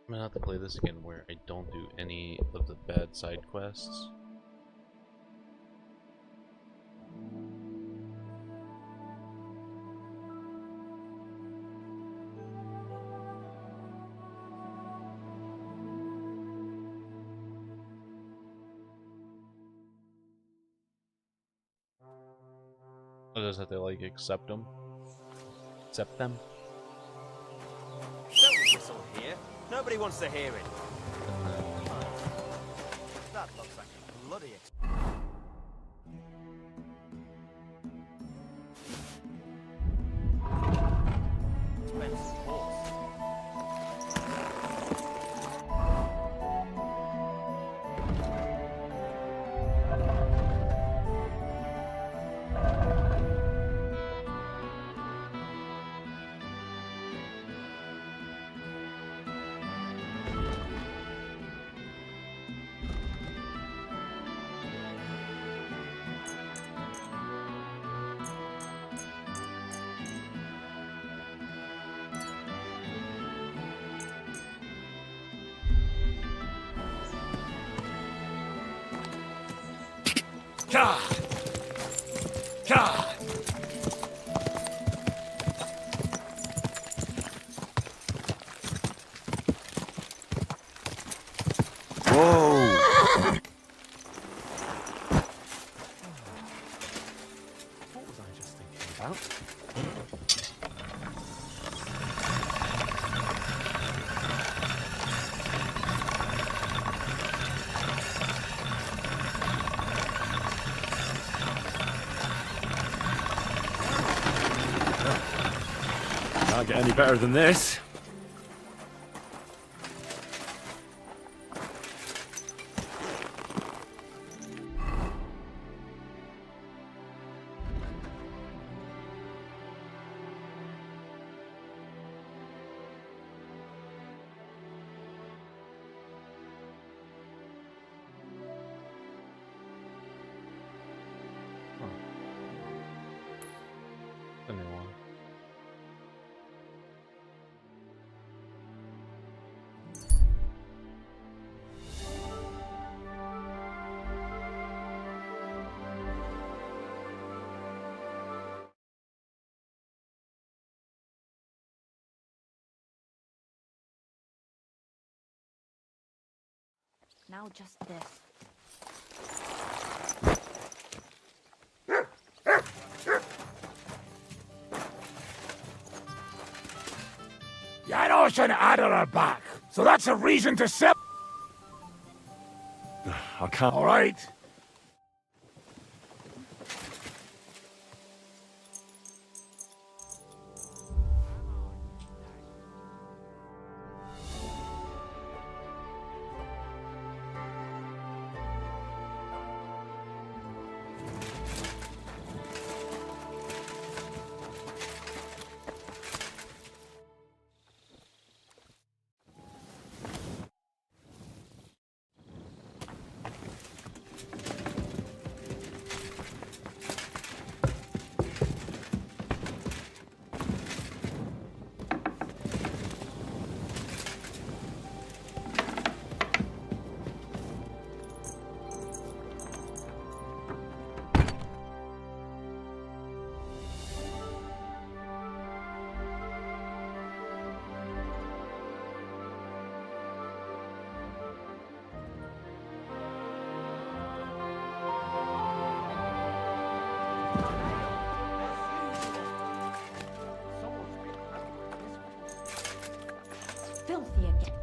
I'm gonna have to play this again where I don't do any of the bad side quests. I just have to like accept them. Accept them. Don't whistle here. Nobody wants to hear it. That looks like a bloody expensive horse. God! God! Whoa! What was I just thinking about? Can't get any better than this. The new one. Now just this. Yanos and Adder are back, so that's a reason to sell. I can't. All right. Filthy again.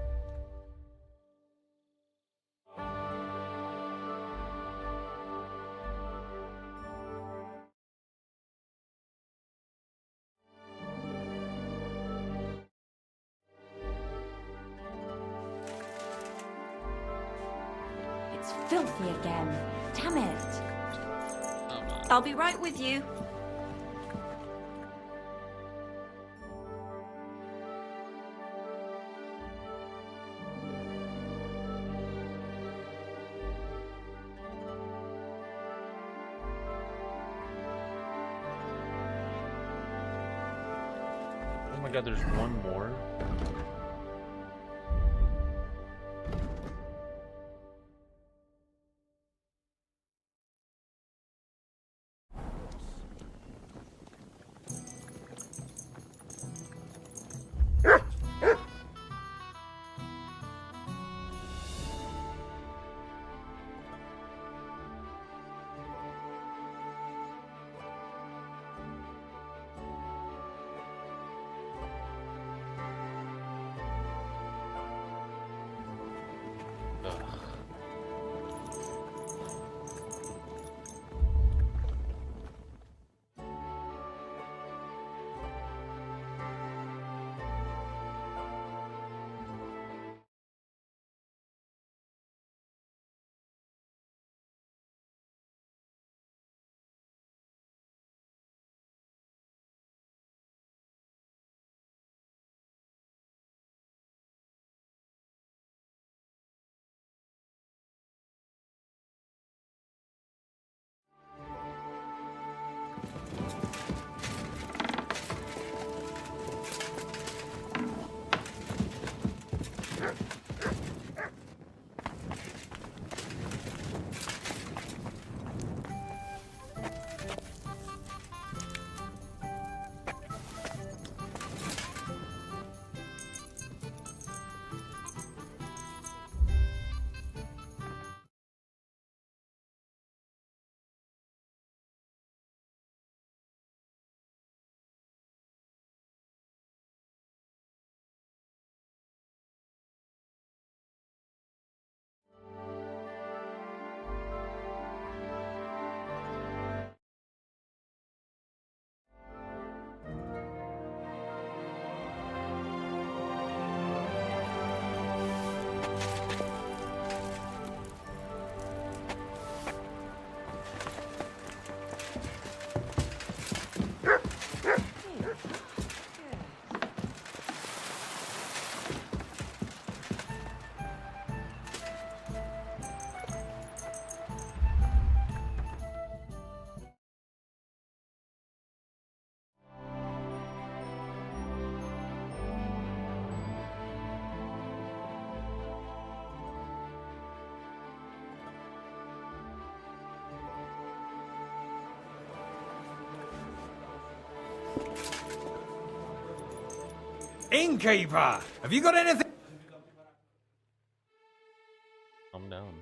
It's filthy again. Damn it. I'll be right with you. Oh my god, there's one more. Innkeeper, have you got anything? Calm down.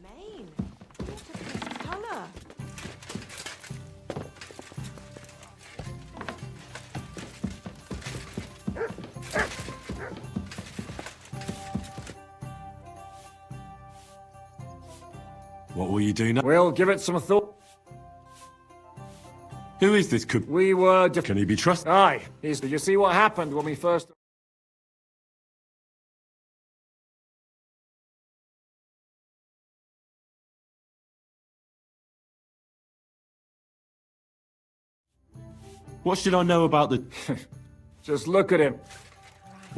Mane. What a pretty colour. What will you do now? We'll give it some thought. Who is this cook? We were... Can he be trusted? Aye. Did you see what happened when we first... What should I know about the... Just look at him.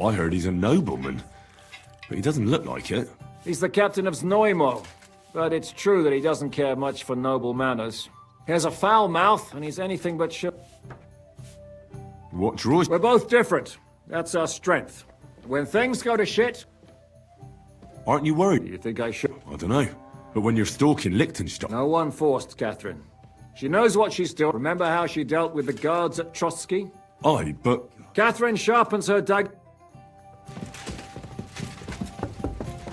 I heard he's a nobleman, but he doesn't look like it. He's the captain of Znojmo. But it's true that he doesn't care much for noble manners. He has a foul mouth, and he's anything but What draws... We're both different. That's our strength. When things go to shit, Aren't you worried? you think I should? I don't know. But when you're stalking Liechtenstein... No one forced Catherine. She knows what she's doing. Remember how she dealt with the guards at Trotsky? Aye, but... Catherine sharpens her dagger.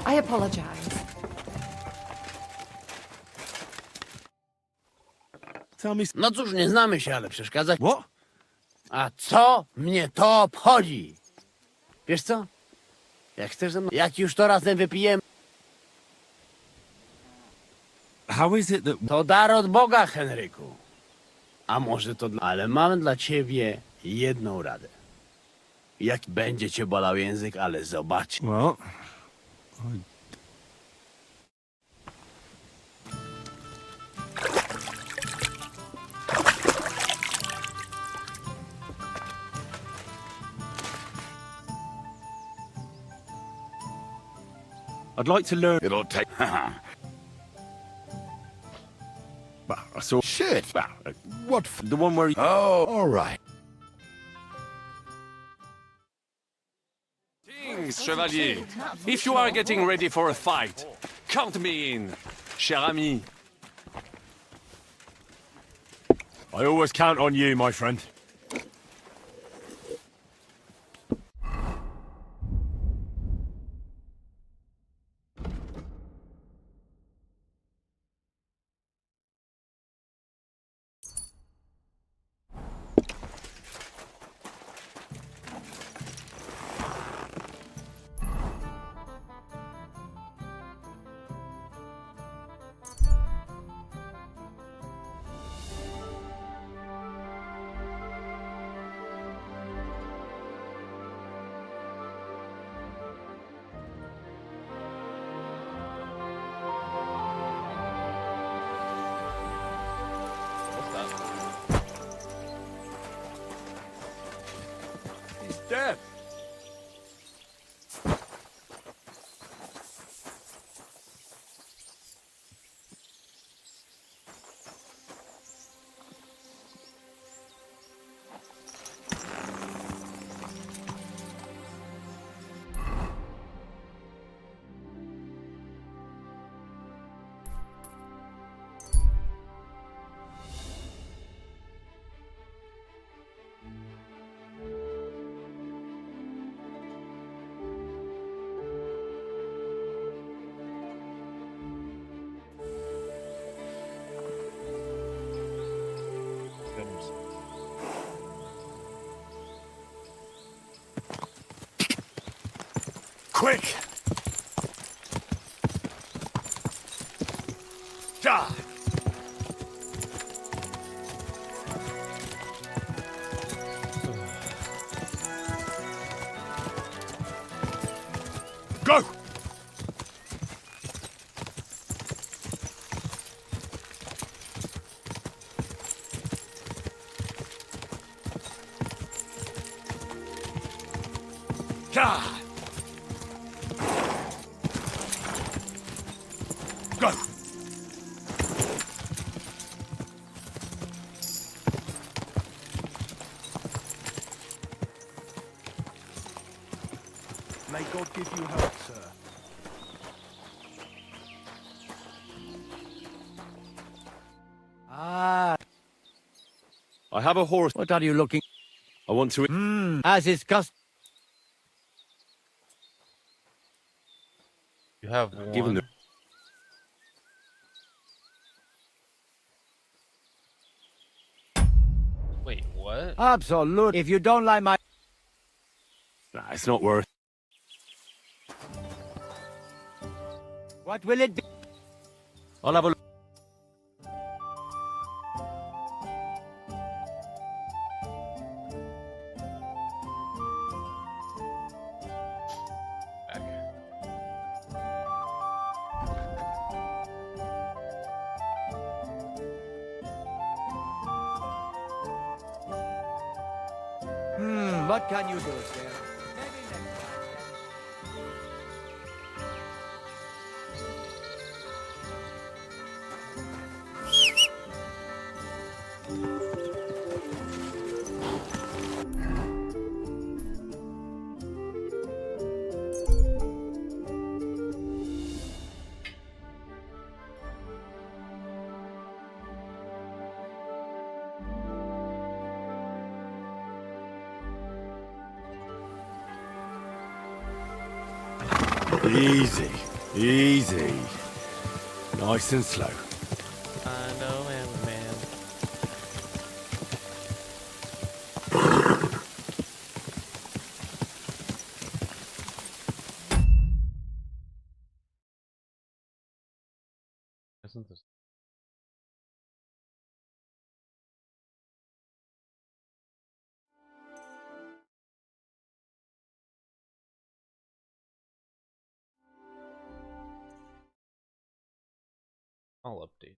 I apologize. Tell me... No cóż, nie znamy się, ale przeszkadzać. What? A co mnie to obchodzi? Wiesz co? Jak chcesz ze mną... Jak już to razem wypijemy, How is it that... to dar od Boga, Henryku. A może to dla... Ale mam dla ciebie jedną radę. Jak będzie cię bolał język, ale zobacz. Well... I'd like to learn... It'll take... Well, I saw... Shit! What The one where he... Oh, all right. Kings, Chevalier. If you are getting ready for a fight, count me in, cher ami. I always count on you, my friend. He's dead. Quick! Ja! Go! God! Go! May God give you help, sir. Ah, I have a horse. what are you looking? I want to. As is custom. You have Given one. the- Wait, what? Absolute. If you don't like my. Nah, it's not worth. What will it be? I'll have a look. Back. What can you do, sir? Maybe next time. Easy, easy. Nice and slow. I know him, man. Isn't this? I'll update.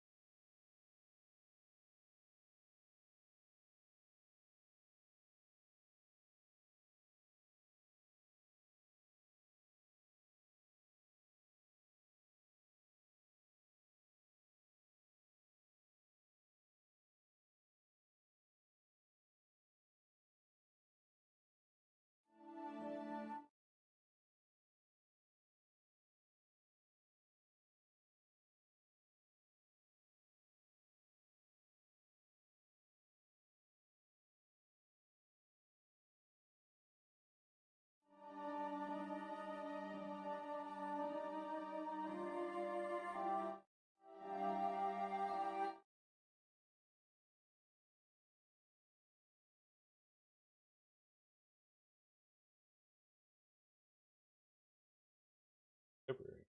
February.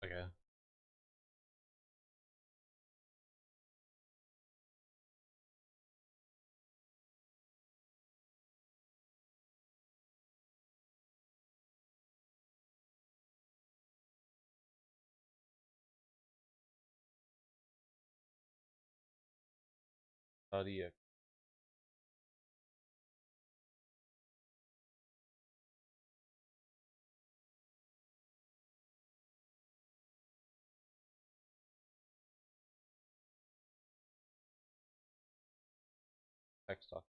Okay. How do you text off?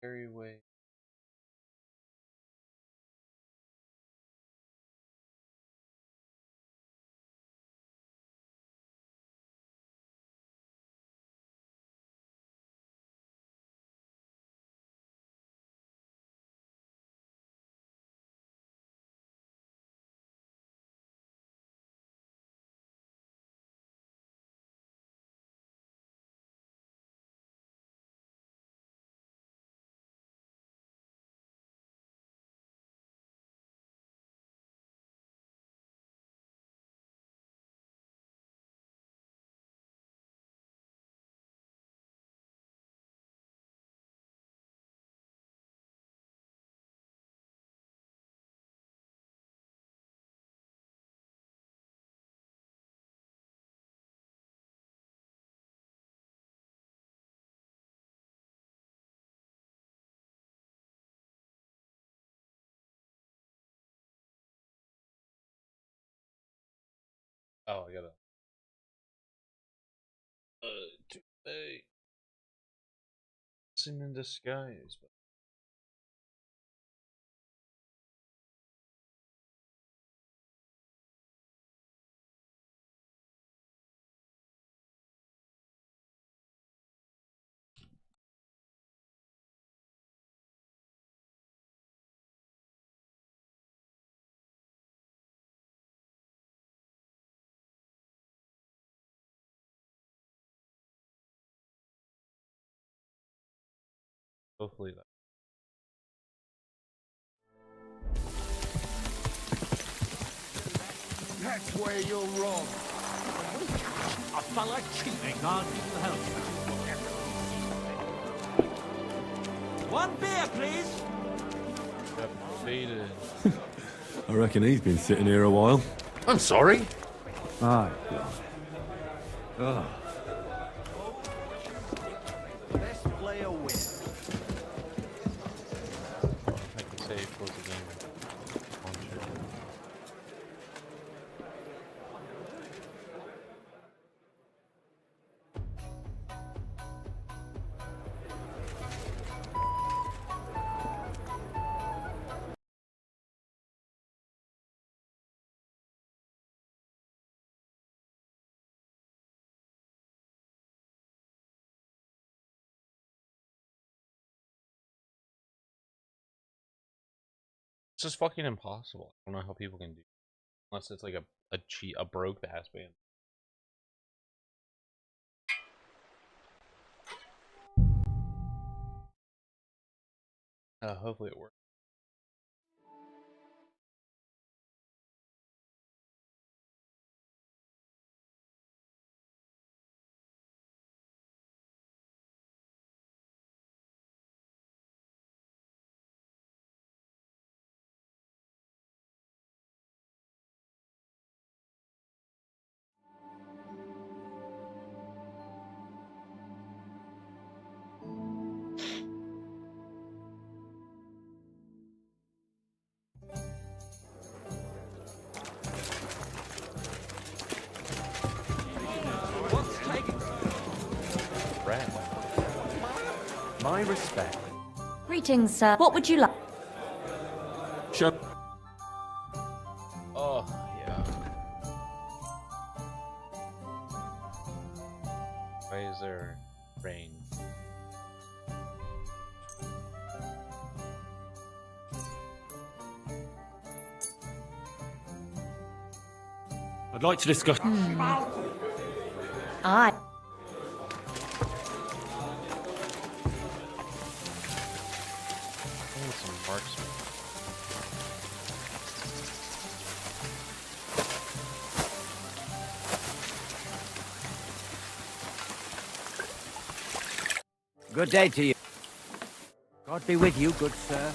Very way. Oh, I gotta. Today. Blessing in disguise. Hopefully that. That's where you're wrong. A fella cheating. God help. One beer, please. Got baited. I reckon he's been sitting here a while. I'm sorry. Ah, oh. Best player wins. I can say close the game. On shit. It's just fucking impossible. I don't know how people can do it. Unless it's like a broke ass band. Hopefully it works. What's taking? Rat. My respect. Greetings, sir. What would you like? Sure. Oh, yeah. Why is there rain? I'd like to discuss. Aye. I need some marksman. Good day to you. God be with you, good sir.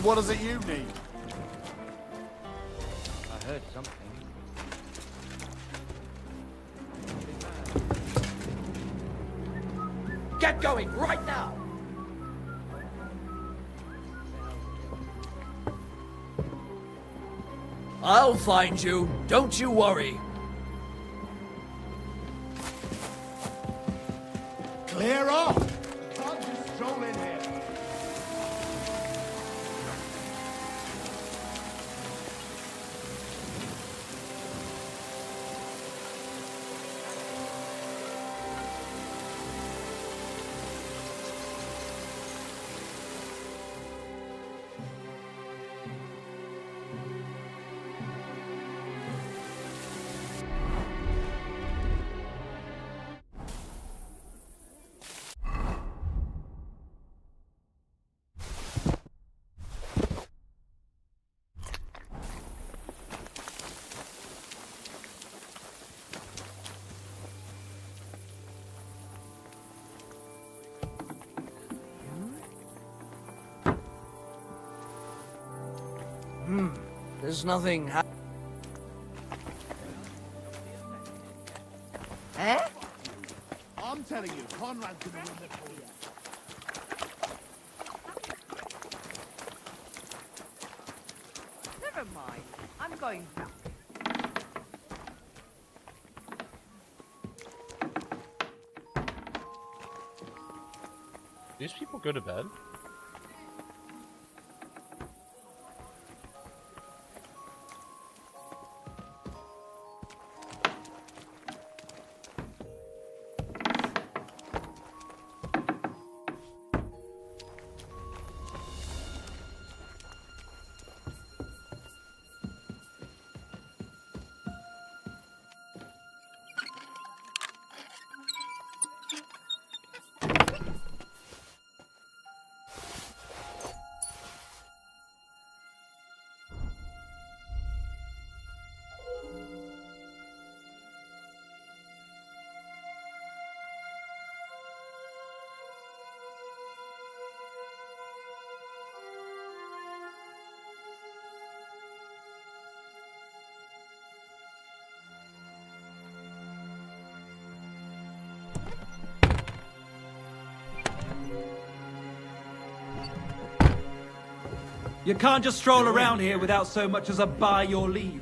What is it you need? I heard something. Get going right now! I'll find you, don't you worry. There's nothing. Eh? I'm telling you, Conrad's gonna win the for you. Never mind. I'm going back. These people go to bed? You can't just stroll around here without so much as a by your leave.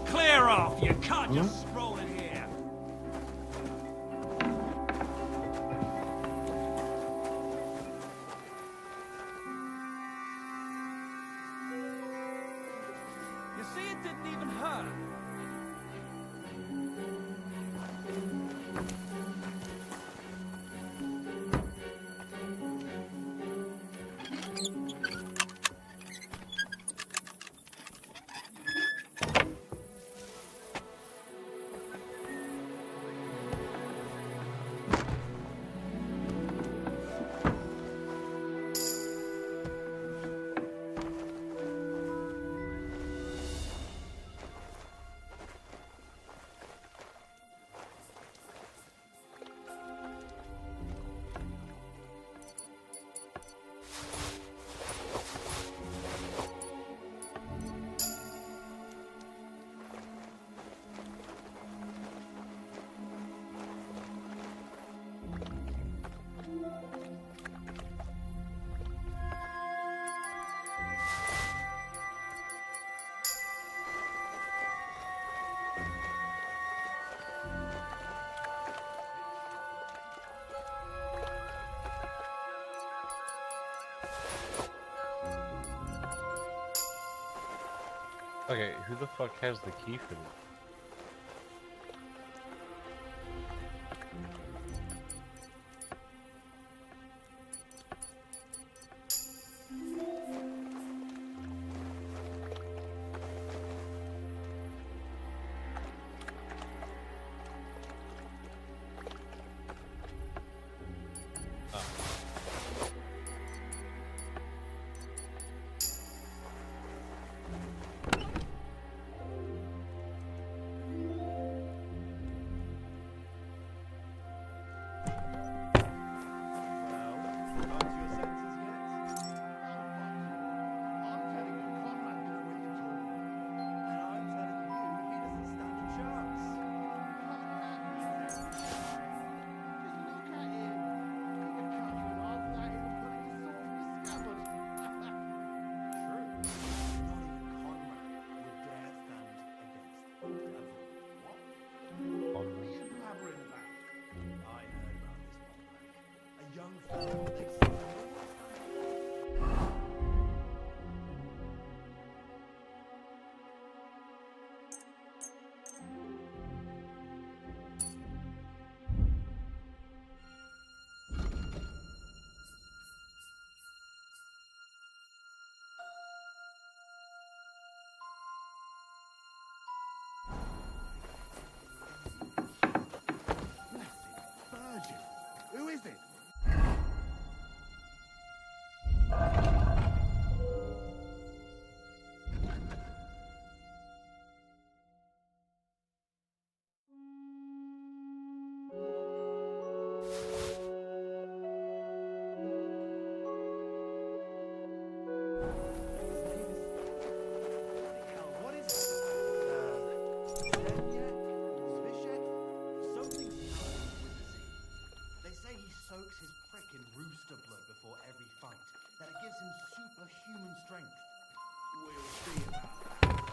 Clear off! You can't just stroll in here. You see, it didn't even hurt. Okay, who the fuck has the key for this? Who is it? soaks his prick in rooster blood before every fight. That it gives him superhuman strength. We'll see about that.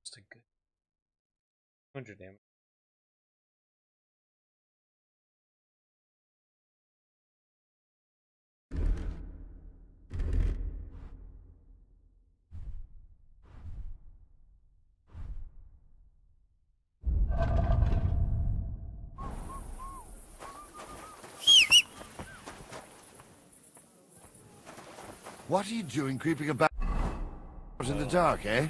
Just a good 100 damage. What are you doing creeping about in the dark, eh?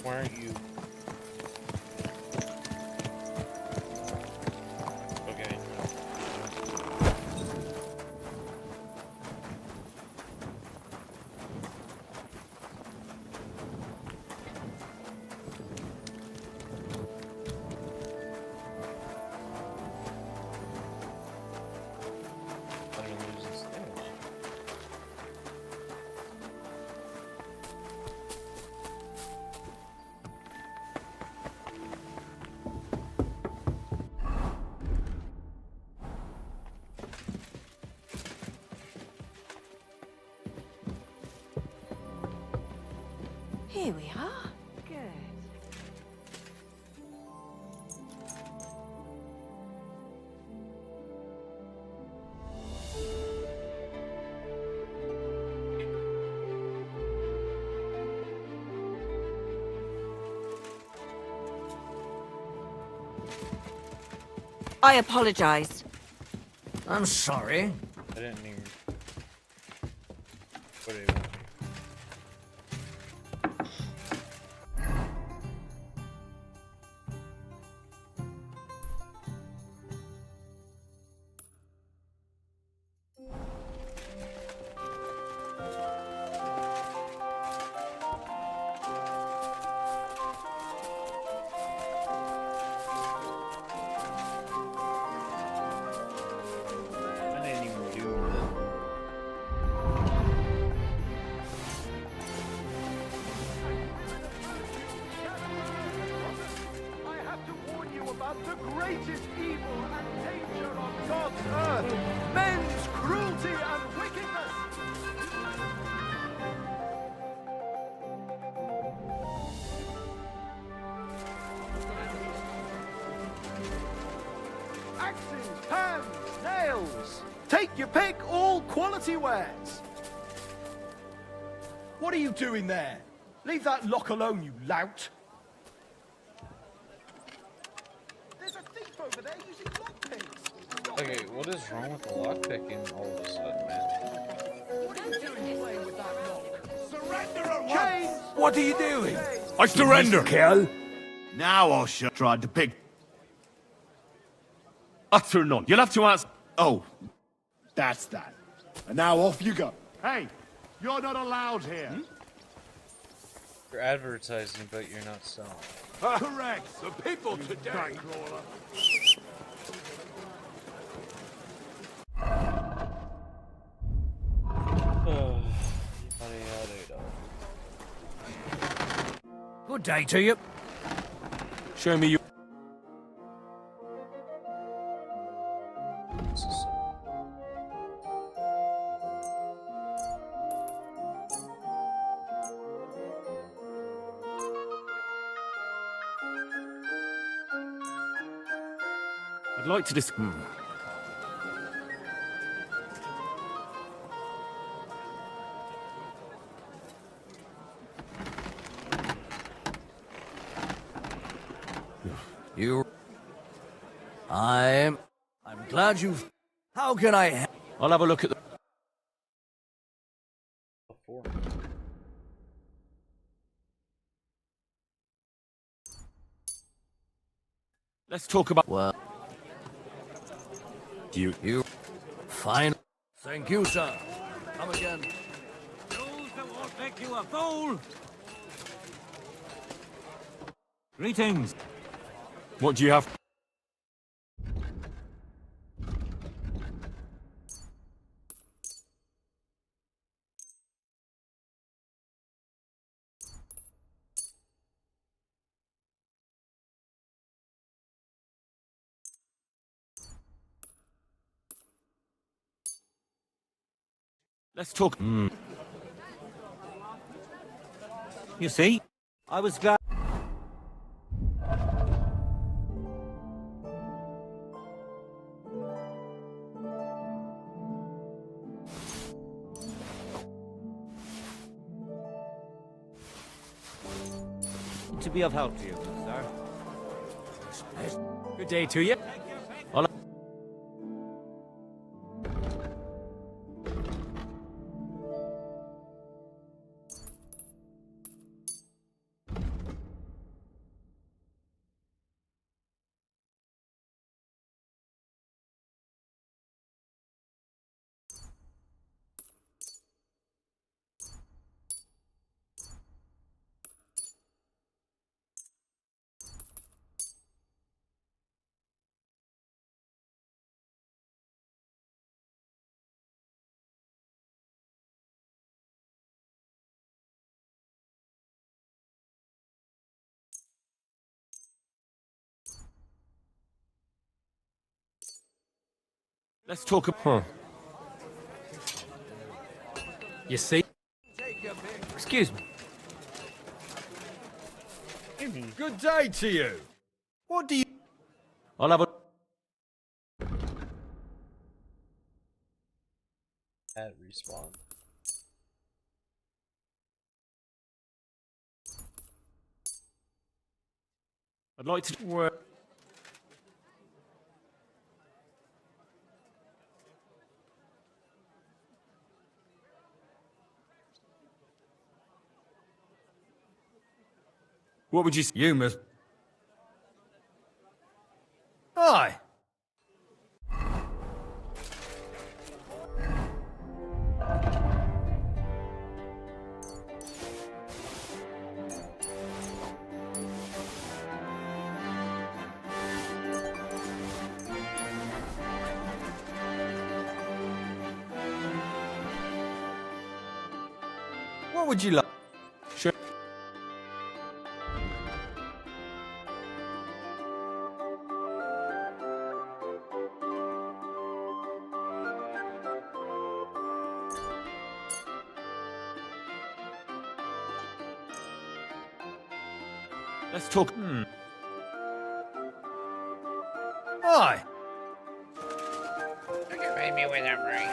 Why aren't you? Okay. I'm gonna lose this thing. Here we are. Good. I apologize. I'm sorry. I didn't even put it on. I didn't even do that. I have to warn you about the greatest evil and danger on God's earth. Men's cruelty and wickedness. Axes, pans, nails. Take your pick, all quality wares. What are you doing there? Leave that lock alone, you lout. There's a thief over there using lockpicks. Okay, what is wrong with the lockpicking all of a sudden, man? What are you doing playing with that lock? What are you doing? I surrender. Kill. Now I'll try to pick. Utter none. You'll have to answer. Oh, that's that. And now off you go. Hey, you're not allowed here. You're advertising, but you're not selling. Correct. The people today. Good day to you. Show me your. I'd like to discuss. I'm glad you've... How can I... I'll have a look at the. Let's talk about. Well... You... Fine. Thank you, sir. Come again. Those that won't make you a fool. Greetings. What do you have? Let's talk. You see, I was glad. To be of help to you, sir. Good day to you. I'll... Let's talk about. You see? Excuse me. Good day to you. What do you? I'll have a. At respawn. I'd like to work. What would you say? You must... Aye. What would you like? Sure. Let's talk. Aye. You can pay me with a ring.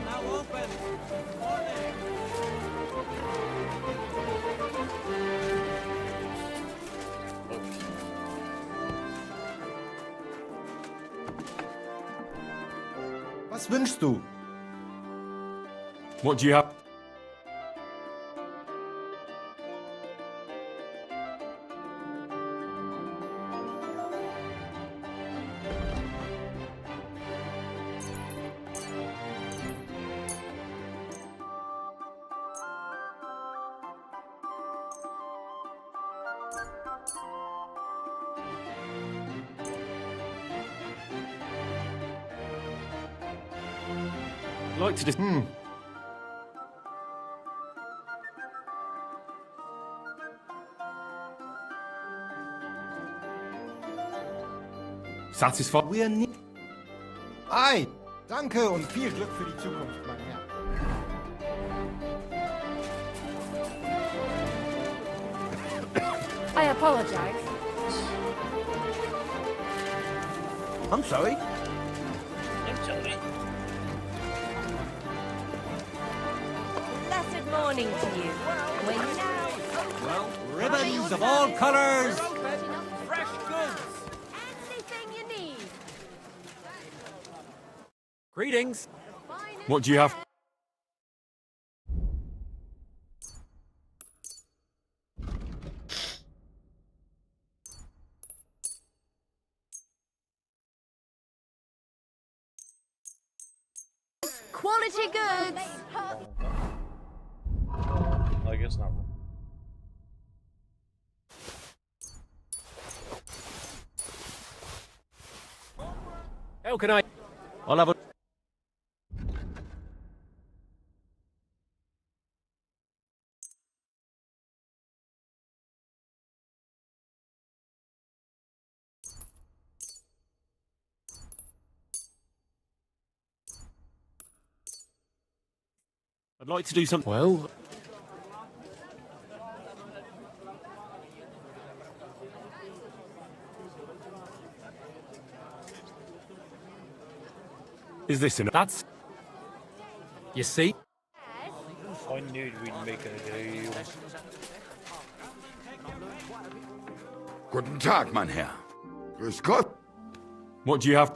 Now open. Morning. Was wünschst du? What do you have? I'd like to just... Satisfied? Wir nicht. Ei, danke und viel Glück für die Zukunft, mein Herr. I apologize. I'm sorry. Blessed morning to you. We're now Ribbons of all colors. fresh goods. Anything you need. Greetings. What do you have? Quality goods. I guess not. How can I? I'll have a... I'd like to do something... Well... Is this enough? That's... You see? I knew we'd make a deal. Guten Tag, mein Herr. Grüß Gott. What do you have?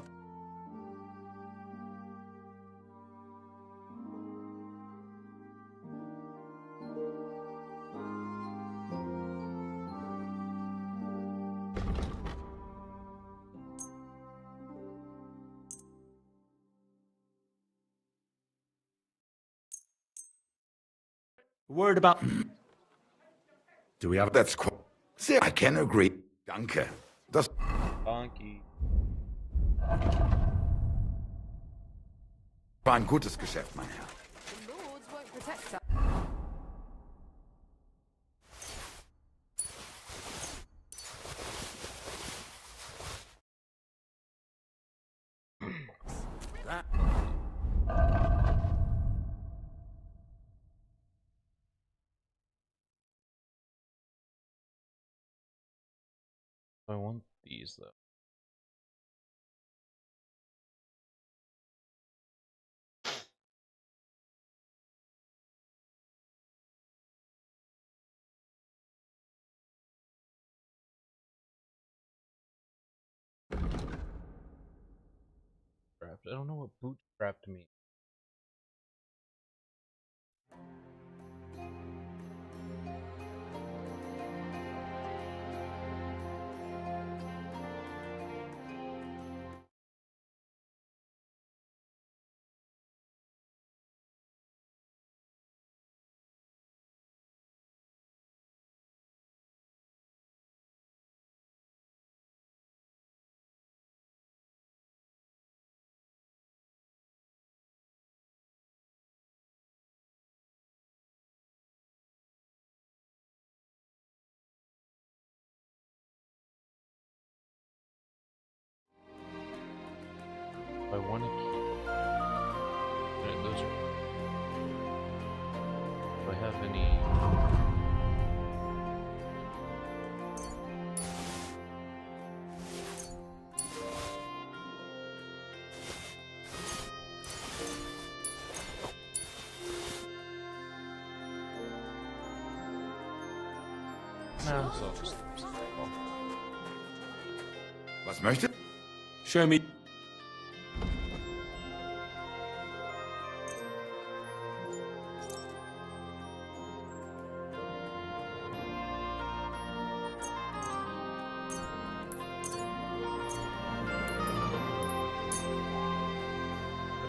Word about... Do we have... That's quite... See, I can agree. Danke. Das... Donkey. war ein gutes Geschäft, mein Herr. I want these though. I don't know what bootstrapped means. I want to keep those. Do I have any? No, so just. Was möchte? Show me...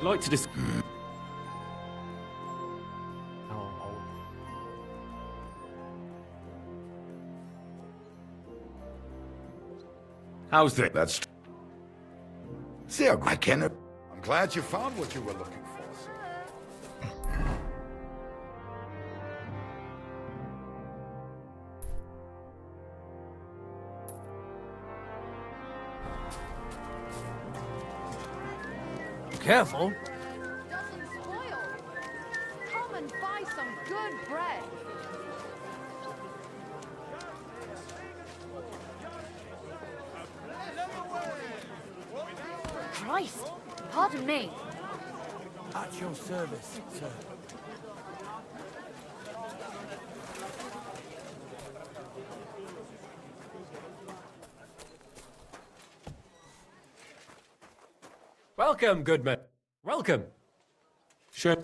like to dis... How's that? That's... Sehr gut. I can... I'm glad you found what you were looking for, sir. Careful. Doesn't spoil. Come and buy some good bread. Christ! Pardon me. At your service, sir. Welcome, good man. Welcome. Sure.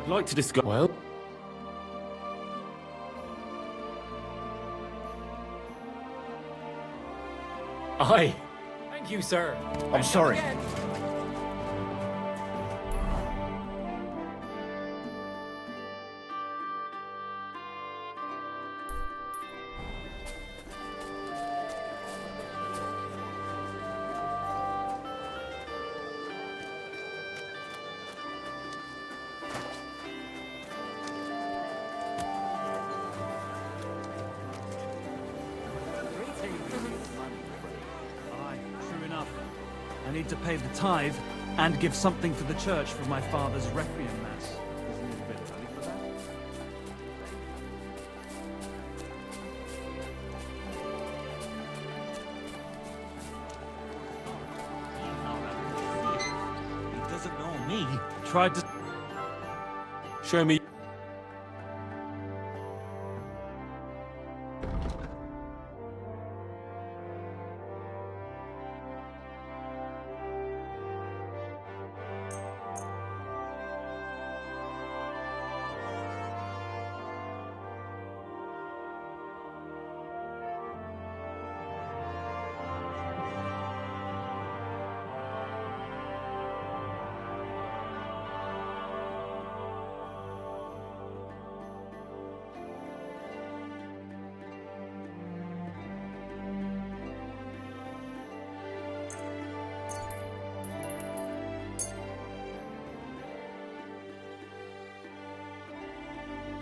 I'd like to discuss... Well... Aye. Thank you, sir. I'm sorry. Aye, true enough. I need to pay the tithe and give something to the church for my father's requiem mass. Isn't it a bit early for that? He doesn't know me. Tried to... Show me...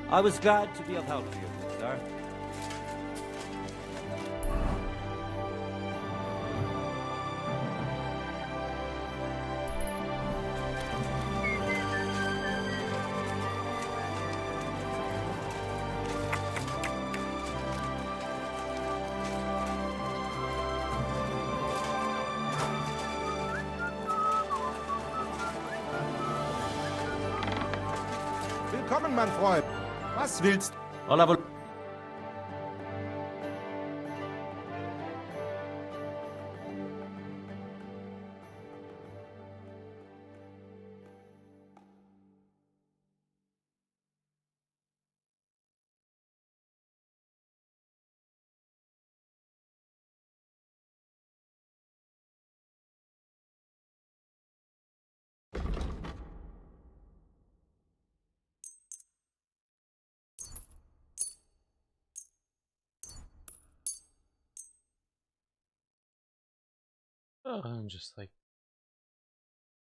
I was glad to be of help to you, sir. Willkommen, mein Freund. Was willst du? I'll have a... I'm just like...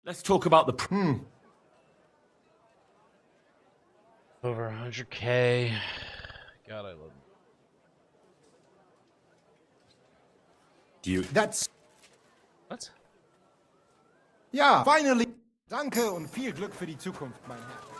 Let's talk about the... Over 100K. God, I love You. That's... What? Ja, finally. Danke und viel Glück für die Zukunft, mein Herr.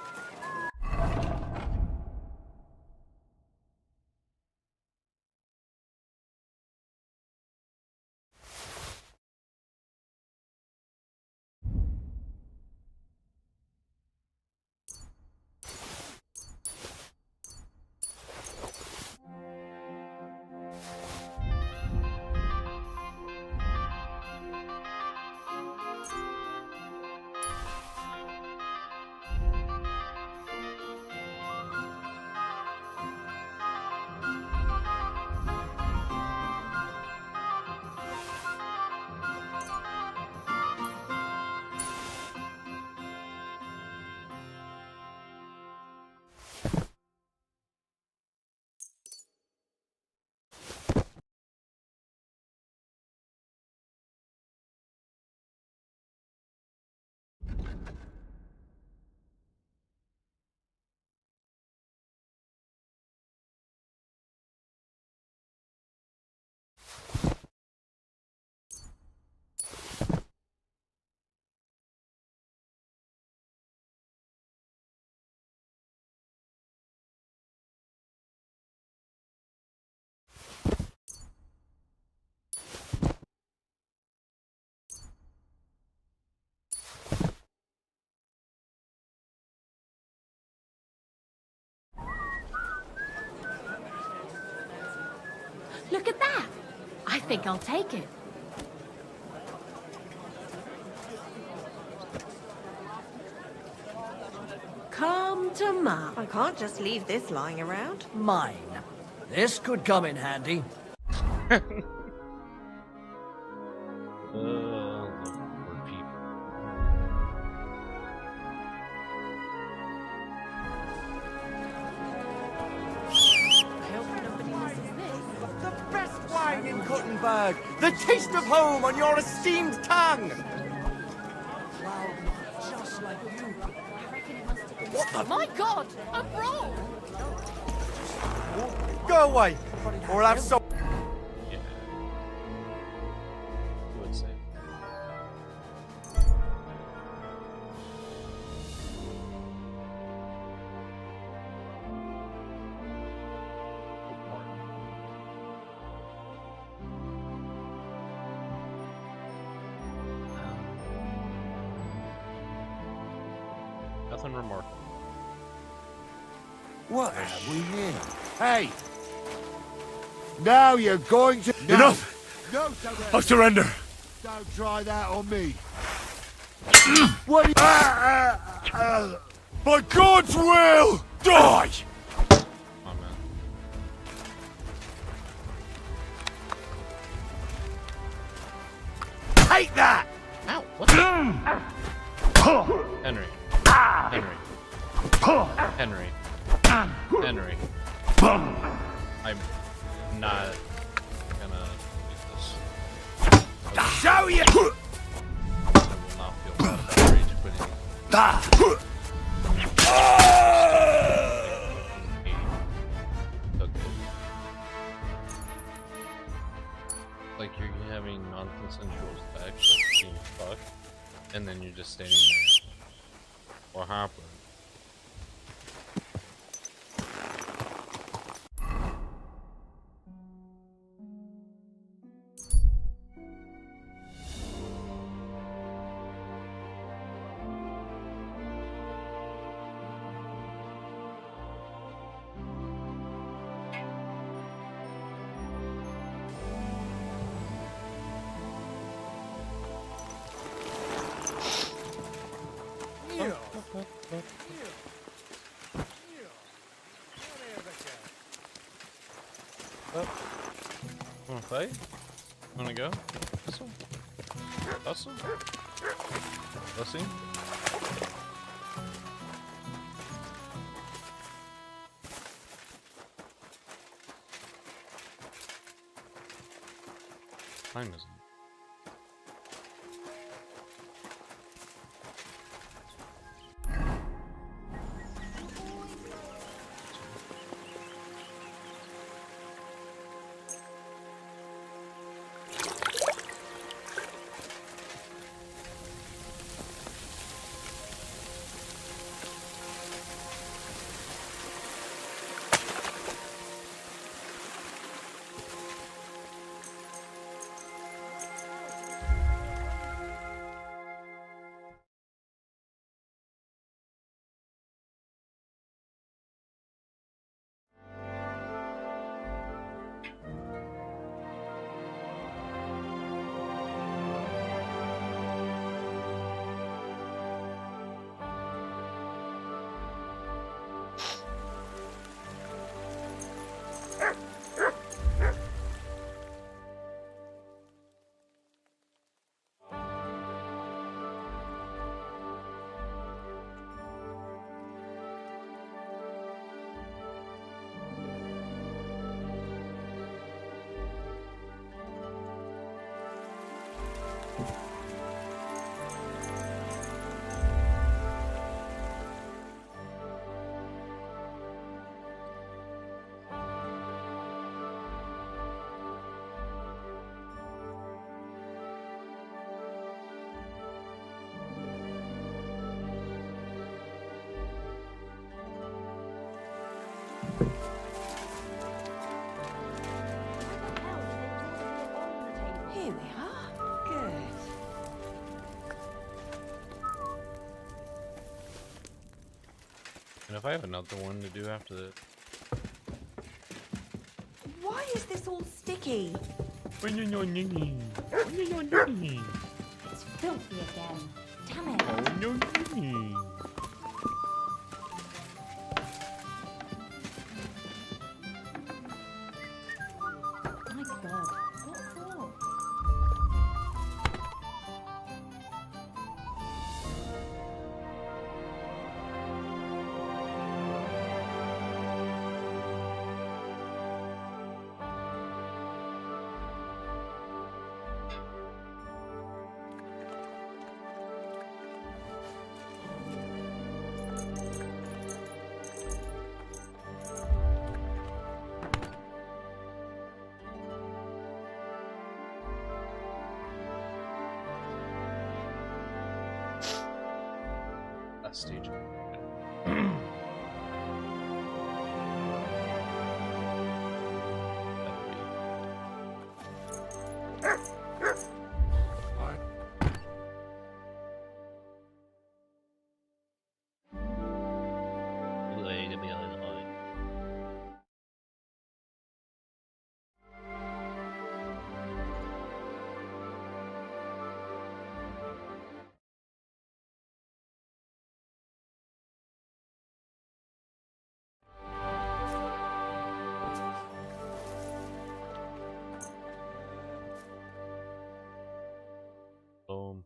Look at that. I think I'll take it. Come to Ma. I can't just leave this lying around. Mine. This could come in handy. poor people. I hope nobody misses this. The best wine in Gothenburg. The taste of home on your esteemed tongue. Just like you. What the? My God, a brawl! Go away, or I'll have some... Yeah. You would say. Nothing remarkable. What have we here? Hey! Now you're going to... No. Enough! No, I surrender. don't try that on me. What do you... By God's will, die! Oh, man. Take that! Ow! What the? Henry. Henry. Henry. Henry. I'm not gonna use this. Show you! I will not feel bad about rage quitting. Like you're having non-consensual sex that's being fucked, and then you're just standing there. What happened? Wanna play? Wanna go? Hustle? Hustle? Hustle? Time isn't. Here we are. Good. And if I have another one to do after this. Why is this all sticky? It's filthy again. Damn it. My God. What for? Last stage. Boom.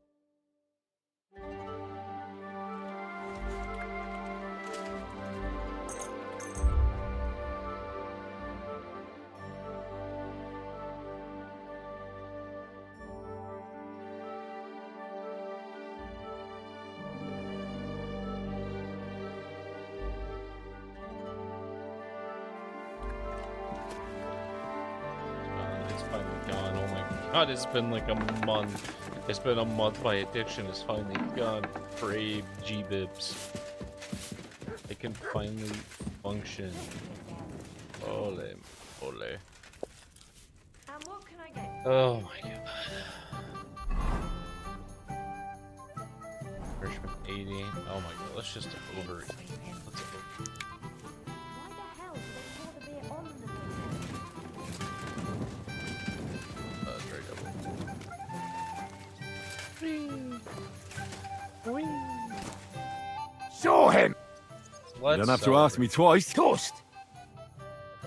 It's finally gone. Oh my God, it's been like a month. It's been a month. My addiction is finally gone. Brave G-Bibs. They can finally function. Ole. Ole. And what can I get? Oh my God. Freshman 80. Oh my God. Let's just over. Let's over. Why the hell did they pour the beer on the Show him! You don't have to ask me twice. Toast!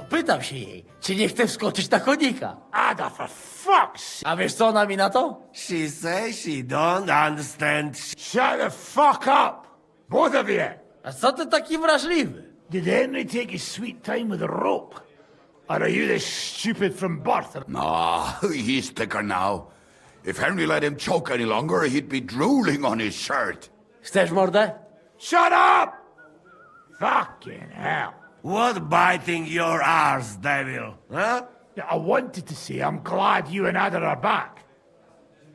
Pytam się jej, czy nie chce wskoczyć na konika. Ada, for fuck's... A wiesz co ona mi na to? She says she don't understand... Shut the fuck up! Both of you! A co ty taki wrażliwy? Did Henry take his sweet time with the rope? Or are you this stupid from birth? No, he's thicker now. If Henry let him choke any longer, he'd be drooling on his shirt. Chcesz mordę? Shut up! Fucking hell. What biting your arse, devil? Huh? I wanted to say I'm glad you and Ada are back.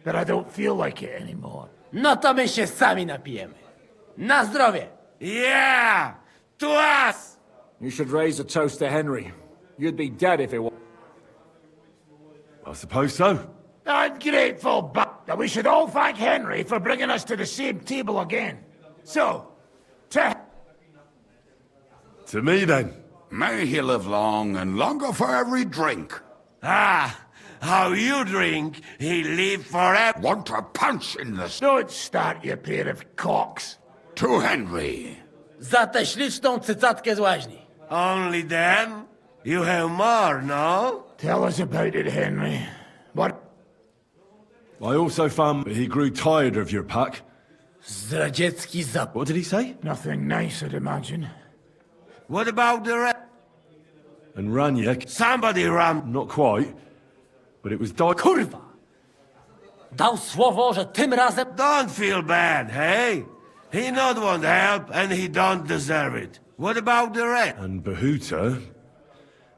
But I don't feel like it anymore. No to my się sami napijemy. Na zdrowie! Yeah! To us! You should raise a toast to Henry. You'd be dead if it was. I suppose so. Ungrateful that we should all thank Henry for bringing us to the same table again. So, To me, then. May he live long and longer for every drink. Ah, how you drink, he live forever. Want a punch in the... Don't start, you pair of cocks. To Henry. Za tę śliczną cycatkę z łaźni. Only then? You have more, no? Tell us about it, Henry. What? I also found that he grew tired of your pack. Zdradziecki zap... What did he say? Nothing nice, I'd imagine. What about the rest? And Raniek. Somebody ran. Not quite. But it was Kurwa! Dał słowo, że tym razem... Don't feel bad, hey? He not want help, and he don't deserve it. What about the rest? And Bahuta,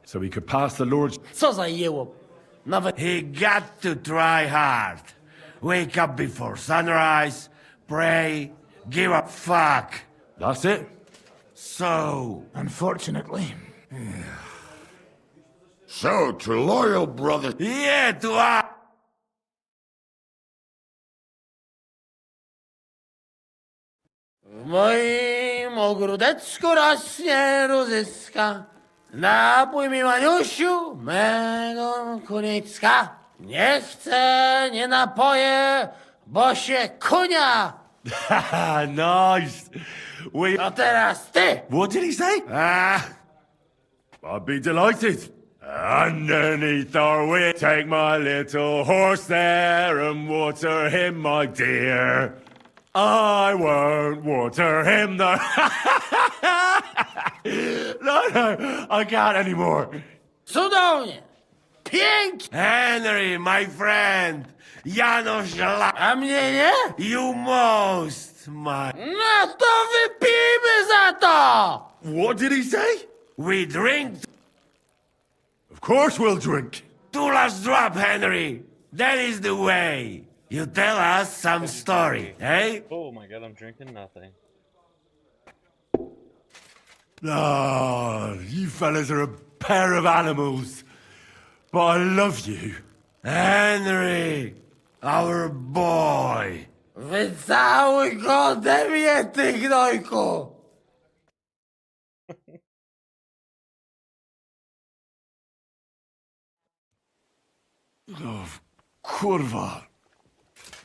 so he could pass the Lord's... Co za jełop? Nawet... He got to try hard. Wake up before sunrise, pray, give a fuck. That's it? So... Unfortunately. So, to loyal brothers... Yeah, to us! W moim ogródeczku rośnie różyska. Napój mi, Maniusiu, mego kunicka. Nie chcę, nie napoję, bo się kunia. Nice. A teraz ty! What did he say? I'd be delighted. Underneath our wing, take my little horse there and water him, my dear. I won't water him, though. No, I can't anymore. Cudownie! Pięknie! Henry, my friend! Janusz A mnie nie? You most, my... No to wypijmy za to! What did he say? We drink... Of course we'll drink. To last drop, Henry! That is the way! You tell us some story, eh? Oh my god, I'm drinking nothing. Ah, you fellas are a pair of animals. But I love you. Henry! Our boy! Wycałuj go ode mnie, ty gnojku! Oh, kurwa.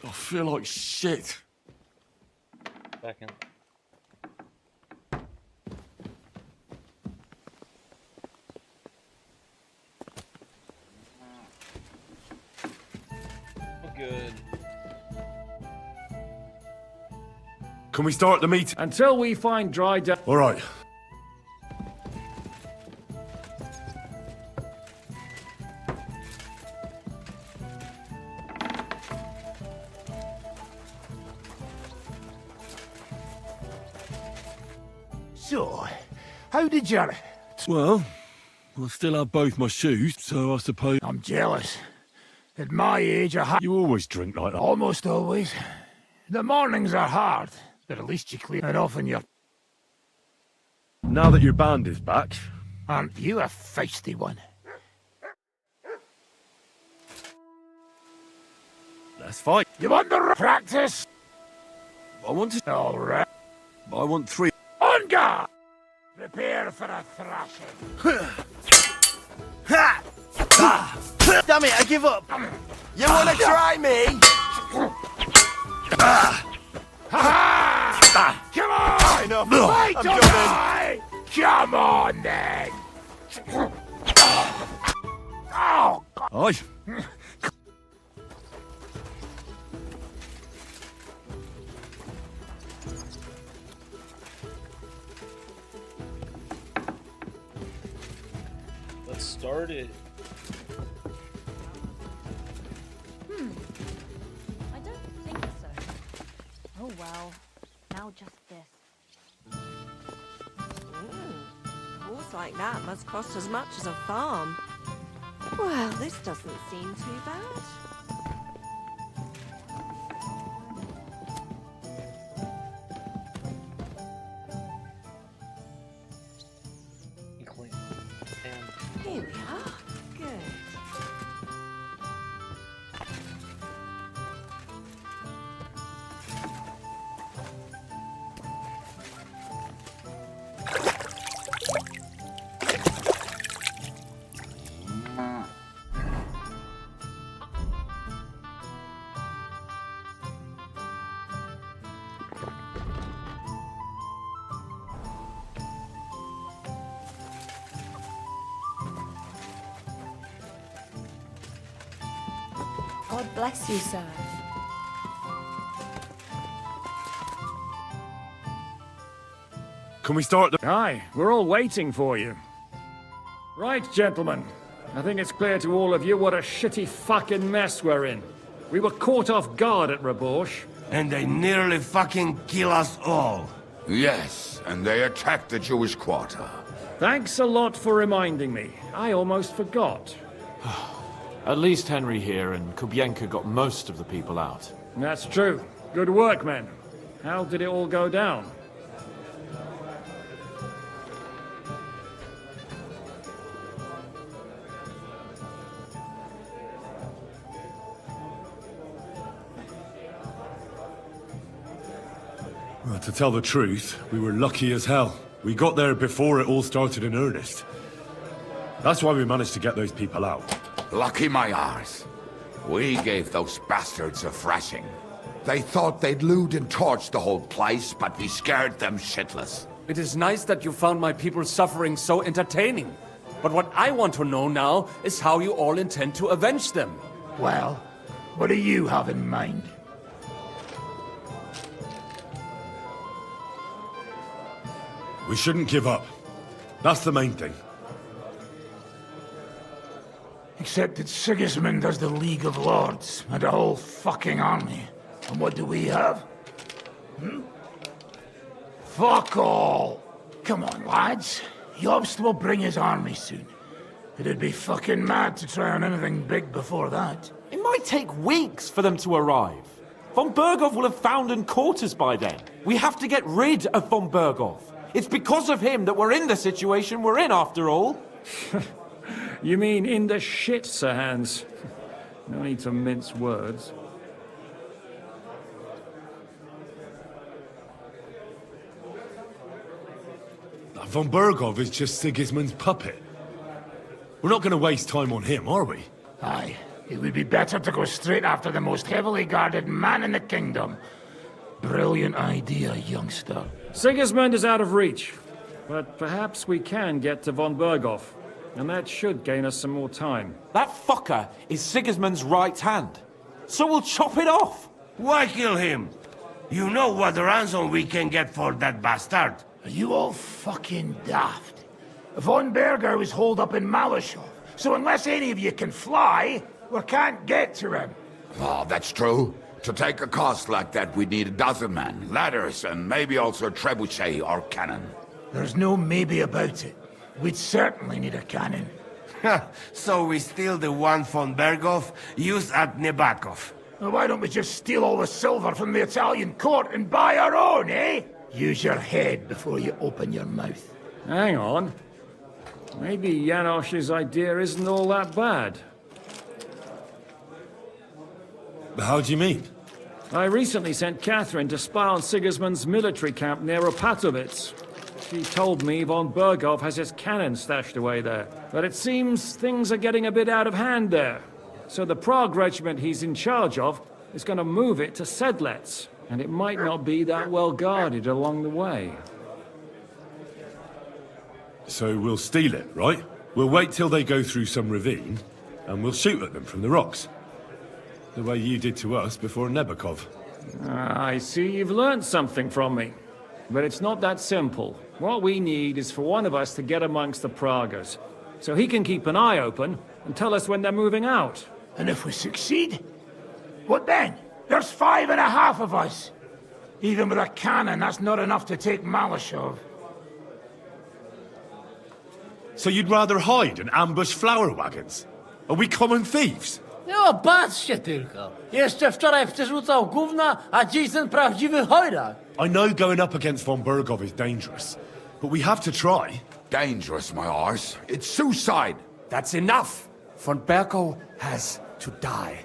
I feel like shit. Second. Good. Can we start the meeting? Until we find dry down. All right. So, how did you... Well, I still have both my shoes, so I suppose... I'm jealous. At my age, You always drink like that. Almost always. The mornings are hard, but at least you clear... And often you're... Now that your band is back... Aren't you a feisty one? Let's fight. You want the practice? I want to... All right. I want 3. On guard! Prepare for a thrashing. Damn it, I give up! You wanna try me? Come on! Enough! Fight I'm or done. die! Come on, then! Oh, God. Aye. Let's start it. I don't think so. Oh well. Now just this. A horse like that must cost as much as a farm. Well, this doesn't seem too bad. Here we are. Good. God bless you, sir. Can we start the... Aye, we're all waiting for you. Right, gentlemen. I think it's clear to all of you what a shitty fucking mess we're in. We were caught off guard at Rabosh. And they nearly fucking kill us all. Yes, and they attacked the Jewish quarter. Thanks a lot for reminding me. I almost forgot. At least Henry here and Kubienka got most of the people out. That's true. Good work, men. How did it all go down? Well, to tell the truth, we were lucky as hell. We got there before it all started in earnest. That's why we managed to get those people out. Lucky my arse. We gave those bastards a thrashing. They thought they'd loot and torch the whole place, but we scared them shitless. It is nice that you found my people's suffering so entertaining. But what I want to know now is how you all intend to avenge them. Well, what do you have in mind? We shouldn't give up. That's the main thing. Except that Sigismund has the League of Lords and a whole fucking army. And what do we have? Fuck all! Come on, lads. Jobst will bring his army soon. It'd be fucking mad to try on anything big before that. It might take weeks for them to arrive. Von Berghoff will have found and caught us by then. We have to get rid of Von Berghoff. It's because of him that we're in the situation we're in, after all. You mean in the shit, Sir Hans? No need to mince words. Von Berghoff is just Sigismund's puppet. We're not going to waste time on him, are we? Aye. It would be better to go straight after the most heavily guarded man in the kingdom. Brilliant idea, youngster. Sigismund is out of reach, but perhaps we can get to Von Berghoff, and that should gain us some more time. That fucker is Sigismund's right hand, so we'll chop it off. Why kill him? You know what ransom we can get for that bastard. Are you all fucking daft? Von Berger was holed up in Malashov, so unless any of you can fly, we can't get to him. Oh, that's true. To take a cost like that, we'd need a dozen men, ladders, and maybe also a trebuchet or cannon. There's no maybe about it. We'd certainly need a cannon. So we steal the one von Berghoff, use at Nebakov. Well, why don't we just steal all the silver from the Italian court and buy our own, eh? Use your head before you open your mouth. Hang on. Maybe Janosch's idea isn't all that bad. How do you mean? I recently sent Catherine to spy on Sigismund's military camp near Opatovitz. She told me Von Berghoff has his cannon stashed away there. But it seems things are getting a bit out of hand there. So the Prague regiment he's in charge of is going to move it to Sedlets. And it might not be that well guarded along the way. So we'll steal it, right? We'll wait till they go through some ravine, and we'll shoot at them from the rocks. The way you did to us before Nebakov. I see you've learned something from me. But it's not that simple. What we need is for one of us to get amongst the Pragas, so he can keep an eye open and tell us when they're moving out. And if we succeed? What then? There's 5.5 of us. Even with a cannon, that's not enough to take Malashov. So you'd rather hide and ambush flower wagons? Are we common thieves? No, patrzcie tylko. Jeszcze wczoraj przerzucał gówna, a dziś ten prawdziwy chojrak. I know going up against Von Berghoff is dangerous, but we have to try. Dangerous, my arse. It's suicide. That's enough. Von Berghoff has to die.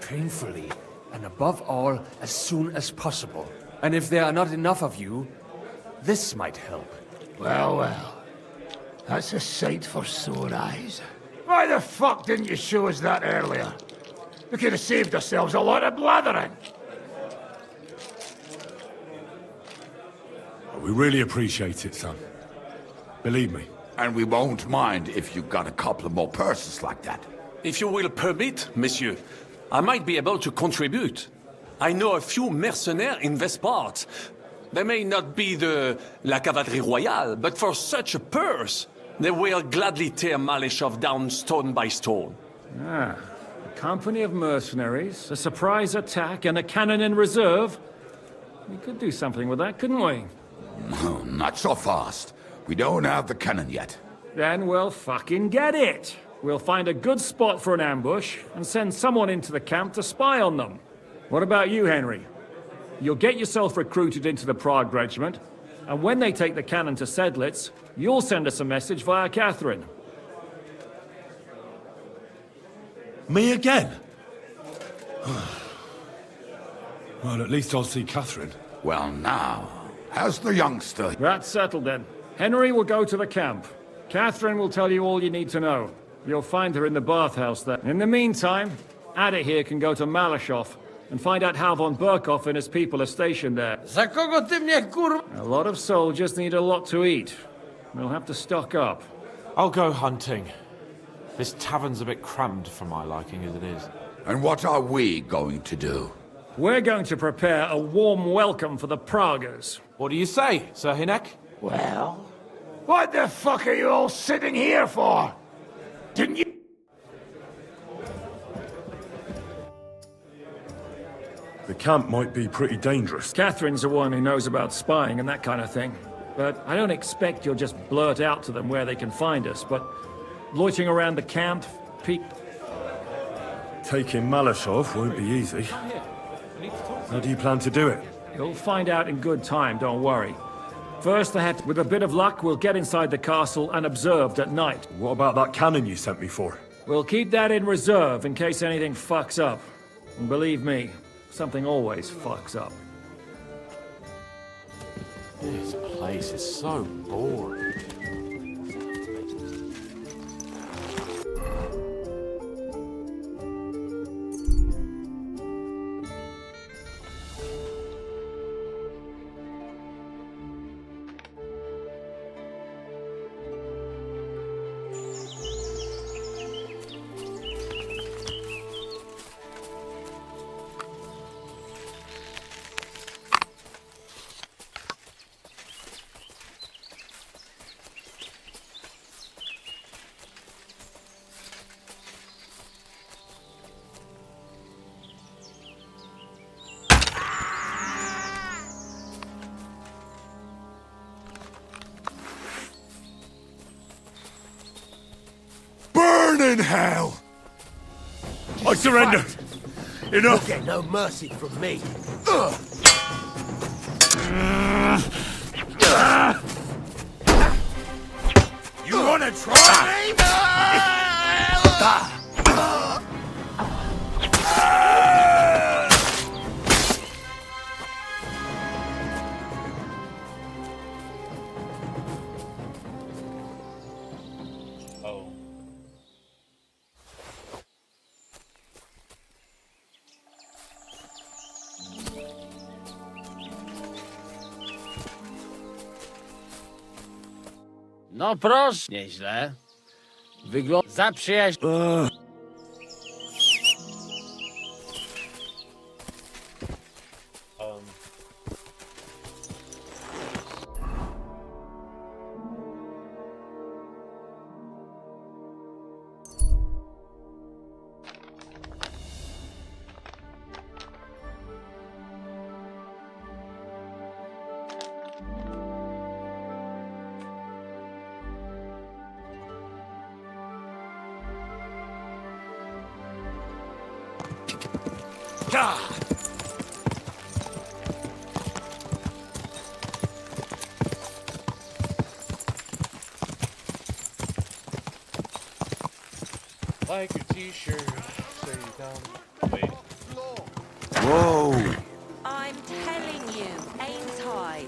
Painfully. And above all, as soon as possible. And if there are not enough of you, this might help. Well, well. That's a sight for sore eyes. Why the fuck didn't you show us that earlier? We could have saved ourselves a lot of blathering. We really appreciate it, son. Believe me. And we won't mind if you've got a couple of more purses like that. If you will permit, monsieur, I might be able to contribute. I know a few mercenaires in this part. They may not be la cavalerie royale, but for such a purse, they will gladly tear Malashov down stone by stone. Ah, the company of mercenaries, a surprise attack, and a cannon in reserve. We could do something with that, couldn't we? No, not so fast. We don't have the cannon yet. Then we'll fucking get it. We'll find a good spot for an ambush and send someone into the camp to spy on them. What about you, Henry? You'll get yourself recruited into the Prague Regiment, and when they take the cannon to Sedlitz, you'll send us a message via Catherine. Me again? Well, at least I'll see Catherine. Well, now, how's the youngster? That's settled then. Henry will go to the camp. Catherine will tell you all you need to know. You'll find her in the bathhouse there. In the meantime, Ada here can go to Malashov and find out how von Burkov and his people are stationed there. A lot of soldiers need a lot to eat. We'll have to stock up. I'll go hunting. This tavern's a bit crammed for my liking as it is. And what are we going to do? We're going to prepare a warm welcome for the Praguers. What do you say, Sir Hinek? Well, what the fuck are you all sitting here for? Didn't you? The camp might be pretty dangerous. Catherine's the one who knows about spying and that kind of thing. But I don't expect you'll just blurt out to them where they can find us, but loitering around the camp, Taking Malashov won't be easy. How do you plan to do it? You'll find out in good time, don't worry. First, with a bit of luck, we'll get inside the castle unobserved at night. What about that cannon you sent me for? We'll keep that in reserve in case anything fucks up. And believe me, something always fucks up. This place is so boring. In hell! I surrender! Enough! You'll get no mercy from me. You wanna try me? No proszę. Nieźle. Wygląda zaprzyjaźń. Like your t-shirt, so you don't wait. Whoa! I'm telling you, ain't I?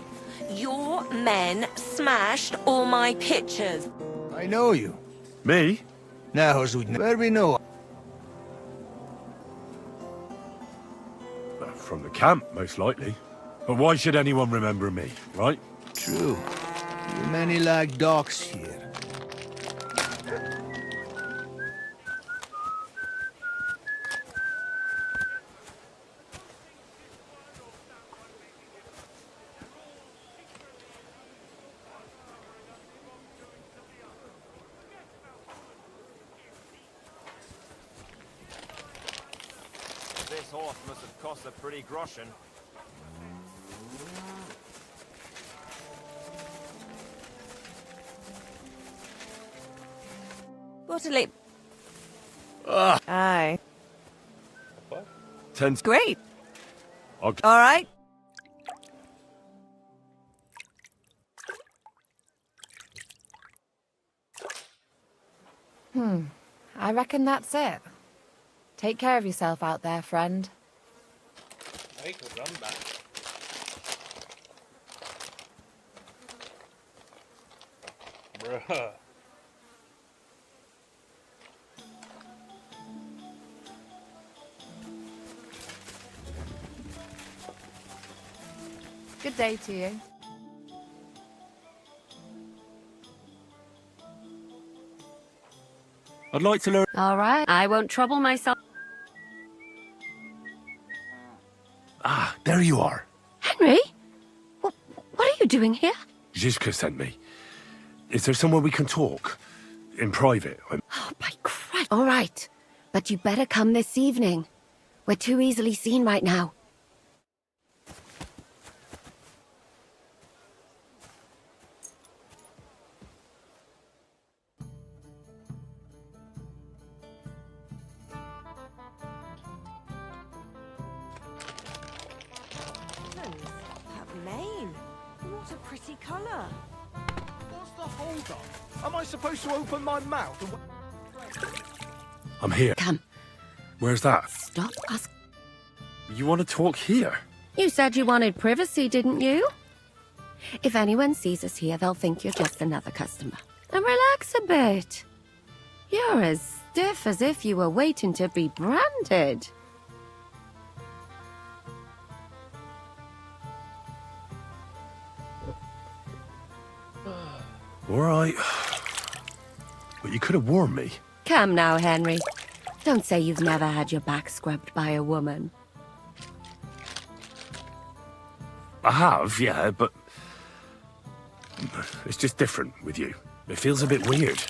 Your men smashed all my pictures. I know you. Me? Now, where we know? From the camp, most likely. But why should anyone remember me, right? True. You many like dogs here. This horse must have cost a pretty groschen. Waterloo. Aye. Ten. Great. Okay. All right. I reckon that's it. Take care of yourself out there, friend. Make a run back. Bruh. Good day to you. I'd like to learn. All right. I won't trouble myself. Ah, there you are. Henry? What are you doing here? Zizka sent me. Is there somewhere we can talk? In private? Oh, by Christ. All right. But you better come this evening. We're too easily seen right now. That mane. What a pretty colour. What's the hold up? Am I supposed to open my mouth? I'm here. Come. Where's that? Stop asking. You want to talk here? You said you wanted privacy, didn't you? If anyone sees us here, they'll think you're just another customer. And relax a bit. You're as stiff as if you were waiting to be branded. All right. But you could have warned me. Come now, Henry. Don't say you've never had your back scrubbed by a woman. I have, yeah, but it's just different with you. It feels a bit weird.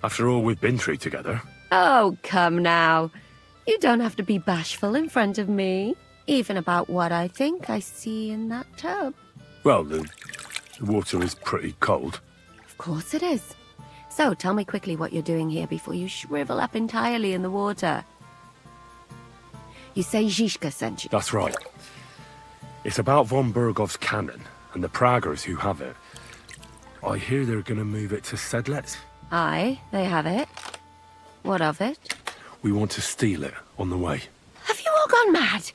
After all we've been through together. Oh, come now. You don't have to be bashful in front of me. Even about what I think I see in that tub. Well, the water is pretty cold. Of course it is. So tell me quickly what you're doing here before you shrivel up entirely in the water. You say Zizka sent you? That's right. It's about von Bergov's cannon and the Praggers who have it. I hear they're going to move it to Sedlets. Aye, they have it. What of it? We want to steal it on the way. Have you all gone mad?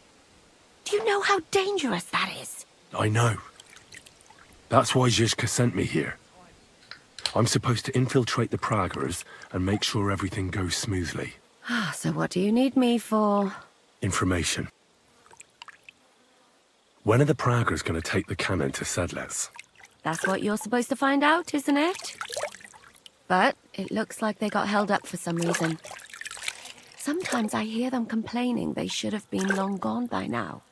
Do you know how dangerous that is? I know. That's why Zizka sent me here. I'm supposed to infiltrate the Praggers and make sure everything goes smoothly. So what do you need me for? Information. When are the Praggers going to take the cannon to Sedlets? That's what you're supposed to find out, isn't it? But it looks like they got held up for some reason. Sometimes I hear them complaining they should have been long gone by now.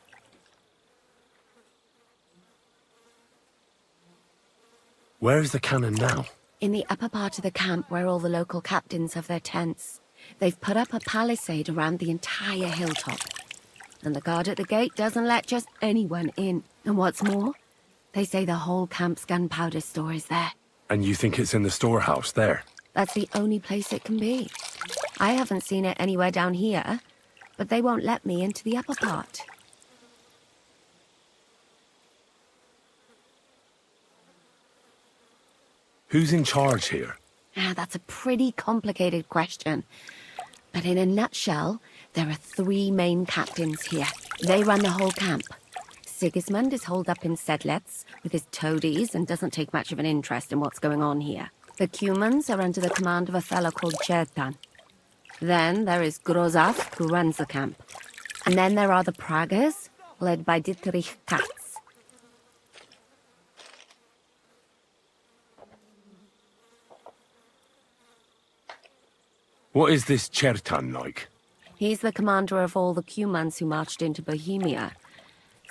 Where is the cannon now? In the upper part of the camp where all the local captains have their tents. They've put up a palisade around the entire hilltop. And the guard at the gate doesn't let just anyone in. And what's more, they say the whole camp's gunpowder store is there. And you think it's in the storehouse there? That's the only place it can be. I haven't seen it anywhere down here, but they won't let me into the upper part. Who's in charge here? That's a pretty complicated question. But in a nutshell, there are 3 main captains here. They run the whole camp. Sigismund is holed up in Sedlets with his toadies and doesn't take much of an interest in what's going on here. The Cumans are under the command of a fellow called Chertan. Then there is Grozaf, who runs the camp. And then there are the Praggers, led by Dietrich Katz. What is this Chertan like? He's the commander of all the Cumans who marched into Bohemia.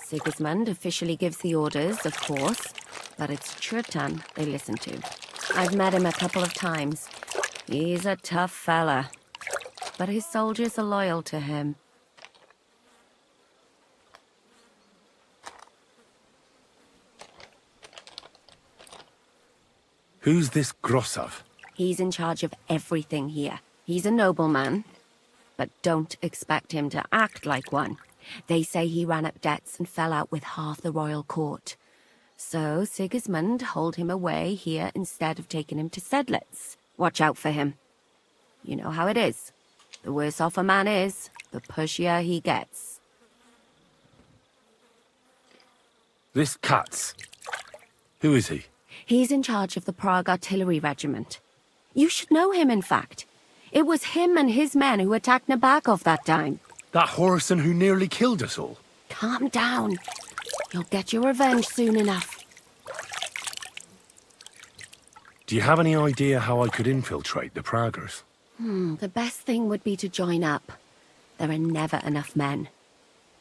Sigismund officially gives the orders, of course, but it's Chertan they listen to. I've met him a couple of times. He's a tough fella, but his soldiers are loyal to him. Who's this Grossav? He's in charge of everything here. He's a nobleman, but don't expect him to act like one. They say he ran up debts and fell out with half the royal court. So Sigismund holed him away here instead of taking him to Sedlitz. Watch out for him. You know how it is. The worse off a man is, the pushier he gets. This Katz. Who is he? He's in charge of the Prague Artillery Regiment. You should know him, in fact. It was him and his men who attacked Nabakov that time. That Horson who nearly killed us all. Calm down. You'll get your revenge soon enough. Do you have any idea how I could infiltrate the Praggers? The best thing would be to join up. There are never enough men.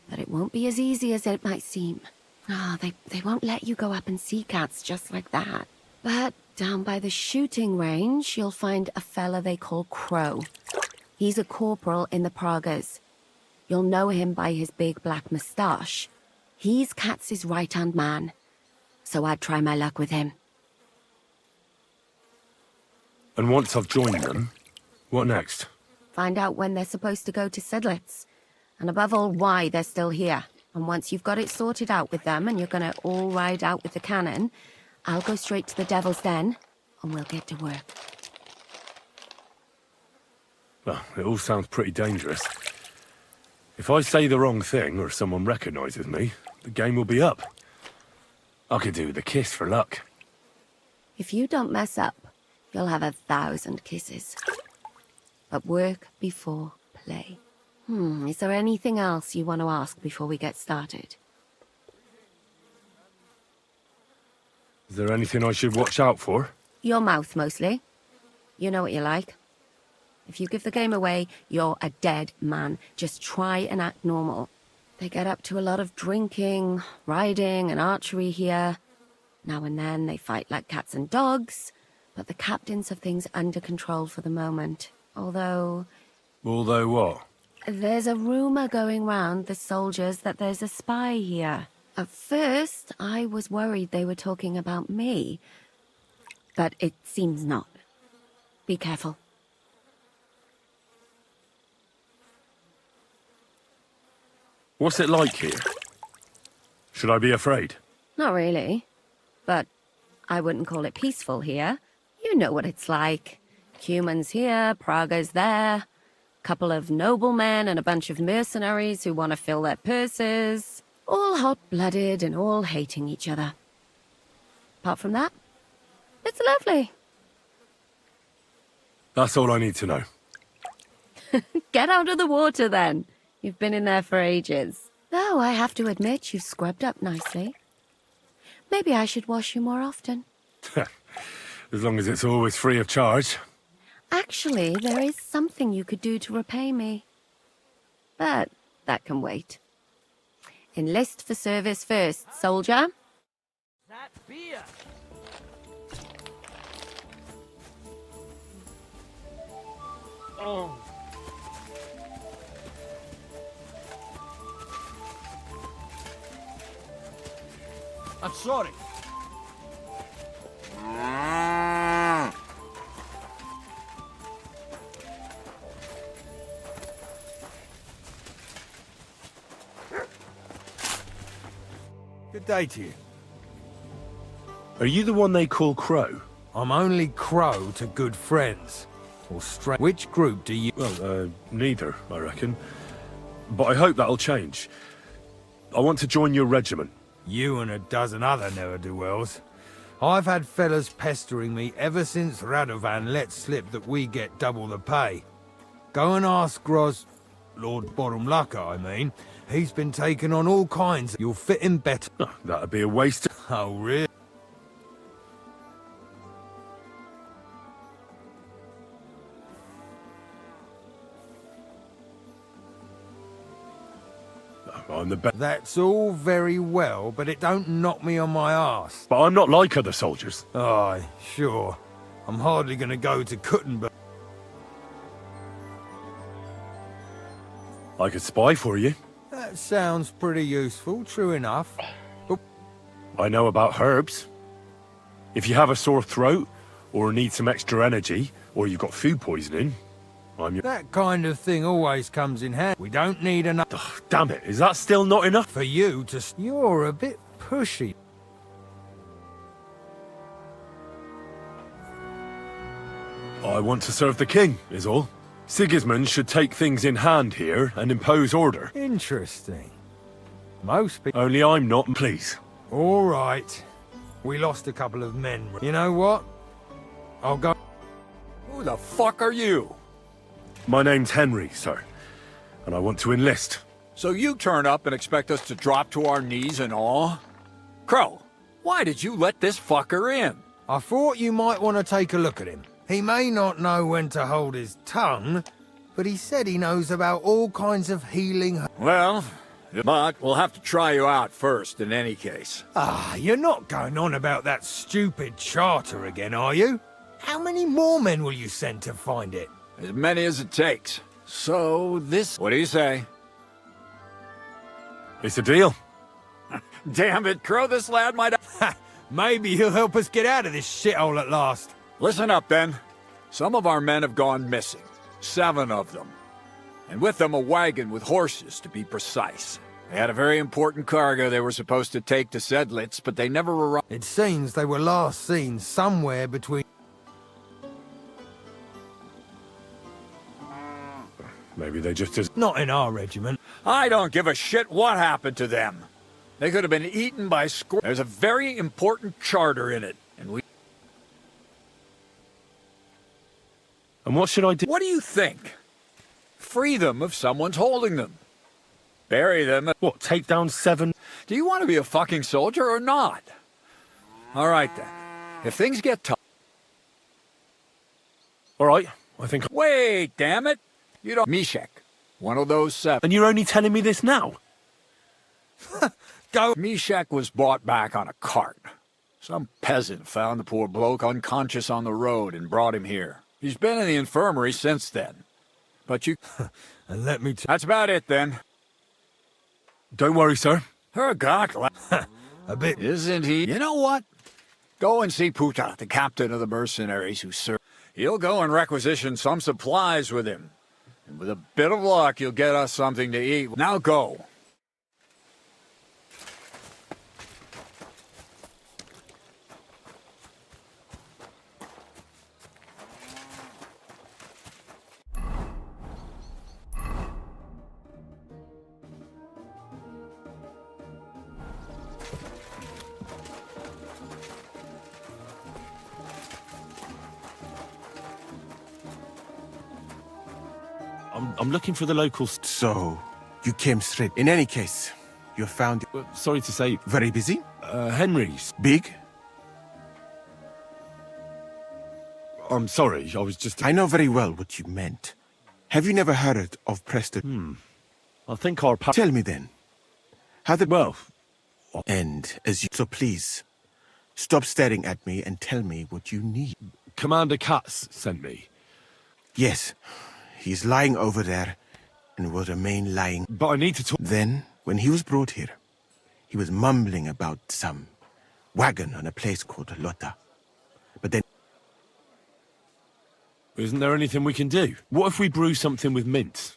But it won't be as easy as it might seem. They won't let you go up and see cats just like that. But down by the shooting range, you'll find a fella they call Crow. He's a corporal in the Praggers. You'll know him by his big black moustache. He's Katz's right-hand man. So I'd try my luck with him. And once I've joined them, what next? Find out when they're supposed to go to Sedlitz. And above all, why they're still here. And once you've got it sorted out with them and you're gonna all ride out with the cannon, I'll go straight to the Devil's Den and we'll get to work. Well, it all sounds pretty dangerous. If I say the wrong thing or someone recognizes me, the game will be up. I could do with a kiss for luck. If you don't mess up, you'll have 1,000 kisses. But work before play. Is there anything else you want to ask before we get started? Is there anything I should watch out for? Your mouth, mostly. You know what you like. If you give the game away, you're a dead man. Just try and act normal. They get up to a lot of drinking, riding, and archery here. Now and then they fight like cats and dogs, but the captains have things under control for the moment. Although what? There's a rumor going round the soldiers that there's a spy here. At first, I was worried they were talking about me, but it seems not. Be careful. What's it like here? Should I be afraid? Not really, but I wouldn't call it peaceful here. You know what it's like. Humans here, Prague's there. Couple of noblemen and a bunch of mercenaries who want to fill their purses. All hot-blooded and all hating each other. Apart from that, it's lovely. That's all I need to know. Get out of the water, then. You've been in there for ages. Though I have to admit, you've scrubbed up nicely. Maybe I should wash you more often. As long as it's always free of charge. Actually, there is something you could do to repay me. But that can wait. Enlist for service first, soldier. That beer. Oh. I'm sorry. Good day to you. Are you the one they call Crow? I'm only Crow to good friends. Or Which group do you... Well, neither, I reckon. But I hope that'll change. I want to join your regiment. You and a dozen other ne'er-do-wells. I've had fellas pestering me ever since Radovan let slip that we get double the pay. Go and ask Lord Borumlaka, I mean. He's been taking on all kinds. You'll fit him better. Oh, that'd be a waste. Oh, really? I'm the best. That's all very well, but it don't knock me on my arse. But I'm not like other soldiers. Aye, sure. I'm hardly going to go to Kuttenberg. I could spy for you. That sounds pretty useful, true enough. But I know about herbs. If you have a sore throat, or need some extra energy, or you've got food poisoning, I'm your... That kind of thing always comes in handy. We don't need enough... Ugh, damn it, is that still not enough? For you to... You're a bit pushy. I want to serve the king, is all. Sigismund should take things in hand here and impose order. Interesting. Most people... Only I'm not, please. All right. We lost a couple of men. You know what? I'll go... Who the fuck are you? My name's Henry, sir, and I want to enlist. So you turn up and expect us to drop to our knees in awe? Crow, why did you let this fucker in? I thought you might want to take a look at him. He may not know when to hold his tongue, but he said he knows about all kinds of healing... Well, but we'll have to try you out first in any case. Ah, you're not going on about that stupid charter again, are you? How many more men will you send to find it? As many as it takes. So this... What do you say? It's a deal. Damn it, Crow, this lad might... Maybe he'll help us get out of this shithole at last. Listen up, then. Some of our men have gone missing. 7 of them. And with them a wagon with horses, to be precise. They had a very important cargo they were supposed to take to Sedlitz, but they never arrived. It seems they were last seen somewhere between... Maybe they just... Not in our regiment. I don't give a shit what happened to them. They could have been eaten by There's a very important charter in it, and we... And what should I do? What do you think? Free them if someone's holding them. Bury them... What, take down 7? Do you want to be a fucking soldier or not? All right, then. If things get tough... All right, I think... Wait, damn it! You don't... Mishek, one of those 7. And you're only telling me this now? Go. Mishek was brought back on a cart. Some peasant found the poor bloke unconscious on the road and brought him here. He's been in the infirmary since then. But you... And let me... That's about it, then. Don't worry, sir. Her God, a bit... Isn't he? You know what? Go and see Puta, the captain of the mercenaries who serve. He'll go and requisition some supplies with him. And with a bit of luck, you'll get us something to eat. Now go. I'm looking for the locals. So, you came straight. In any case, you found... sorry to say... Very busy? Henry's. Big? I'm sorry, I was just... I know very well what you meant. Have you never heard of Preston? I think our... Tell me then. How the... Well... And as you... So please, stop staring at me and tell me what you need. Commander Katz sent me. Yes. He's lying over there, and will remain lying. But I need to talk... Then, when he was brought here, he was mumbling about some wagon on a place called Lotta. But then... Isn't there anything we can do? What if we brew something with mint?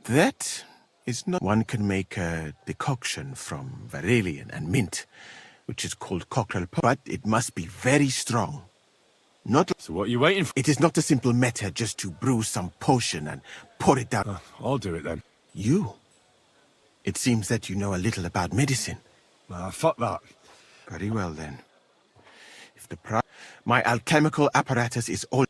That is not... One can make a decoction from Varelian and mint, which is called cockerel, but it must be very strong. Not... So what are you waiting for? It is not a simple matter just to brew some potion and pour it down. I'll do it then. You? It seems that you know a little about medicine. Fuck that. Very well then. If the my alchemical apparatus is all...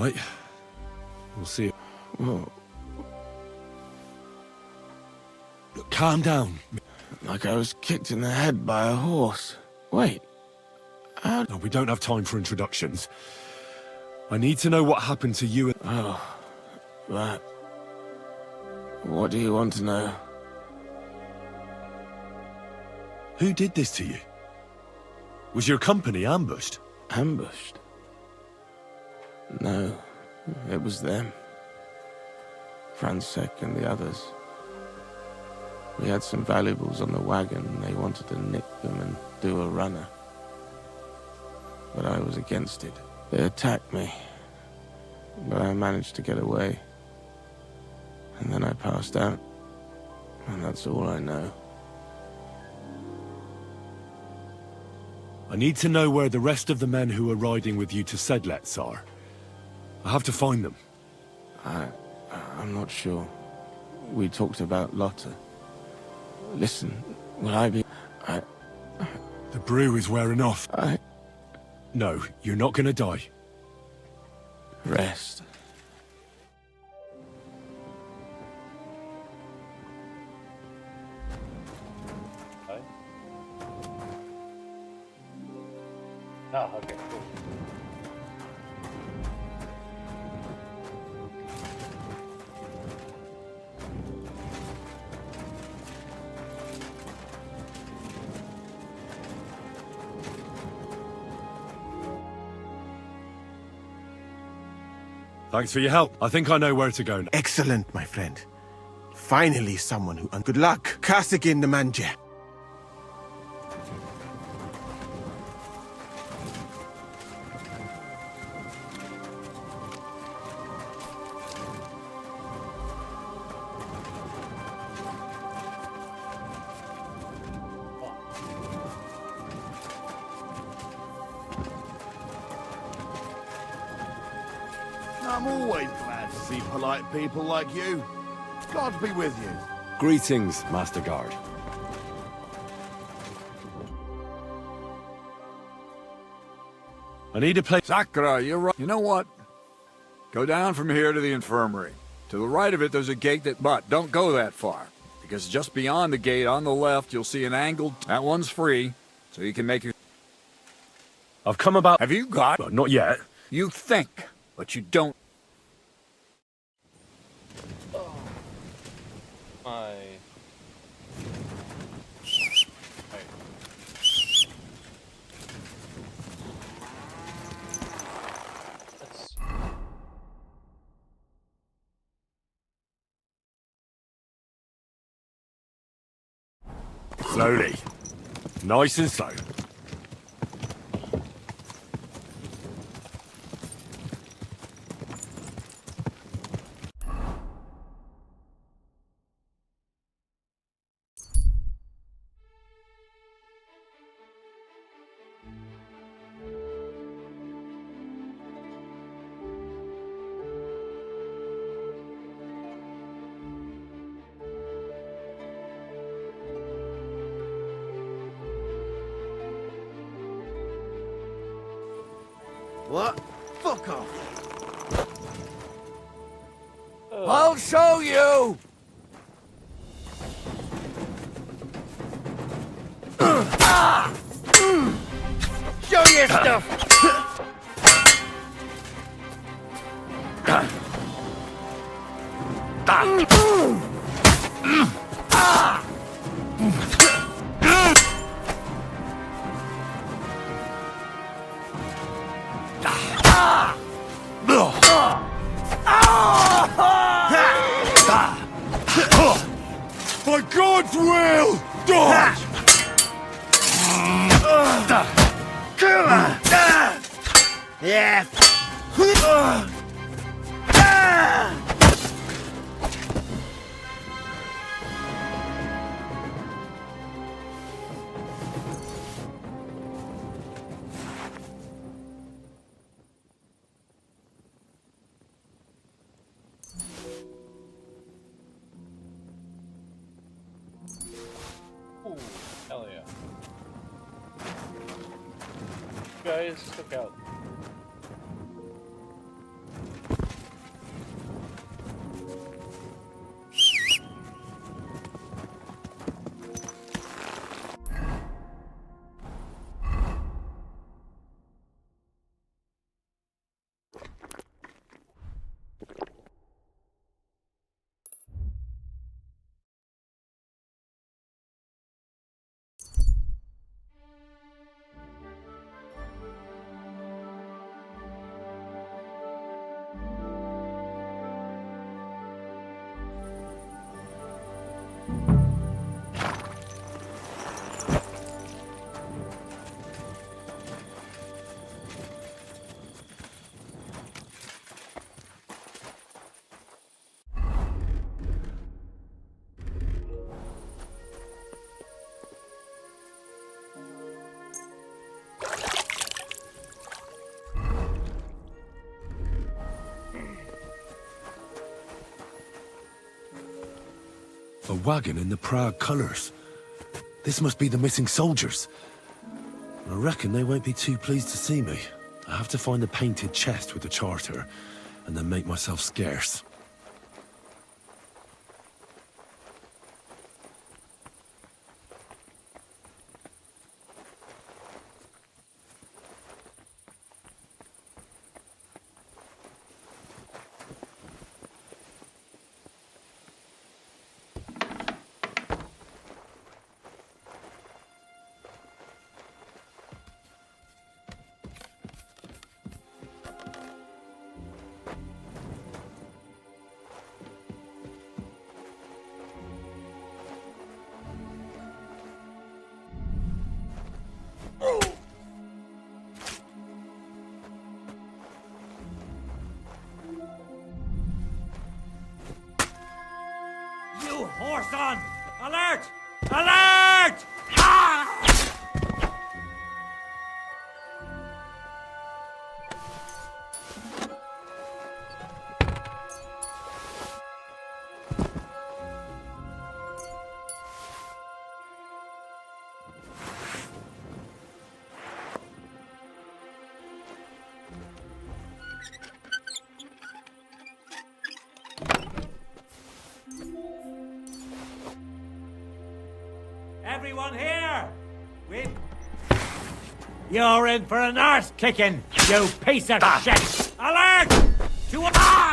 right. We'll see. Whoa. Look, calm down. Like I was kicked in the head by a horse. Wait. How... No, we don't have time for introductions. I need to know what happened to you and... Oh, right. What do you want to know? Who did this to you? Was your company ambushed? Ambushed? No, it was them. Fransek and the others. We had some valuables on the wagon and they wanted to nick them and do a runner. But I was against it. They attacked me, but I managed to get away. And then I passed out. And that's all I know. I need to know where the rest of the men who are riding with you to Sedlets are. I have to find them. I'm not sure. We talked about Lotta. Listen, will I be... The brew is wearing off. No, you're not gonna die. Rest. Oh, okay, cool. Thanks for your help. I think I know where to go now. Excellent, my friend. Finally someone who... Good luck. Kasagin the manje. I'm always glad to see polite people like you. God be with you. Greetings, Master Guard. I need a place... Sakura, you're right. You know what? Go down from here to the infirmary. To the right of it, there's a gate that... But don't go that far. Because just beyond the gate, on the left, you'll see an angled... That one's free, so you can make your... I've come about... Have you got... Well, not yet. You think, but you don't... My... Slowly. Nice and slow. What? Fuck off. I'll show you! Show your stuff! By God's will! Die! Yeah. Ooh, hell yeah. Guys, look out. a wagon in the Prague colours. This must be the missing soldiers. I reckon they won't be too pleased to see me. I have to find the painted chest with the charter, and then make myself scarce. You horse on! Alert! Alert! Ah! Everyone here! You're in for an arse kicking, you piece of shit! Alert! To ah!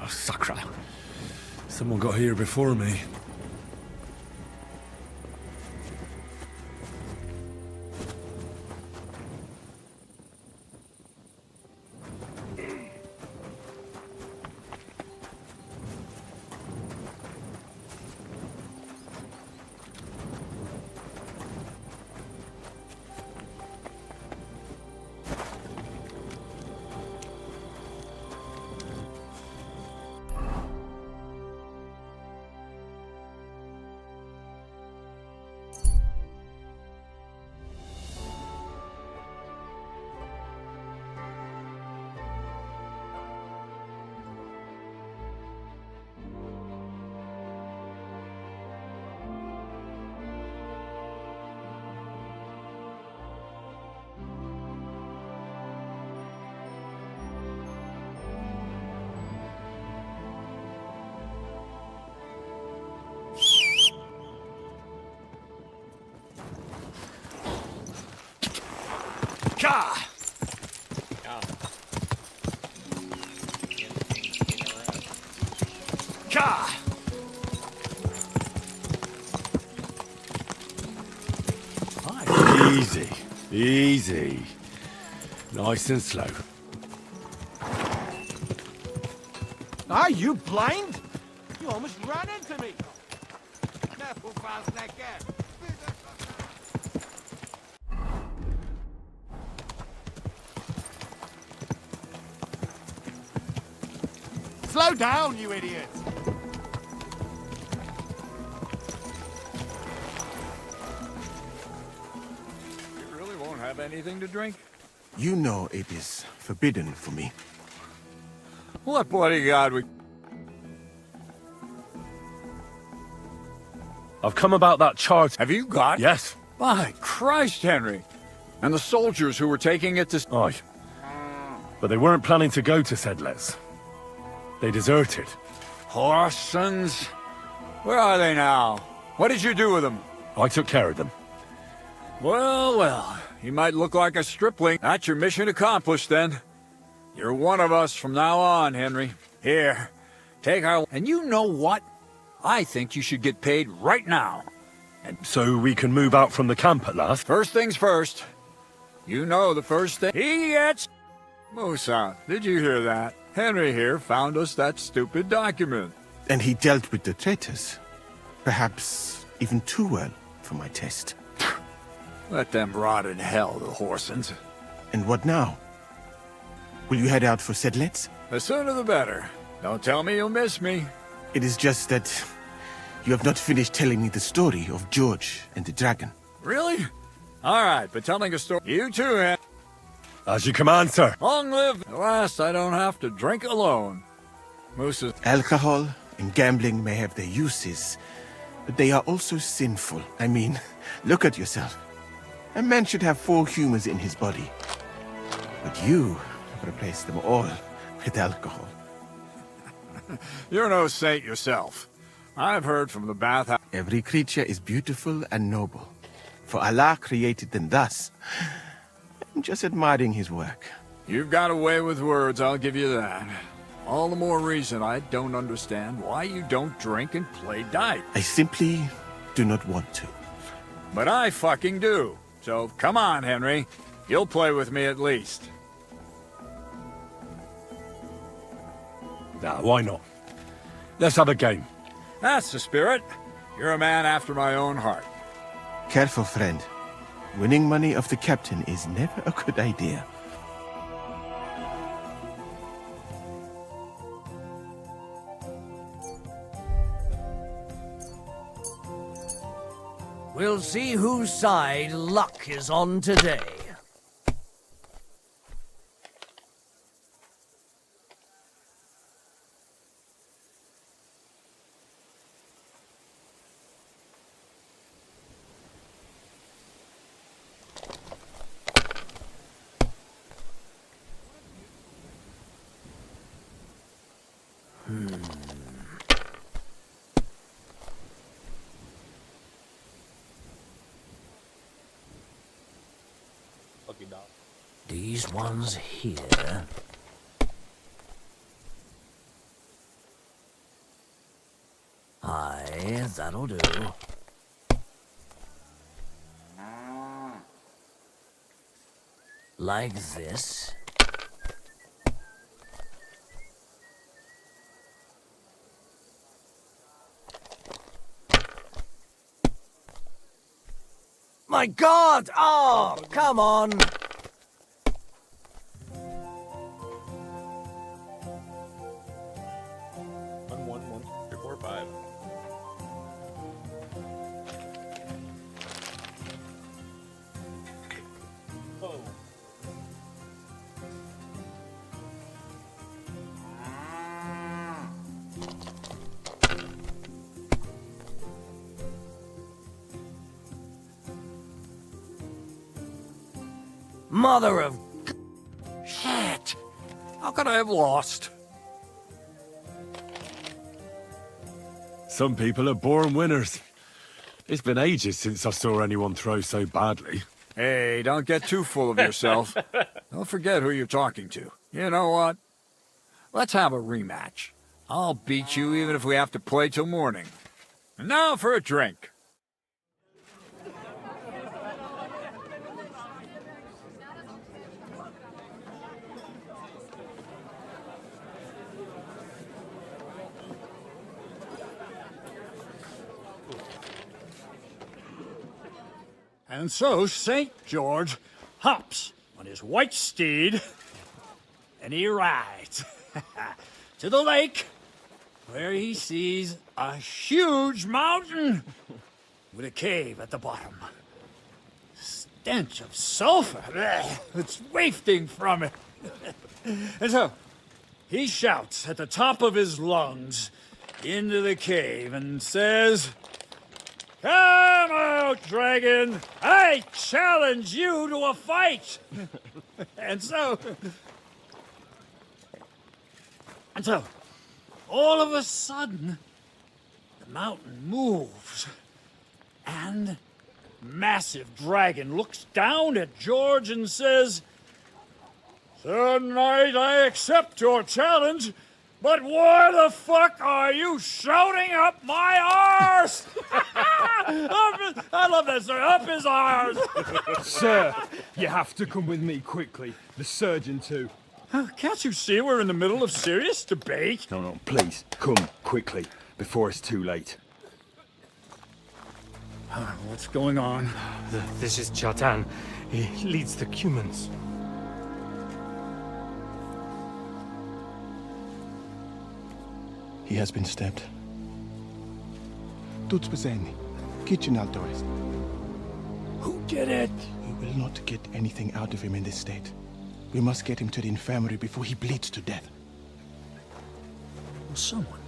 Oh, sacre. Someone got here before me. Ka! Ka! Easy, easy. Nice and slow. Are you blind? You almost ran into me. Careful, Faznecker. Slow down, you idiot! You really won't have anything to drink? You know it is forbidden for me. What bloody god we... I've come about that chart. Have you got? Yes. By Christ, Henry. And the soldiers who were taking it to... Aye. But they weren't planning to go to Sedlets. They deserted. Horsons? Where are they now? What did you do with them? I took care of them. Well, well. You might look like a stripling. That's your mission accomplished, then. You're one of us from now on, Henry. Here, take our... And you know what? I think you should get paid right now. And so we can move out from the camp at last? First things first. You know the first thing... He gets... Musa, did you hear that? Henry here found us that stupid document. And he dealt with the traitors. Perhaps even too well for my taste. Let them rot in hell, the Horsons. And what now? Will you head out for Sedlets? The sooner the better. Don't tell me you'll miss me. It is just that you have not finished telling me the story of George and the dragon. Really? All right, but telling a story... You too, Henry. As you command, sir. Long live. At last, I don't have to drink alone. Moose's... Alcohol and gambling may have their uses, but they are also sinful. I mean, look at yourself. A man should have 4 humors in his body. But you have replaced them all with alcohol. You're no saint yourself. I've heard from the bathhouse... Every creature is beautiful and noble, for Allah created them thus. I'm just admiring his work. You've got a way with words, I'll give you that. All the more reason I don't understand why you don't drink and play dice. I simply do not want to. But I fucking do. So come on, Henry. You'll play with me at least. Nah, why not? Let's have a game. That's the spirit. You're a man after my own heart. Careful, friend. Winning money off the captain is never a good idea. We'll see whose side luck is on today. These ones here. Okay, that'll do. Like this. My God! Oh, come on! One, 3, 4, 5. Oh. Mother of... Shit! How could I have lost? Some people are born winners. It's been ages since I saw anyone throw so badly. Hey, don't get too full of yourself. Don't forget who you're talking to. You know what? Let's have a rematch. I'll beat you even if we have to play till morning. And now for a drink. And so St. George hops on his white steed, and he rides to the lake, where he sees a huge mountain with a cave at the bottom. Stench of sulfur, it's wafting from it. And so he shouts at the top of his lungs into the cave and says, "Come out, dragon! I challenge you to a fight!" And so, all of a sudden, the mountain moves, and massive dragon looks down at George and says, "Tonight I accept your challenge, but why the fuck are you shouting up my arse?" I love that, sir. Up his arse. Sir, you have to come with me quickly. The surgeon too. Can't you see we're in the middle of serious debate? No, please, come quickly, before it's too late. What's going on? This is Chatan. He leads the Cumans. He has been stabbed. Tuts beseni. Kitchen outdoors. Who did it? We will not get anything out of him in this state. We must get him to the infirmary before he bleeds to death. Will someone,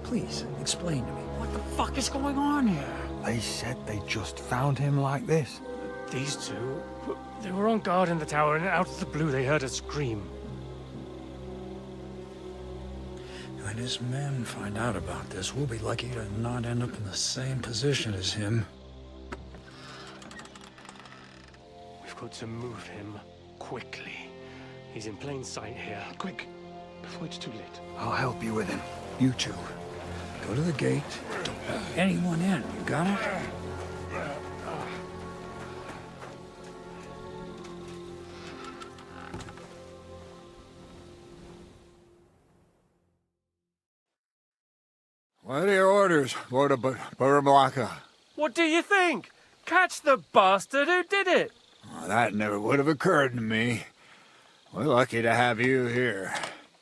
please explain to me what the fuck is going on here? They said they just found him like this. These two, they were on guard in the tower, and out of the blue they heard a scream. When his men find out about this, we'll be lucky to not end up in the same position as him. We've got to move him quickly. He's in plain sight here. Quick, before it's too late. I'll help you with him. You two, go to the gate. Don't let anyone in. You got it? What are your orders, Lord of Burmlaka? What do you think? Catch the bastard who did it! Oh, that never would have occurred to me. We're lucky to have you here.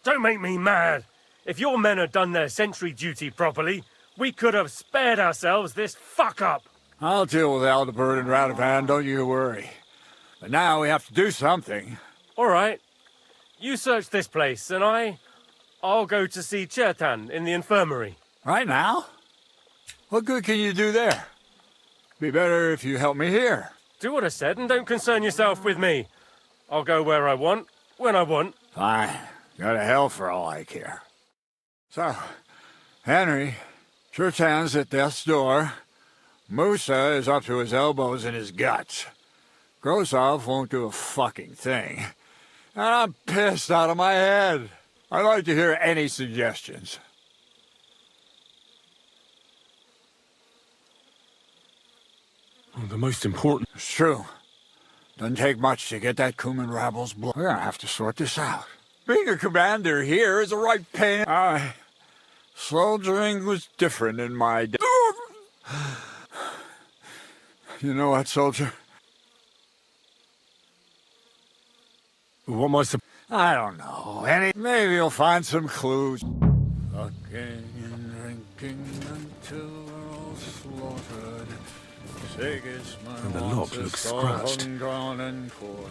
Don't make me mad. If your men had done their sentry duty properly, we could have spared ourselves this fuck-up. I'll deal with Aldebert and Radovan, don't you worry. But now we have to do something. All right. You search this place, and I'll go to see Chertan in the infirmary. Right now? What good can you do there? Be better if you help me here. Do what I said and don't concern yourself with me. I'll go where I want, when I want. Fine. Go to hell for all I care. So, Henry, Chertan's at death's door. Musa is up to his elbows in his guts. Grosov won't do a fucking thing. And I'm pissed out of my head. I'd like to hear any suggestions. The most important... It's true. Doesn't take much to get that Cuman rabble's blood. We're gonna have to sort this out. Being a commander here is a right pain. Soldiering was different in my day. You know what, soldier? What am I don't know. Maybe you'll find some clues. Fucking and drinking until we're all slaughtered. And the lock looks scratched.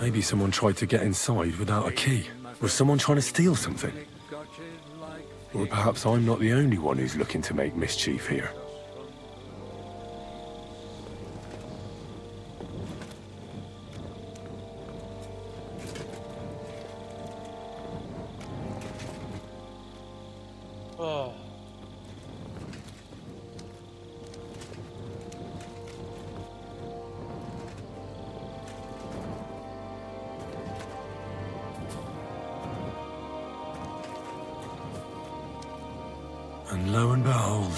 Maybe someone tried to get inside without a key. Was someone trying to steal something? Or perhaps I'm not the only one who's looking to make mischief here. Oh. And lo and behold,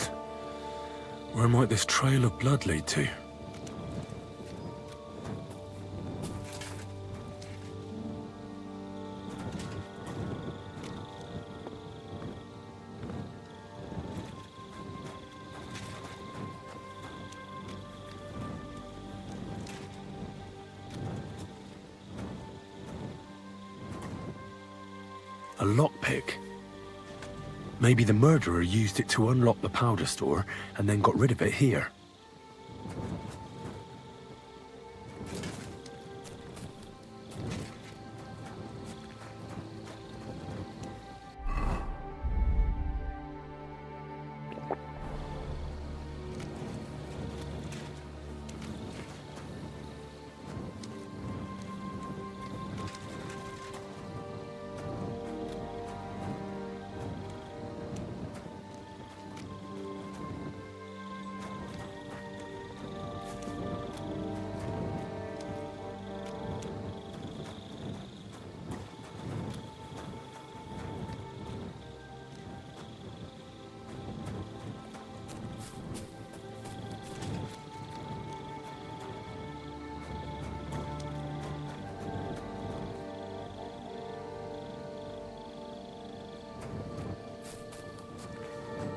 where might this trail of blood lead to? A lockpick. Maybe the murderer used it to unlock the powder store and then got rid of it here.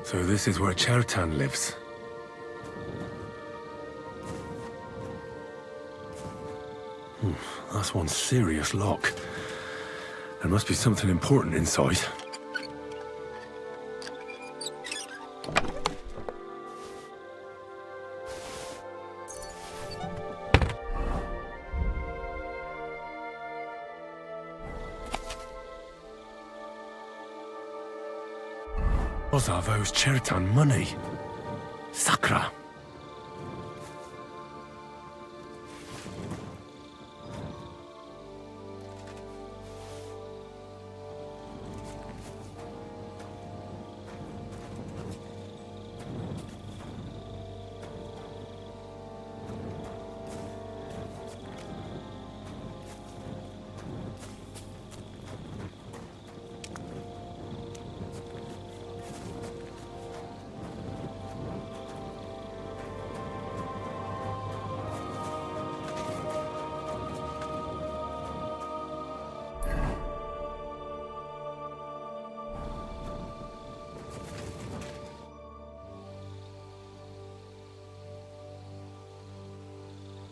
So this is where Chertan lives. That's one serious lock. There must be something important inside. Ozavo's Chertan money. Sakra.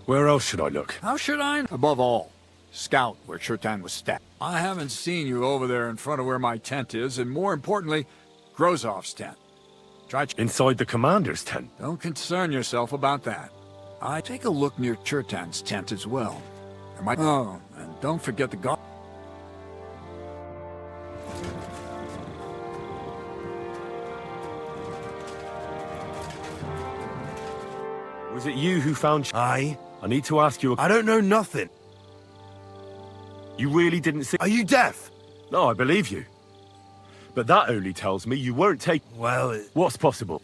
Where else should I look? How should I? Above all, scout where Chertan was stacked. I haven't seen you over there in front of where my tent is, and more importantly, Grozov's tent. Try inside the commander's tent. Don't concern yourself about that. I take a look near Chertan's tent as well. Oh, and don't forget the guard. Was it you who found... Aye. I need to ask you... I don't know nothing. You really didn't see... Are you deaf? No, I believe you. But that only tells me you weren't taking... Well, what's possible?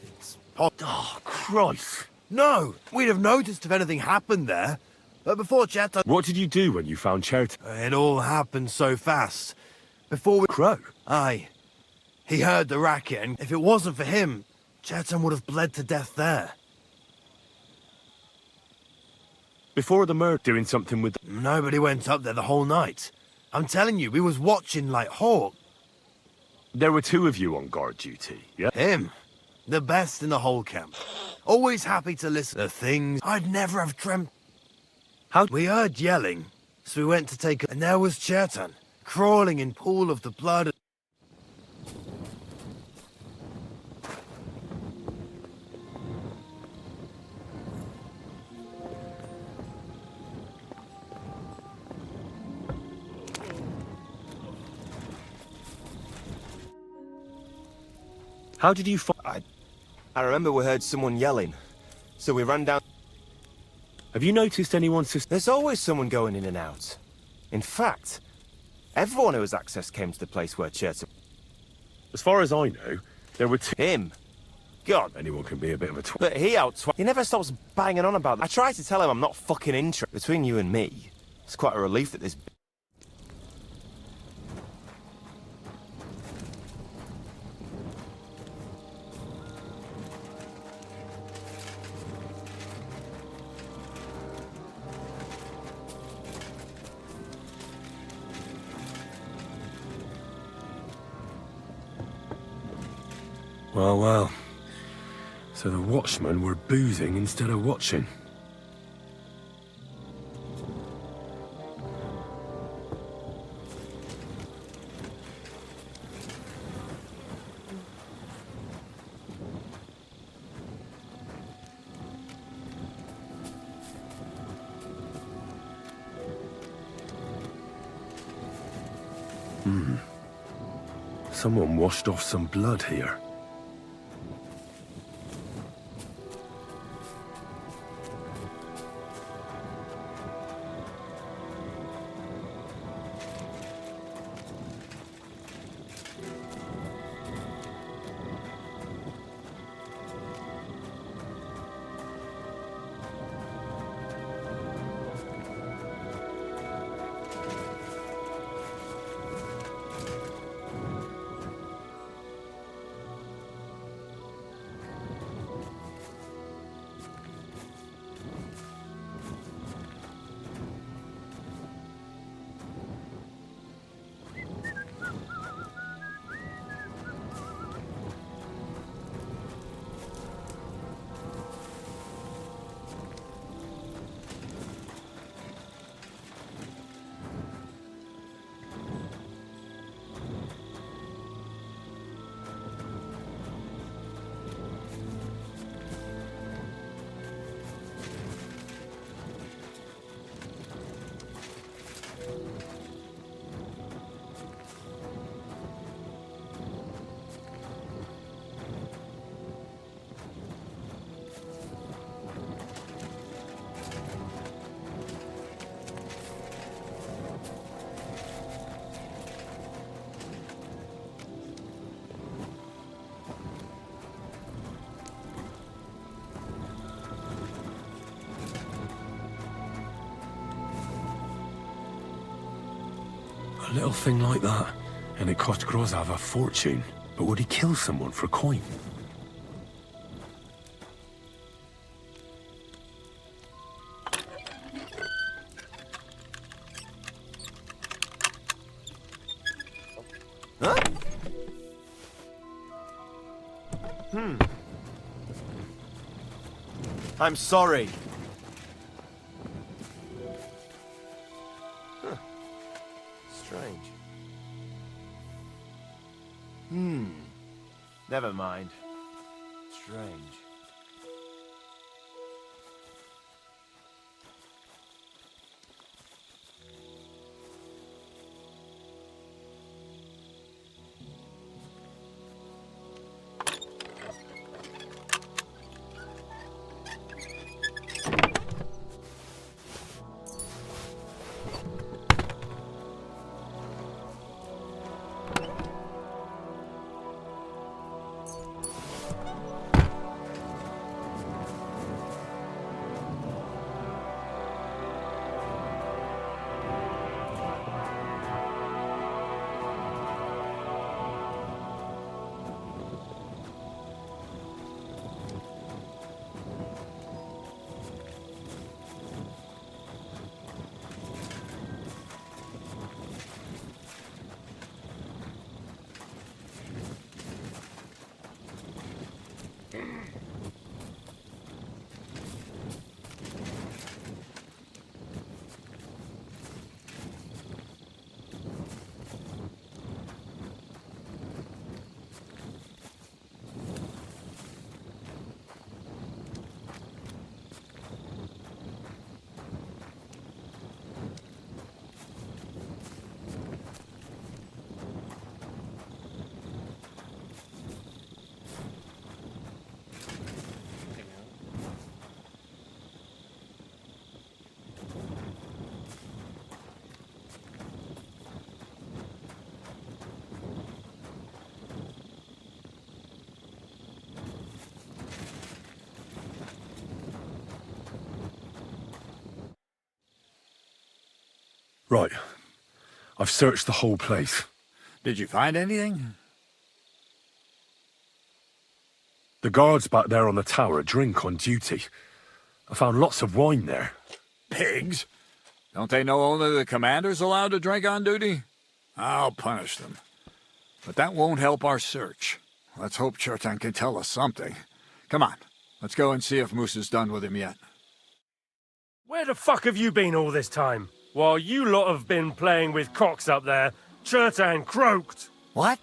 Oh, Christ. No, we'd have noticed if anything happened there. But before Chertan... What did you do when you found Chertan? It all happened so fast. Before we... Crow? Aye. He heard the racket, and if it wasn't for him, Chertan would have bled to death there. Before the murder, doing something with... Nobody went up there the whole night. I'm telling you, we was watching like hawk. There were 2 of you on guard duty, yeah? Him. The best in the whole camp. Always happy to listen to things I'd never have dreamt. How? We heard yelling, so we went to take a... And there was Chertan, crawling in pool of the blood. How did you find... I remember we heard someone yelling, so we ran down... Have you noticed anyone... There's always someone going in and out. In fact, everyone who has access came to the place where Chertan... As far as I know, there were 2... Him? God. Anyone can be a bit of a twat. But he never stops banging on about that. I tried to tell him I'm not fucking interested. Between you and me, it's quite a relief that this... Well, well. So the watchmen were boozing instead of watching. Someone washed off some blood here. A little thing like that, and it cost Grozov a fortune. But would he kill someone for coin? Huh? I'm sorry. Huh. Strange. Never mind. Strange. Right. I've searched the whole place. Did you find anything? The guards back there on the tower drink on duty. I found lots of wine there. Pigs? Don't they know only the commander's allowed to drink on duty? I'll punish them. But that won't help our search. Let's hope Chertan can tell us something. Come on, let's go and see if Moosa's done with him yet. Where the fuck have you been all this time? While you lot have been playing with cocks up there, Chertan croaked. What?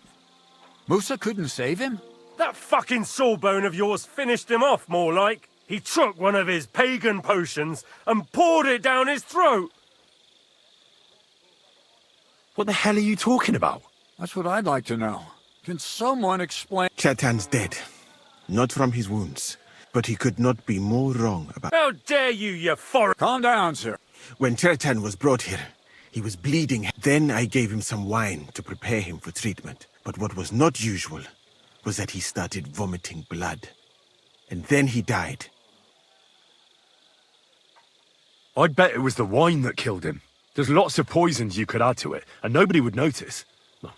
Moosa couldn't save him? That fucking sawbone of yours finished him off, more like. He took one of his pagan potions and poured it down his throat. What the hell are you talking about? That's what I'd like to know. Can someone explain? Chertan's dead. Not from his wounds. But he could not be more wrong about... How dare you foreign... Calm down, sir. When Chertan was brought here, he was bleeding. Then I gave him some wine to prepare him for treatment. But what was not usual was that he started vomiting blood. And then he died. I'd bet it was the wine that killed him. There's lots of poisons you could add to it, and nobody would notice. Well,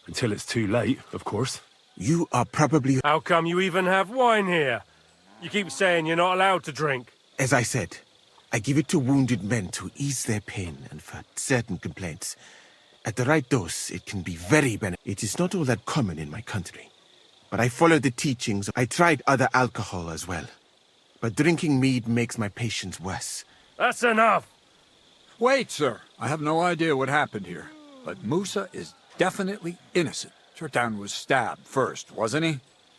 until it's too late, of course. You are probably... How come you even have wine here? You keep saying you're not allowed to drink. As I said, I give it to wounded men to ease their pain and for certain complaints. At the right dose, it can be very beneficial. It is not all that common in my country. But I follow the teachings. I tried other alcohol as well. But drinking mead makes my patients worse. That's enough! Wait, sir. I have no idea what happened here. But Moosa is definitely innocent. Chertan was stabbed first, wasn't he?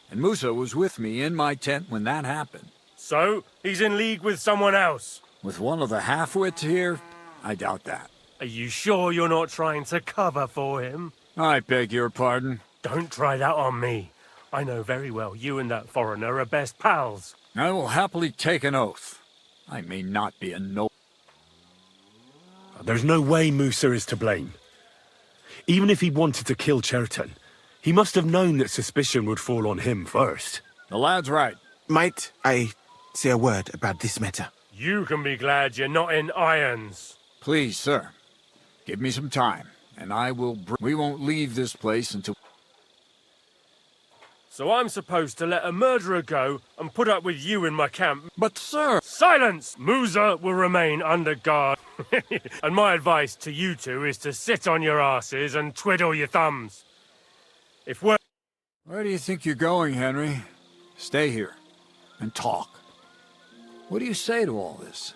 And Moosa was with me in my tent when that happened. So, he's in league with someone else? With one of the half-wits here? I doubt that. Are you sure you're not trying to cover for him? I beg your pardon. Don't try that on me. I know very well you and that foreigner are best pals. I will happily take an oath. I may not be a noble. There's no way Moosa is to blame. Even if he wanted to kill Chertan, he must have known that suspicion would fall on him first. The lad's right. Might I say a word about this matter? You can be glad you're not in irons. Please, sir. Give me some time, and I will we won't leave this place until... So I'm supposed to let a murderer go and put up with you in my camp. But, sir... Silence! Moosa will remain under guard. And my advice to you two is to sit on your asses and twiddle your thumbs. If we're... Where do you think you're going, Henry? Stay here and talk. What do you say to all this?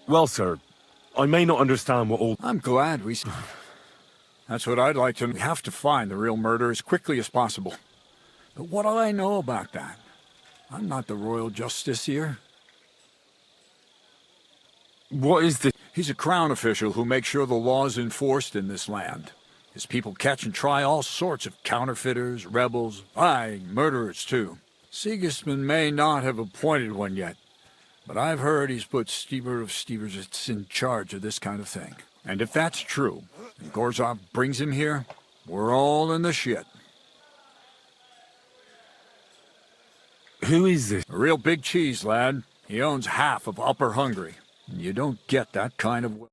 Well, sir, I may not understand what all... I'm glad we... That's what I'd like to... We have to find the real murderer as quickly as possible. But what do I know about that? I'm not the royal justice here. What is this? He's a crown official who makes sure the law's enforced in this land. His people catch and try all sorts of counterfeiters, rebels, aye, murderers too. Sigismund may not have appointed one yet, but I've heard he's put Stever of Steversitz in charge of this kind of thing. And if that's true, and Gorzov brings him here, we're all in the shit. Who is this? A real big cheese, lad. He owns half of Upper Hungary. And you don't get that kind of...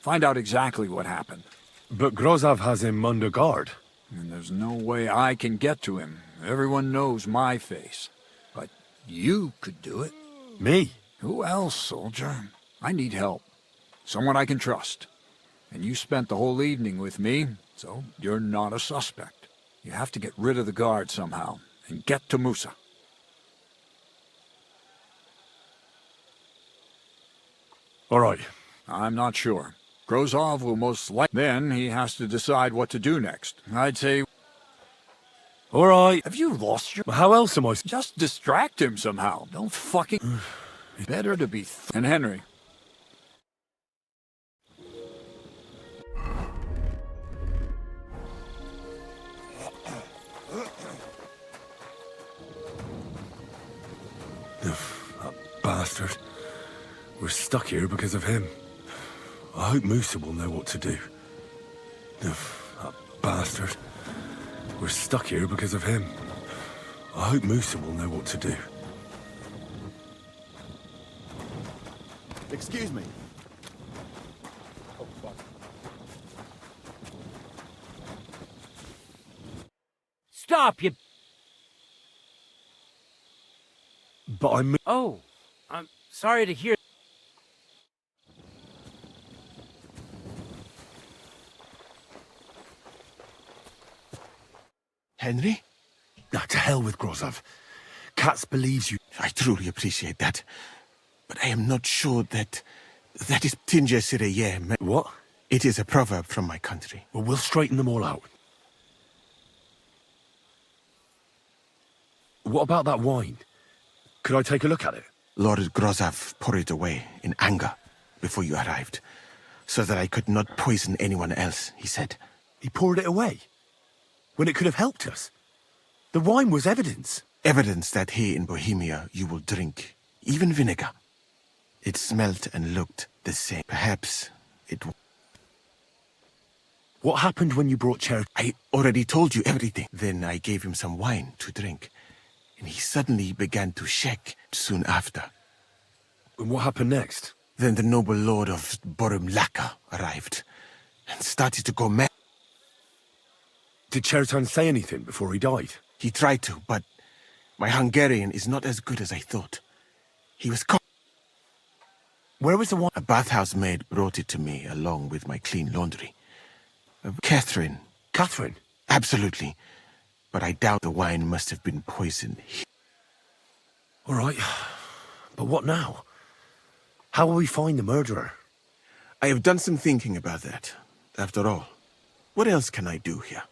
Find out exactly what happened. But Grozov has him under guard. And there's no way I can get to him. Everyone knows my face. But you could do it. Me? Who else, soldier? I need help. Someone I can trust. And you spent the whole evening with me, so you're not a suspect. You have to get rid of the guard somehow, and get to Moosa. All right. I'm not sure. Grozov will most likely... Then he has to decide what to do next. I'd say... All right. Have you lost your... How else am I... Just distract him somehow. Don't fucking... Better to be... And Henry... That bastard. We're stuck here because of him. I hope Moosa will know what to do. That bastard. We're stuck here because of him. I hope Musa will know what to do. Excuse me. Oh, fuck. Stop, you... But I'm... Oh, I'm sorry to hear... Henry? Nah, to hell with Grozov. Katz believes you. I truly appreciate that. But I am not sure that is Tinja Sireye. What? It is a proverb from my country. Well, we'll straighten them all out. What about that wine? Could I take a look at it? Lord Grozov poured it away in anger before you arrived, so that I could not poison anyone else, he said. He poured it away? When it could have helped us? The wine was evidence. Evidence that here in Bohemia you will drink, even vinegar. It smelt and looked the same. Perhaps it... What happened when you brought Cher? I already told you everything. Then I gave him some wine to drink, and he suddenly began to shake soon after. And what happened next? Then the noble lord of Borumlaka arrived, and started to go mad. Did Chertan say anything before he died? He tried to, but my Hungarian is not as good as I thought. He was caught. Where was the wine? A bathhouse maid brought it to me along with my clean laundry. Catherine. Catherine? Absolutely. But I doubt the wine must have been poisoned. All right. But what now? How will we find the murderer? I have done some thinking about that. After all, what else can I do here?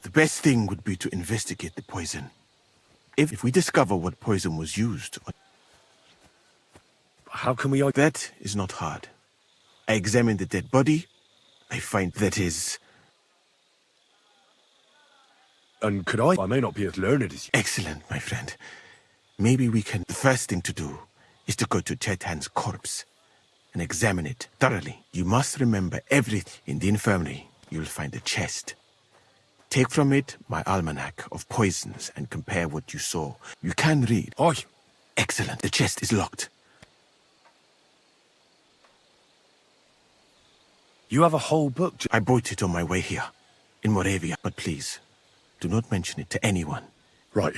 The best thing would be to investigate the poison. If we discover what poison was used... How can we... That is not hard. I examine the dead body. I find that is... And could I may not be as learned as you. Excellent, my friend. Maybe we can... The first thing to do is to go to Chetan's corpse and examine it thoroughly. You must remember everything. In the infirmary, you'll find a chest. Take from it my almanac of poisons and compare what you saw. You can read. Aye. Excellent. The chest is locked. You have a whole book. I bought it on my way here, in Moravia. But please, do not mention it to anyone. Right.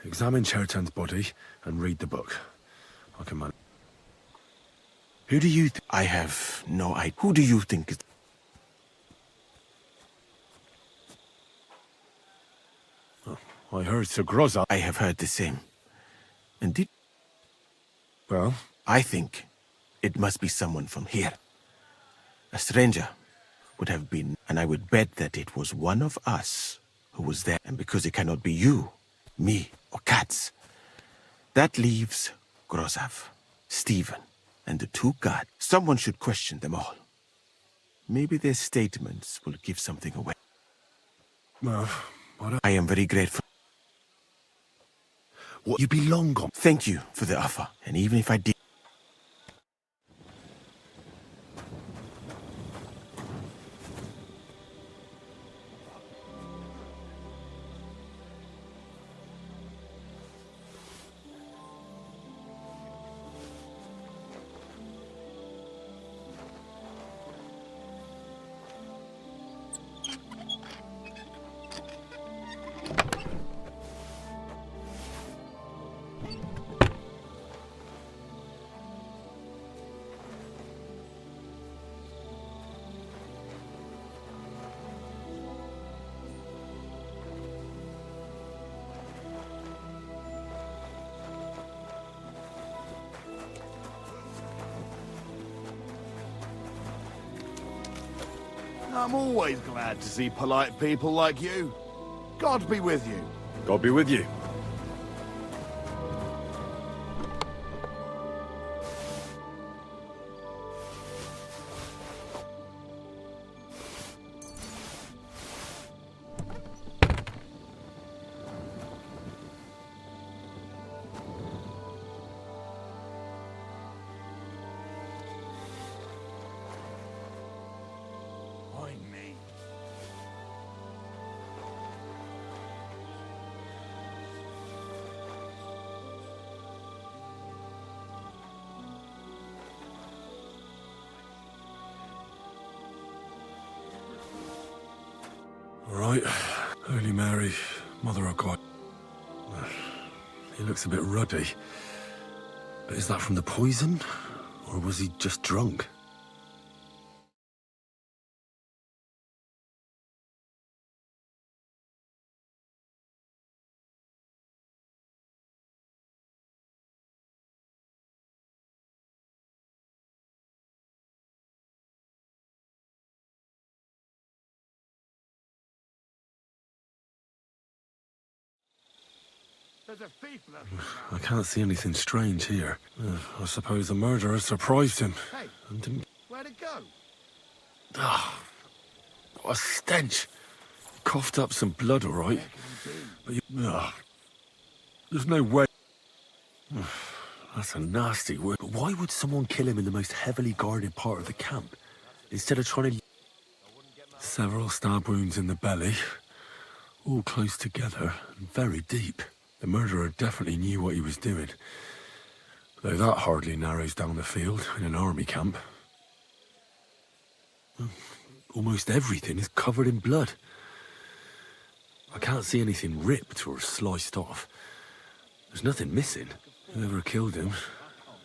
Examine Chertan's body and read the book. I can manage. Who do you I have no idea. Who do you think is... Oh, I heard Sir Grozov. I have heard the same. And did... Well? I think it must be someone from here. A stranger would have been, and I would bet that it was one of us who was there. And because it cannot be you, me, or Katz, that leaves Grozov, Stephen, and the two guards. Someone should question them all. Maybe their statements will give something away. Well, I am very grateful. What, you be long gone? Thank you for the offer, and even if I did... I'm always glad to see polite people like you. God be with you. God be with you. right. Holy Mary, Mother of God. He looks a bit ruddy. But is that from the poison? Or was he just drunk? There's a thief left. I can't see anything strange here. I suppose the murderer surprised him. Hey, And didn't... where'd it go? Ah, what a stench. Coughed up some blood, all right. But there's no way. That's a nasty word. But why would someone kill him in the most heavily guarded part of the camp, instead of trying to... Several stab wounds in the belly, all close together and very deep. The murderer definitely knew what he was doing. Though that hardly narrows down the field in an army camp. Almost everything is covered in blood. I can't see anything ripped or sliced off. There's nothing missing. Whoever killed him,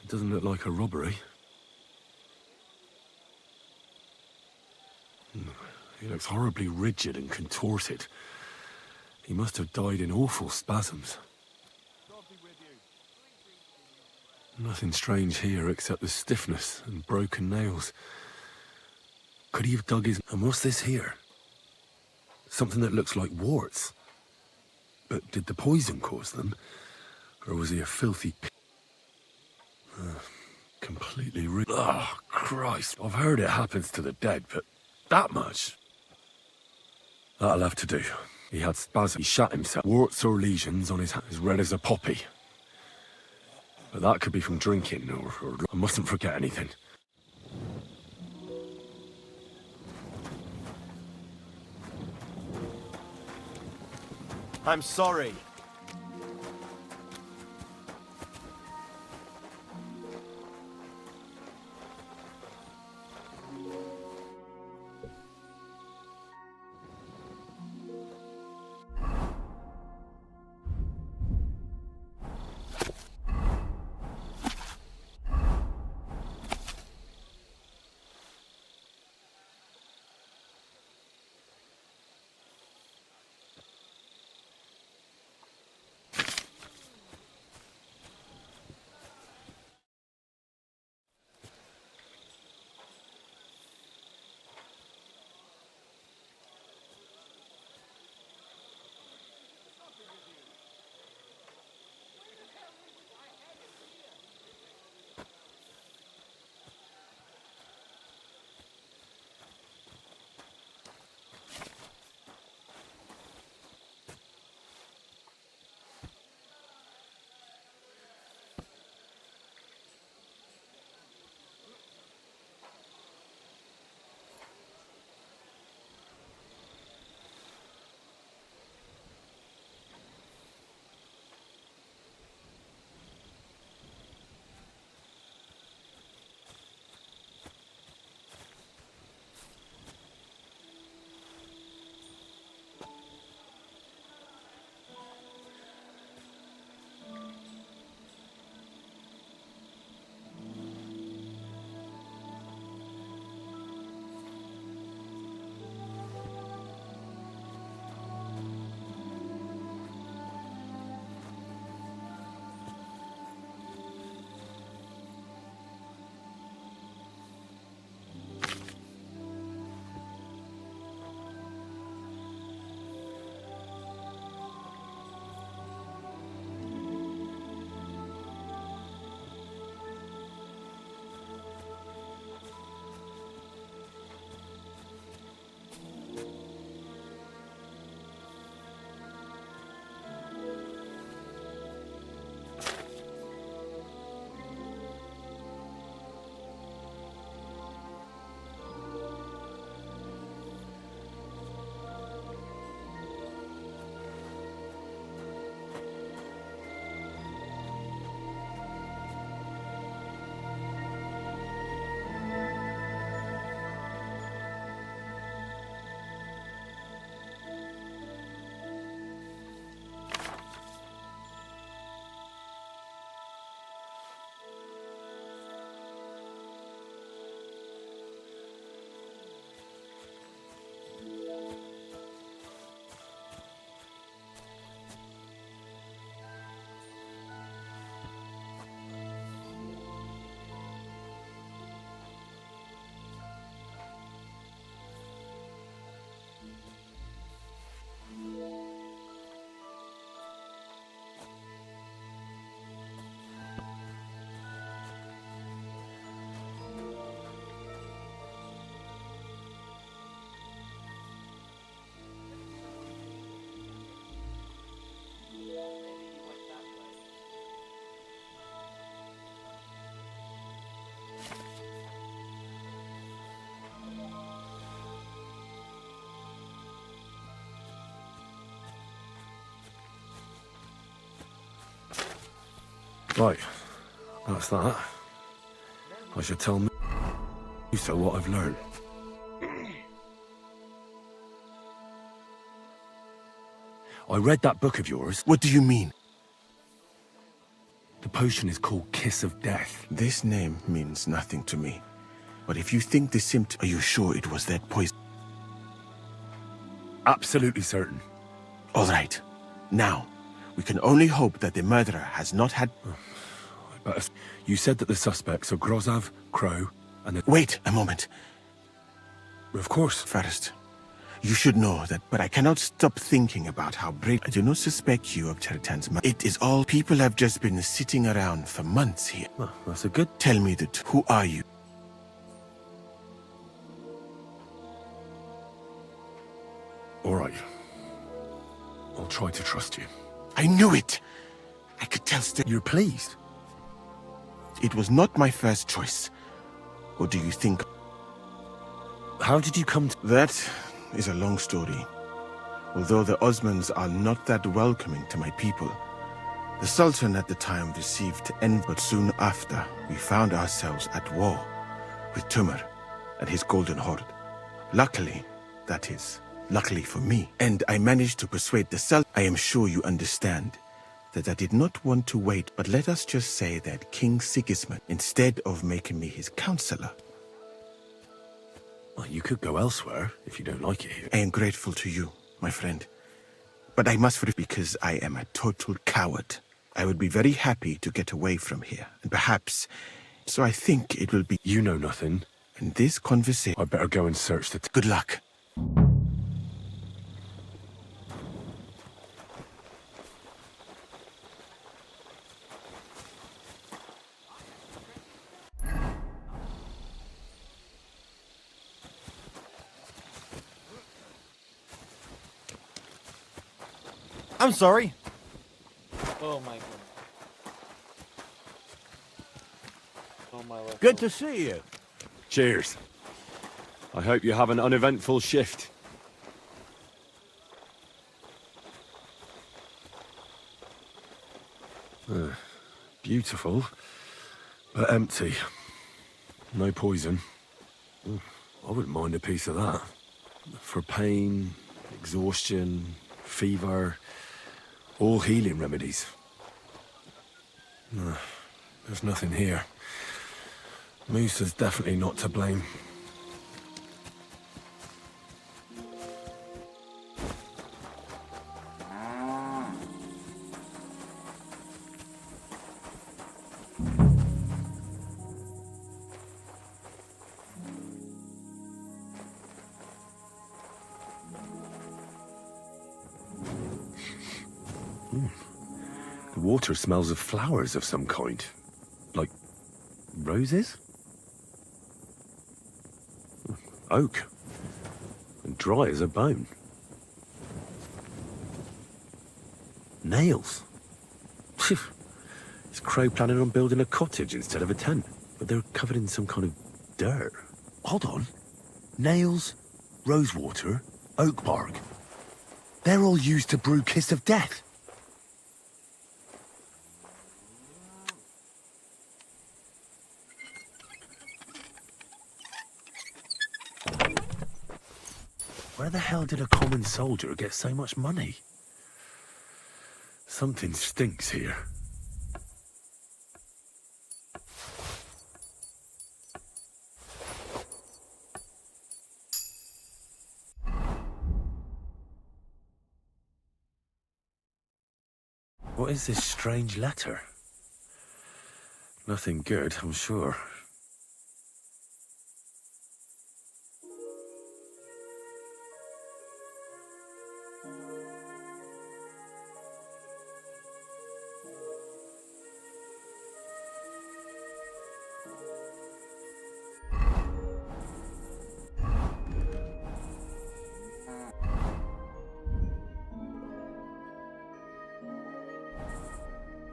it doesn't look like a robbery. He looks horribly rigid and contorted. He must have died in awful spasms. Nothing strange here except the stiffness and broken nails. Could he have dug his... And what's this here? Something that looks like warts. But did the poison cause them? Or was he a filthy... completely... Oh, Christ. I've heard it happens to the dead, but that much? That'll have to do. He had spasms. He shot himself. Warts or lesions on his hand as red as a poppy. But that could be from drinking, or I mustn't forget anything. I'm sorry. Right, that's that. I should tell Musa what I've learned. I read that book of yours. What do you mean? The potion is called Kiss of Death. This name means nothing to me. But if you think the symptom, are you sure it was that poison? Absolutely certain. All right. Now, we can only hope that the murderer has not had... But you said that the suspects are Grozav, Crow, and the... Wait a moment. Of course. First, you should know that, but I cannot stop thinking about how brave... I do not suspect you of Teritan's murder. It is all people have just been sitting around for months here. Well, that's a good... Tell me that. Who are you? All right. I'll try to trust you. I knew it! I could tell still... You're pleased? It was not my first choice. Or do you think... How did you come to... That is a long story. Although the Osmans are not that welcoming to my people, the Sultan at the time received envy, but soon after, we found ourselves at war with Tumor and his Golden Horde. Luckily, that is, luckily for me, and I managed to persuade the Sultan. I am sure you understand that I did not want to wait, but let us just say that King Sigismund, instead of making me his counselor... Well, you could go elsewhere if you don't like it here. I am grateful to you, my friend. But I must because I am a total coward. I would be very happy to get away from here, and perhaps... So I think it will be... You know nothing. And this conversation... I better go and search the... Good luck. I'm sorry. Oh my god. Oh my lord. Good to see you. Cheers. I hope you have an uneventful shift. Beautiful, but empty. No poison. I wouldn't mind a piece of that. For pain, exhaustion, fever, all healing remedies. There's nothing here. Musa's definitely not to blame. The water smells of flowers of some kind. Like roses? Oak. And dry as a bone. Nails. Is Crow planning on building a cottage instead of a tent? But they're covered in some kind of dirt. Hold on. Nails, rosewater, oak bark. They're all used to brew Kiss of Death. Where the hell did a common soldier get so much money? Something stinks here. What is this strange letter? Nothing good, I'm sure.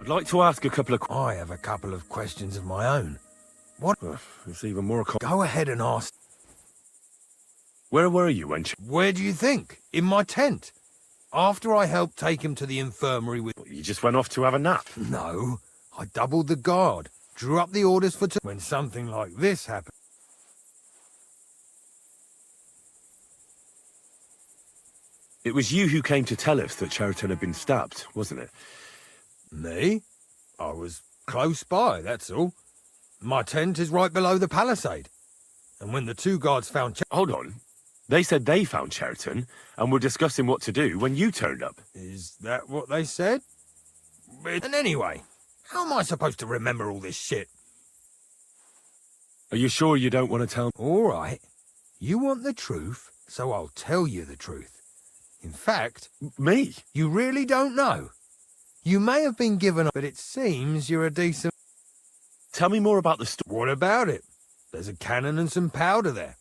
I'd like to ask a couple of... I have a couple of questions of my own. What? It's even more... Go ahead and ask. Where were you when... Where do you think? In my tent. After I helped take him to the infirmary with... You just went off to have a nap? No. I doubled the guard, drew up the orders for when something like this happened. It was you who came to tell us that Cheriton had been stabbed, wasn't it? Me? I was close by, that's all. My tent is right below the palisade. And when the two guards found Hold on. They said they found Cheriton and were discussing what to do when you turned up. Is that what they said? And anyway, how am I supposed to remember all this shit? Are you sure you don't want to tell me? All right. You want the truth, so I'll tell you the truth. In fact... Me? You really don't know? You may have been given up, but it seems you're a decent... Tell me more about the story. What about it? There's a cannon and some powder there.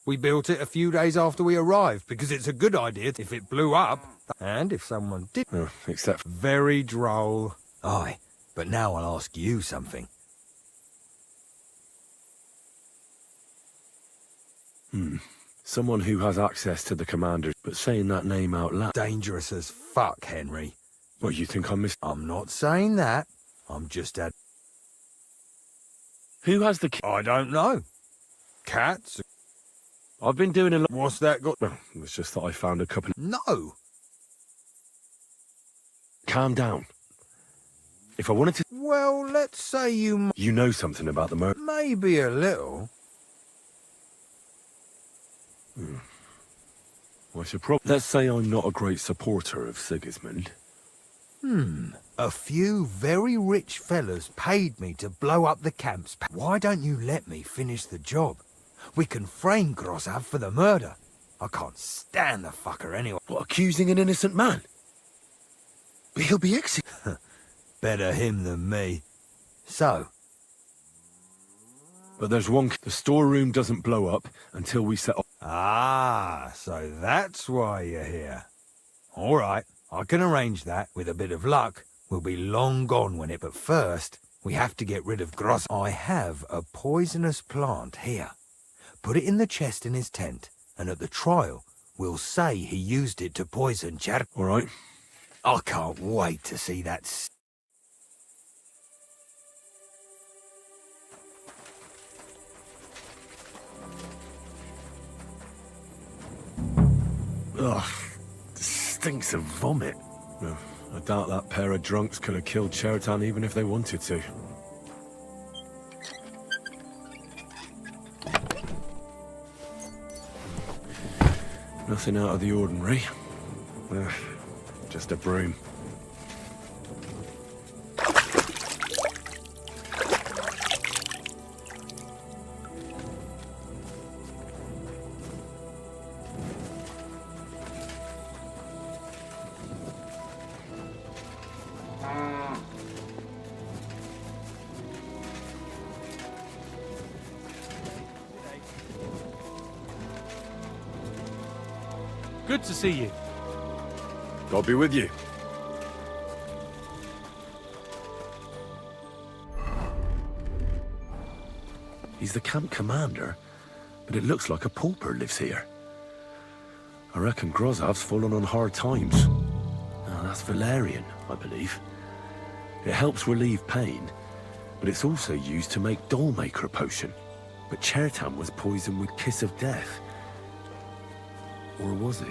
We built it a few days after we arrived, because it's a good idea if it blew up, and if someone did... except... Very droll. Aye, but now I'll ask you something. Someone who has access to the commander, but saying that name out loud... Dangerous as fuck, Henry. Well, you think I'm I'm not saying that. I'm just at... Who has the... I don't know. Cats? I've been doing a lot... What's that got... Well, it's just that I found a couple... No. Calm down. If I wanted to... Well, let's say you... You know something about the murder? Maybe a little. What's your problem? Let's say I'm not a great supporter of Sigismund. A few very rich fellas paid me to blow up the camps. Why don't you let me finish the job? We can frame Grossav for the murder. I can't stand the fucker anyway. What, accusing an innocent man? But he'll be executed. Better him than me. So? But there's one... The storeroom doesn't blow up until we set up... Ah, so that's why you're here. All right, I can arrange that. With a bit of luck, we'll be long gone when it... But first, we have to get rid of Gross. I have a poisonous plant here. Put it in the chest in his tent, and at the trial, we'll say he used it to poison Cher... All right. I can't wait to see that... Ugh, stinks of vomit. Well, I doubt that pair of drunks could have killed Cheriton even if they wanted to. Nothing out of the ordinary. Just a broom. Good to see you. God be with you. He's the camp commander, but it looks like a pauper lives here. I reckon Grozav's fallen on hard times. Oh, that's valerian, I believe. It helps relieve pain, but it's also used to make dollmaker potion. But Cheriton was poisoned with kiss of death. Or was he?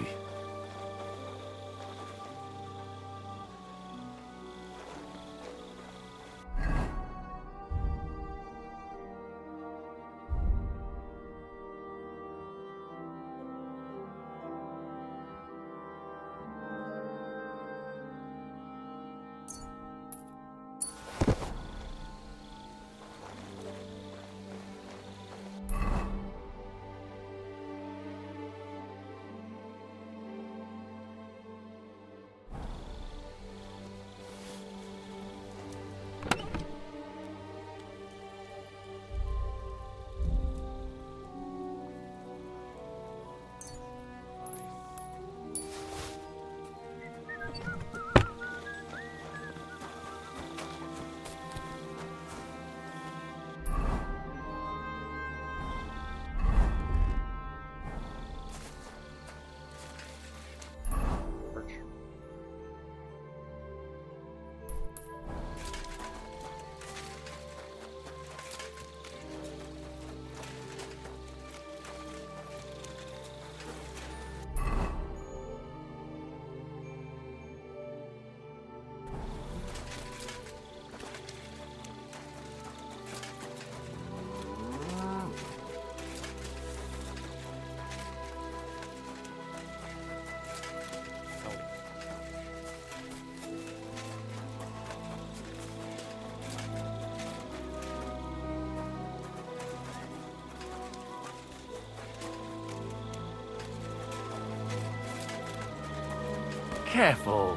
careful.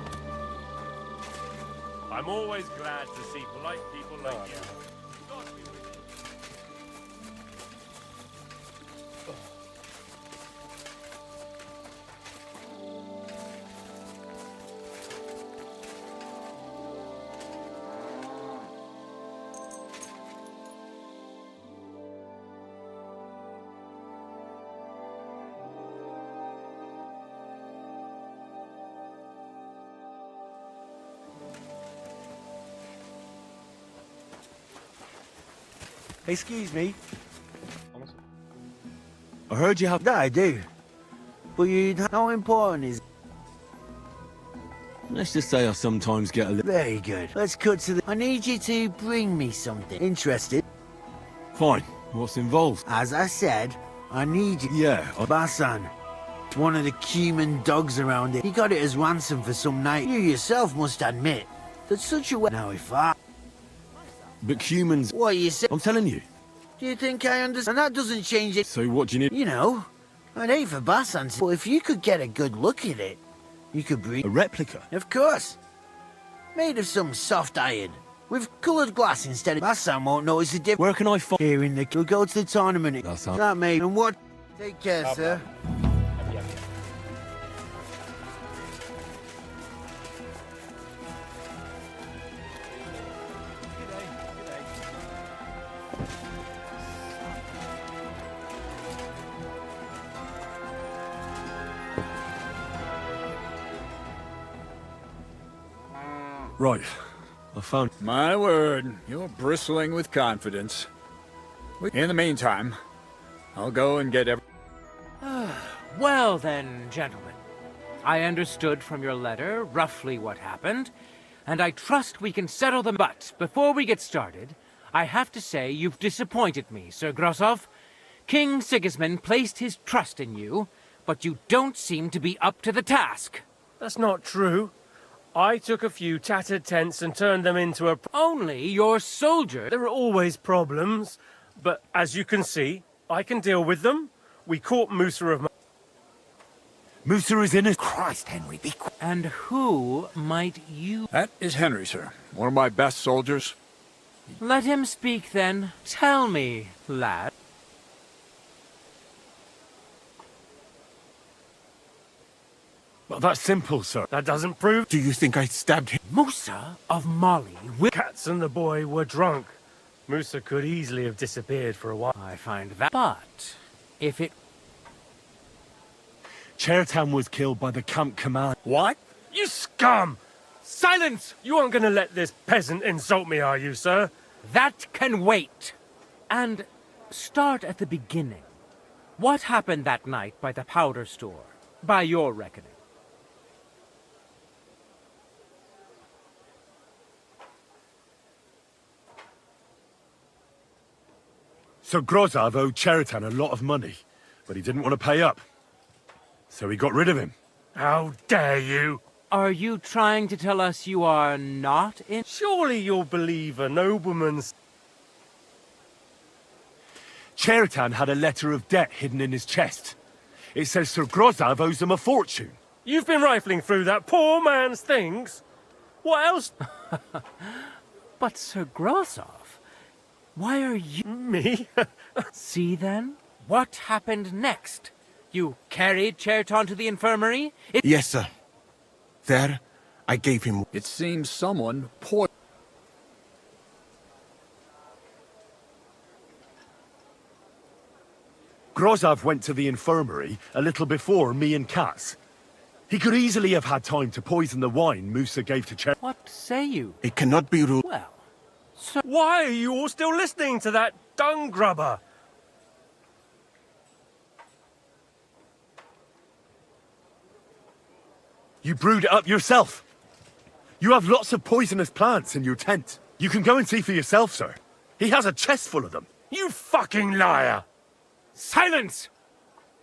I'm always glad to see polite people like you. Excuse me. I heard you have... I do. But how important is... Let's just say I sometimes get a little... Very good. Let's cut to the... I need you to bring me something. Interested? Fine. What's involved? As I said, I need you... Yeah. Basan. One of the cumin dogs around here. He got it as ransom for some night. You yourself must admit that such a... Now if I... But humans... What you say? I'm telling you. Do you think I understand? And that doesn't change it. So what do you need? You know, I'd hate for Basan to... But if you could get a good look at it, you could bring... A replica? Of course. Made of some soft iron. With coloured glass instead of... Basan won't notice the difference. Where can I find... Here in the... We'll go to the tournament. That's all. That made... And what... Take care, sir. Right. I found... My word, you're bristling with confidence. In the meantime, I'll go and get Well then, gentlemen. I understood from your letter roughly what happened, and I trust we can settle them. But before we get started, I have to say you've disappointed me, Sir Grosov. King Sigismund placed his trust in you, but you don't seem to be up to the task. That's not true. I took a few tattered tents and turned them into a... Only your soldier... There are always problems, but as you can see, I can deal with them. We caught Musa of... Musa is in his... Christ, Henry, be quiet. And who might you... That is Henry, sir. One of my best soldiers. Let him speak, then. Tell me, lad. Well, that's simple, sir. That doesn't prove... Do you think I stabbed him? Musa of Mali will... Cats and the boy were drunk. Musa could easily have disappeared for a while. I find that... But, if it... Chertown was killed by the camp command. What? You scum! Silence! You aren't going to let this peasant insult me, are you, sir? That can wait. And start at the beginning. What happened that night by the powder store, by your reckoning? So Grozov owed Chertown a lot of money, but he didn't want to pay up. So he got rid of him. How dare you! Are you trying to tell us you are not in... Surely you'll believe a nobleman's... Chertown had a letter of debt hidden in his chest. It says Sir Grozov owes him a fortune. You've been rifling through that poor man's things? What else? But Sir Grozov, why are you... Me? See then? What happened next? You carried Chertown to the infirmary? Yes, sir. There, I gave him... It seems someone poisoned... Grozov went to the infirmary a little before me and Katz. He could easily have had time to poison the wine Musa gave to Chertown. What say you? It cannot be ruled... Well, why are you all still listening to that dung grubber? You brewed it up yourself. You have lots of poisonous plants in your tent. You can go and see for yourself, sir. He has a chest full of them. You fucking liar! Silence!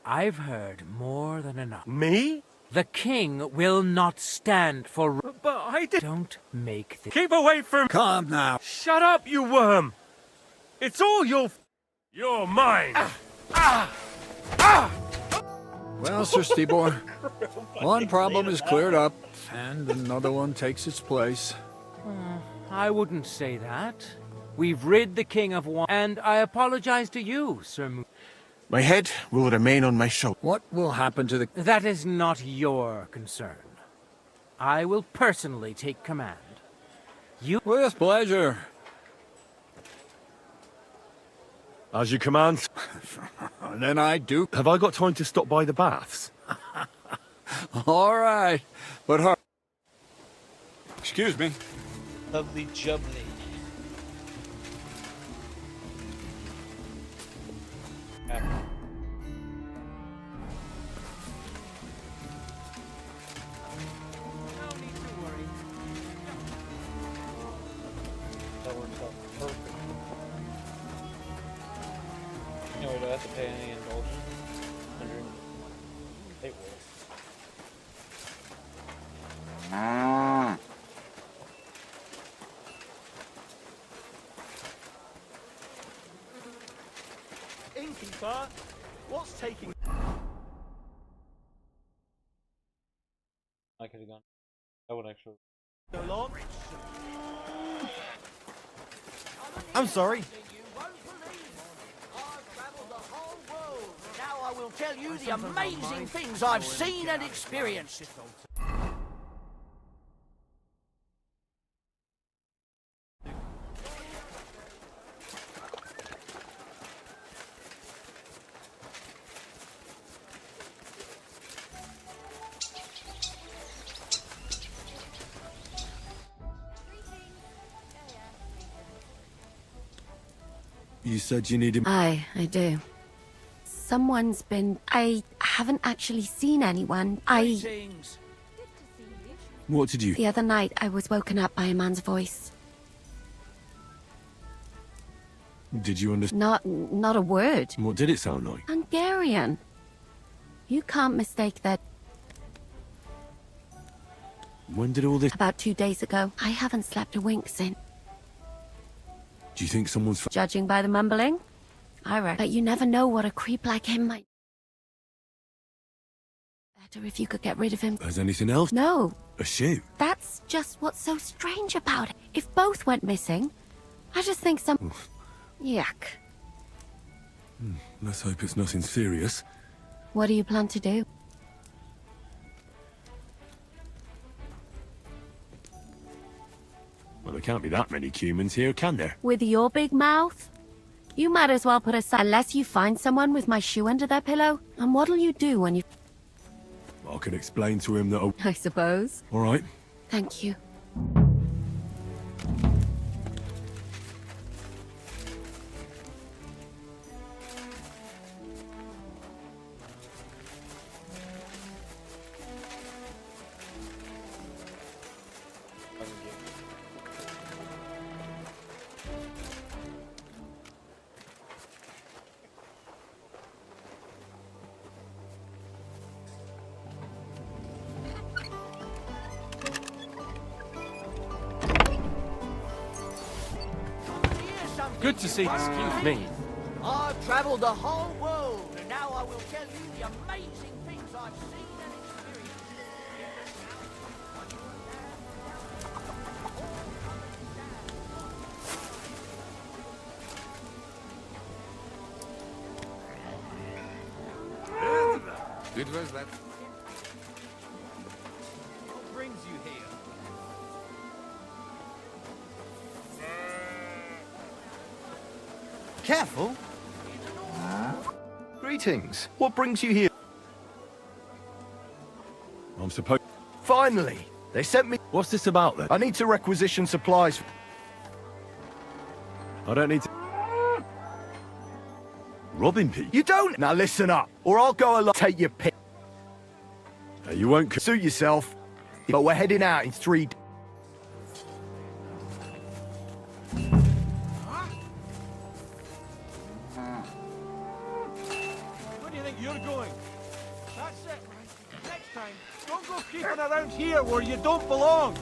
I've heard more than enough. Me? The king will not stand for... But I did... Don't make this... Keep away from... Calm now. Shut up, you worm! It's all your... You're mine! Well, Sir Stibor, one problem is cleared up. and another one takes its place. I wouldn't say that. We've rid the king of one, and I apologize to you, Sir Moon. My head will remain on my shoulder. What will happen to the... That is not your concern. I will personally take command. You... With pleasure. As you command. Then I do. Have I got time to stop by the baths? All right, but excuse me. Lovely jubbly. That works out perfect. You know, we don't have to pay any indulgence. 108 will. Innkeeper, what's taking... I could have gone. That would actually... so long? I'm sorry. Now I will tell you the amazing things I've seen and experienced. You said you needed... I do. Someone's been... I haven't actually seen anyone. What did you... The other night, I was woken up by a man's voice. Did you understand? Not a word. What did it sound like? Hungarian. You can't mistake that. When did all this... About 2 days ago. I haven't slept a wink since. Do you think someone's... Judging by the mumbling, I reckon. But you never know what a creep like him might... Better if you could get rid of him. Has anything else? No. A shoe? That's just what's so strange about it. If both went missing, I just think some... Oof. Yuck. Let's hope it's nothing serious. What do you plan to do? Well, there can't be that many humans here, can there? With your big mouth? You might as well put aside unless you find someone with my shoe under their pillow. And what'll you do when you... I can explain to him that... I suppose. All right. Thank you. Good to see you. Excuse me. I've traveled the whole world, and now I will tell you the amazing things I've seen and experienced. It was that. What brings you here? Careful. Greetings. What brings you here? I'm supposed... Finally! They sent me... What's this about, then? I need to requisition supplies. I don't need to... Robbing people? You don't... Now listen up, or I'll go along. Take your pick. You won't... Suit yourself. But we're heading out in 3 days. Where do you think you're going? That's it, right? Next time, don't go creeping around here where you don't belong.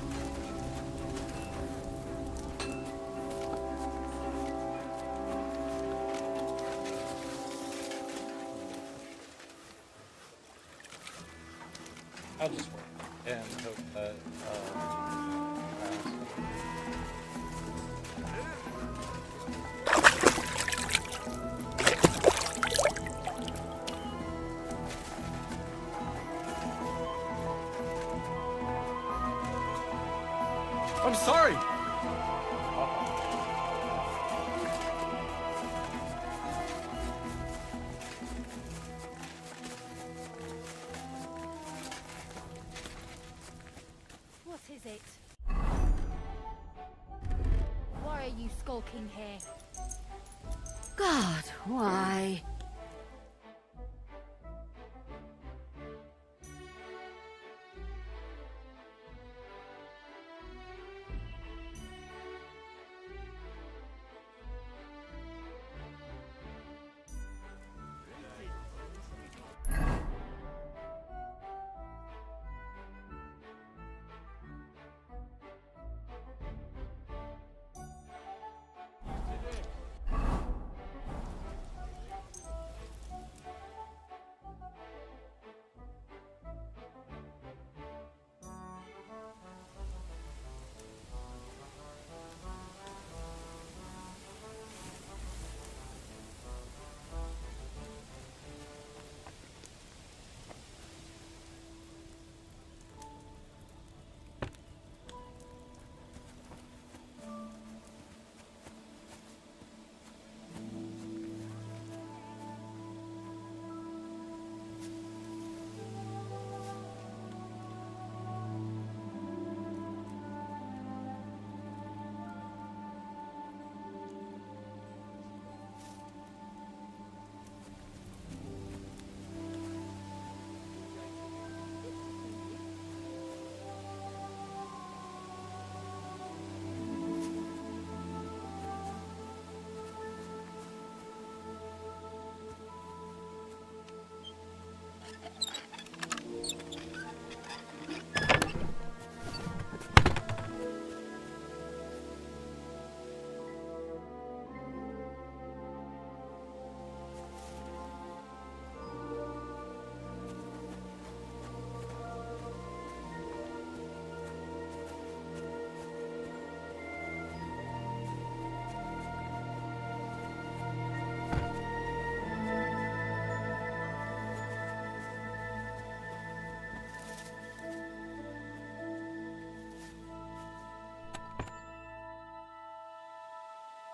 I'll just wait. and hope that I'm sorry! What is it? Why are you skulking here? God, why?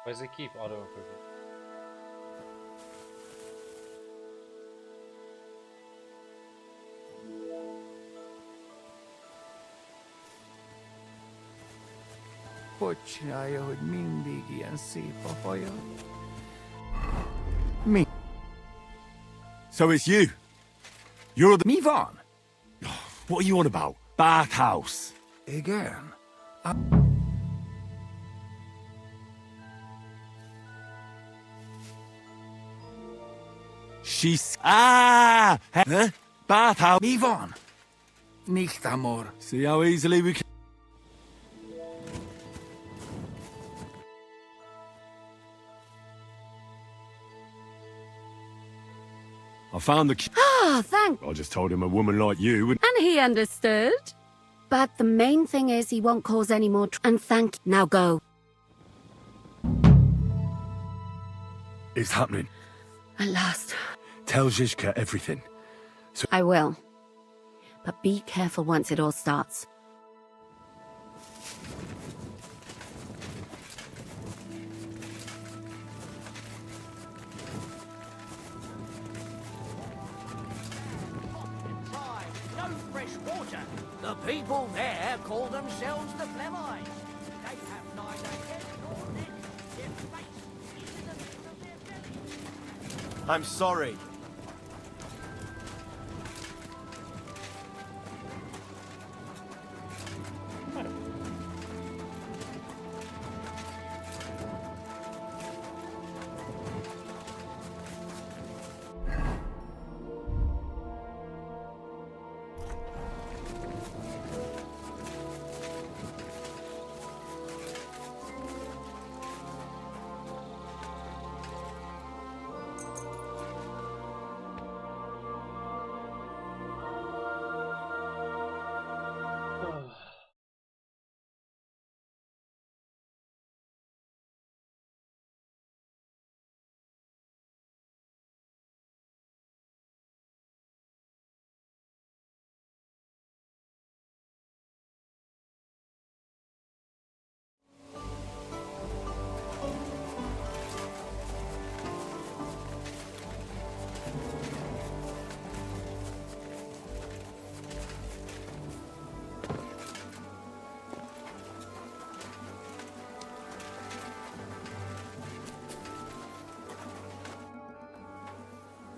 Why does it keep auto-improving? Hogy csinálja, hogy mindig ilyen szép a haja? Mi? So it's you. You're the... Mi van? What are you on about? Bathhouse. Igen. She's... Ah! Huh? Bathhouse. Mi van? Nicht amor. See how easily we can... I found the... Ah, thank... I just told him a woman like you would... And he understood. But the main thing is he won't cause any more and thank... Now go. It's happening. At last. Tell Zizka everything. So... I will. But be careful once it all starts. No fresh water. The people there call themselves the Flemites. They have neither head nor neck. Their face is in the middle of their belly. I'm sorry.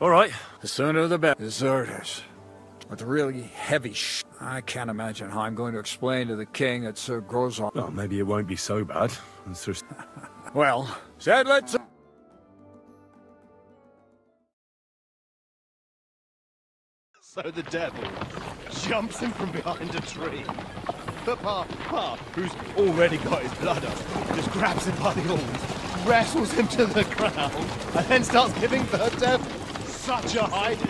All right. The sooner the better. Deserters. With really heavy I can't imagine how I'm going to explain to the king that Sir Grosjean... Well, maybe it won't be so bad. And Sir... Well, said let's... So the devil jumps in from behind a tree. But Pa, who's already got his blood up, just grabs him by the horns, wrestles him to the ground, and then starts giving the devil such a hiding.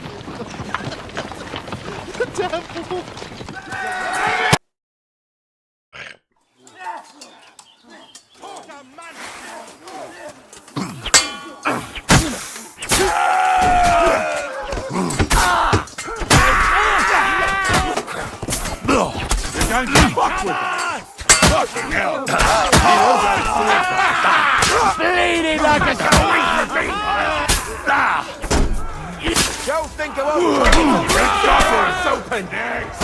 The devil! Don't you fuck with him! Fucking hell! Bleeding like a sweet Don't think I won't soap and eggs!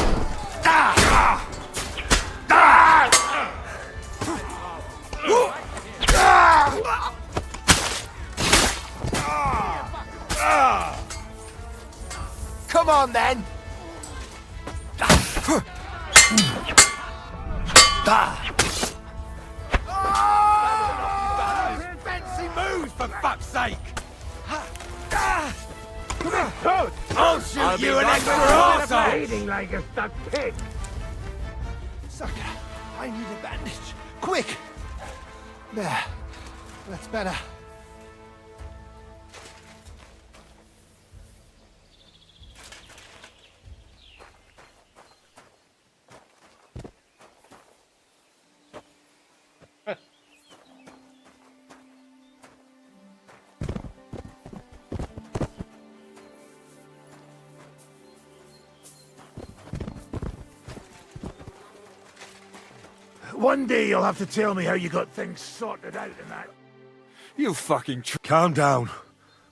Come on then! Fancy moves, for fuck's sake! I'll shoot you an extra arsehole! Bleeding like a stuck pig! Sucker, I need a bandage. Quick! There. That's better. One day you'll have to tell me how you got things sorted out in that. You fucking... Calm down,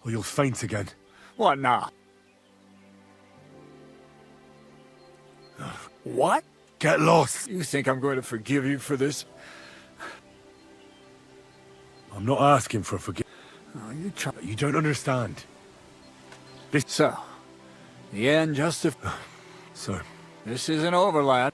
or you'll faint again. What now? What? Get lost! You think I'm going to forgive you for this? I'm not asking for forgiveness. Oh, you try... You don't understand. So, the end justifies... So... This isn't over, lad.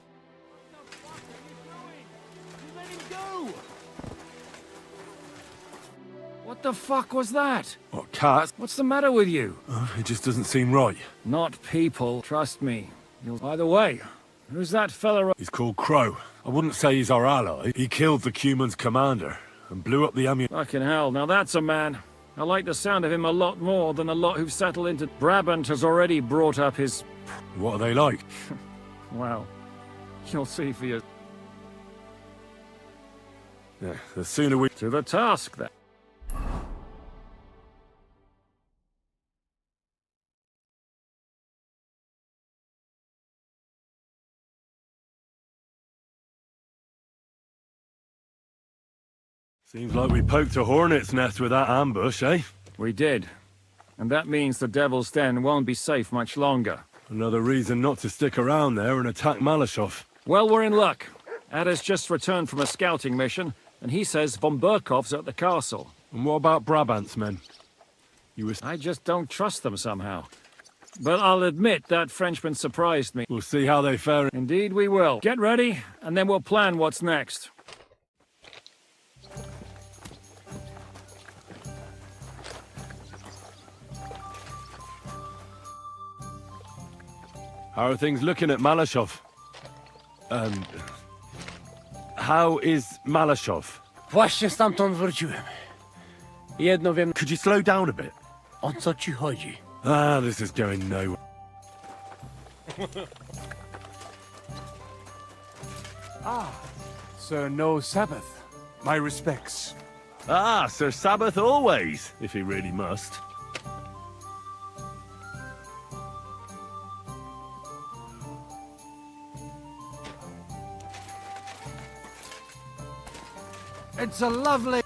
What the fuck was that? What, cats? What's the matter with you? It just doesn't seem right. Not people, trust me. By the way, who's that fella? He's called Crow. I wouldn't say he's our ally. He killed the Cuman's commander and blew up the ammunition. Fucking hell, now that's a man. I like the sound of him a lot more than a lot who've settled into... Brabant has already brought up his... What are they like? Well, you'll see for you. Yeah, the sooner we... To the task, then. Seems like we poked a hornet's nest with that ambush, eh? We did. And that means the Devil's Den won't be safe much longer. Another reason not to stick around there and attack Malashov. Well, we're in luck. Ada's just returned from a scouting mission, and he says von Burkov's at the castle. And what about Brabant's men? I just don't trust them somehow. But I'll admit that Frenchman surprised me. We'll see how they fare. Indeed we will. Get ready, and then we'll plan what's next. How are things looking at Malashov? How is Malashov? Właśnie stamtąd wróciłem. Jedno wiem... Could you slow down a bit? O co ci chodzi? Ah, this is going nowhere. Sir No Sabbath. My respects. Ah, Sir Sabbath always, if he really must. It's a lovely...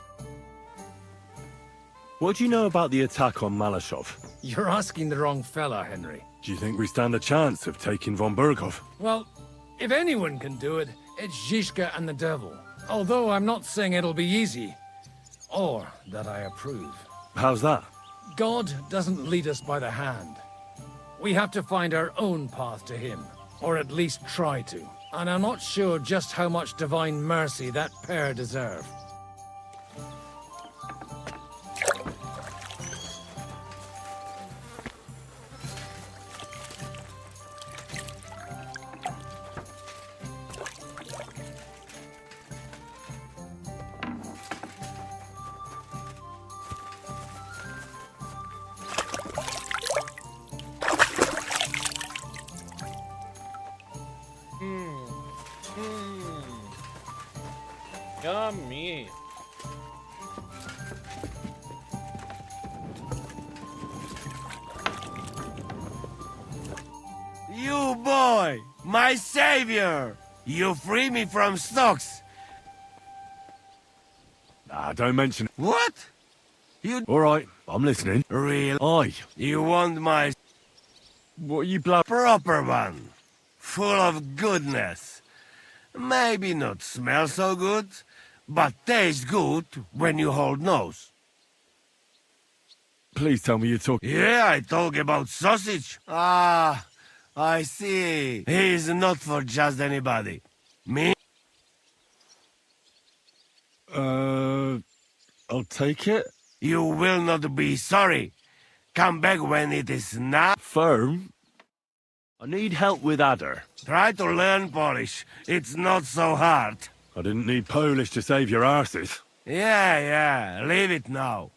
What do you know about the attack on Malashov? You're asking the wrong fella, Henry. Do you think we stand a chance of taking von Burgov? Well, if anyone can do it, it's Zizka and the devil. Although I'm not saying it'll be easy. Or that I approve. How's that? God doesn't lead us by the hand. We have to find our own path to him, or at least try to. And I'm not sure just how much divine mercy that pair deserve. Yummy. You boy, my savior! You free me from stocks. Ah, don't mention it. What? You... Alright, I'm listening. Real? Aye. You want my... What are you blow... Proper one. Full of goodness. Maybe not smell so good, but taste good when you hold nose. Please tell me you're talking... Yeah, I talk about sausage. Ah, I see. He's not for just anybody. Me? I'll take it. You will not be sorry. Come back when it is not... Firm? I need help with Adder. Try to learn Polish. It's not so hard. I didn't need Polish to save your arses. Yeah, leave it now.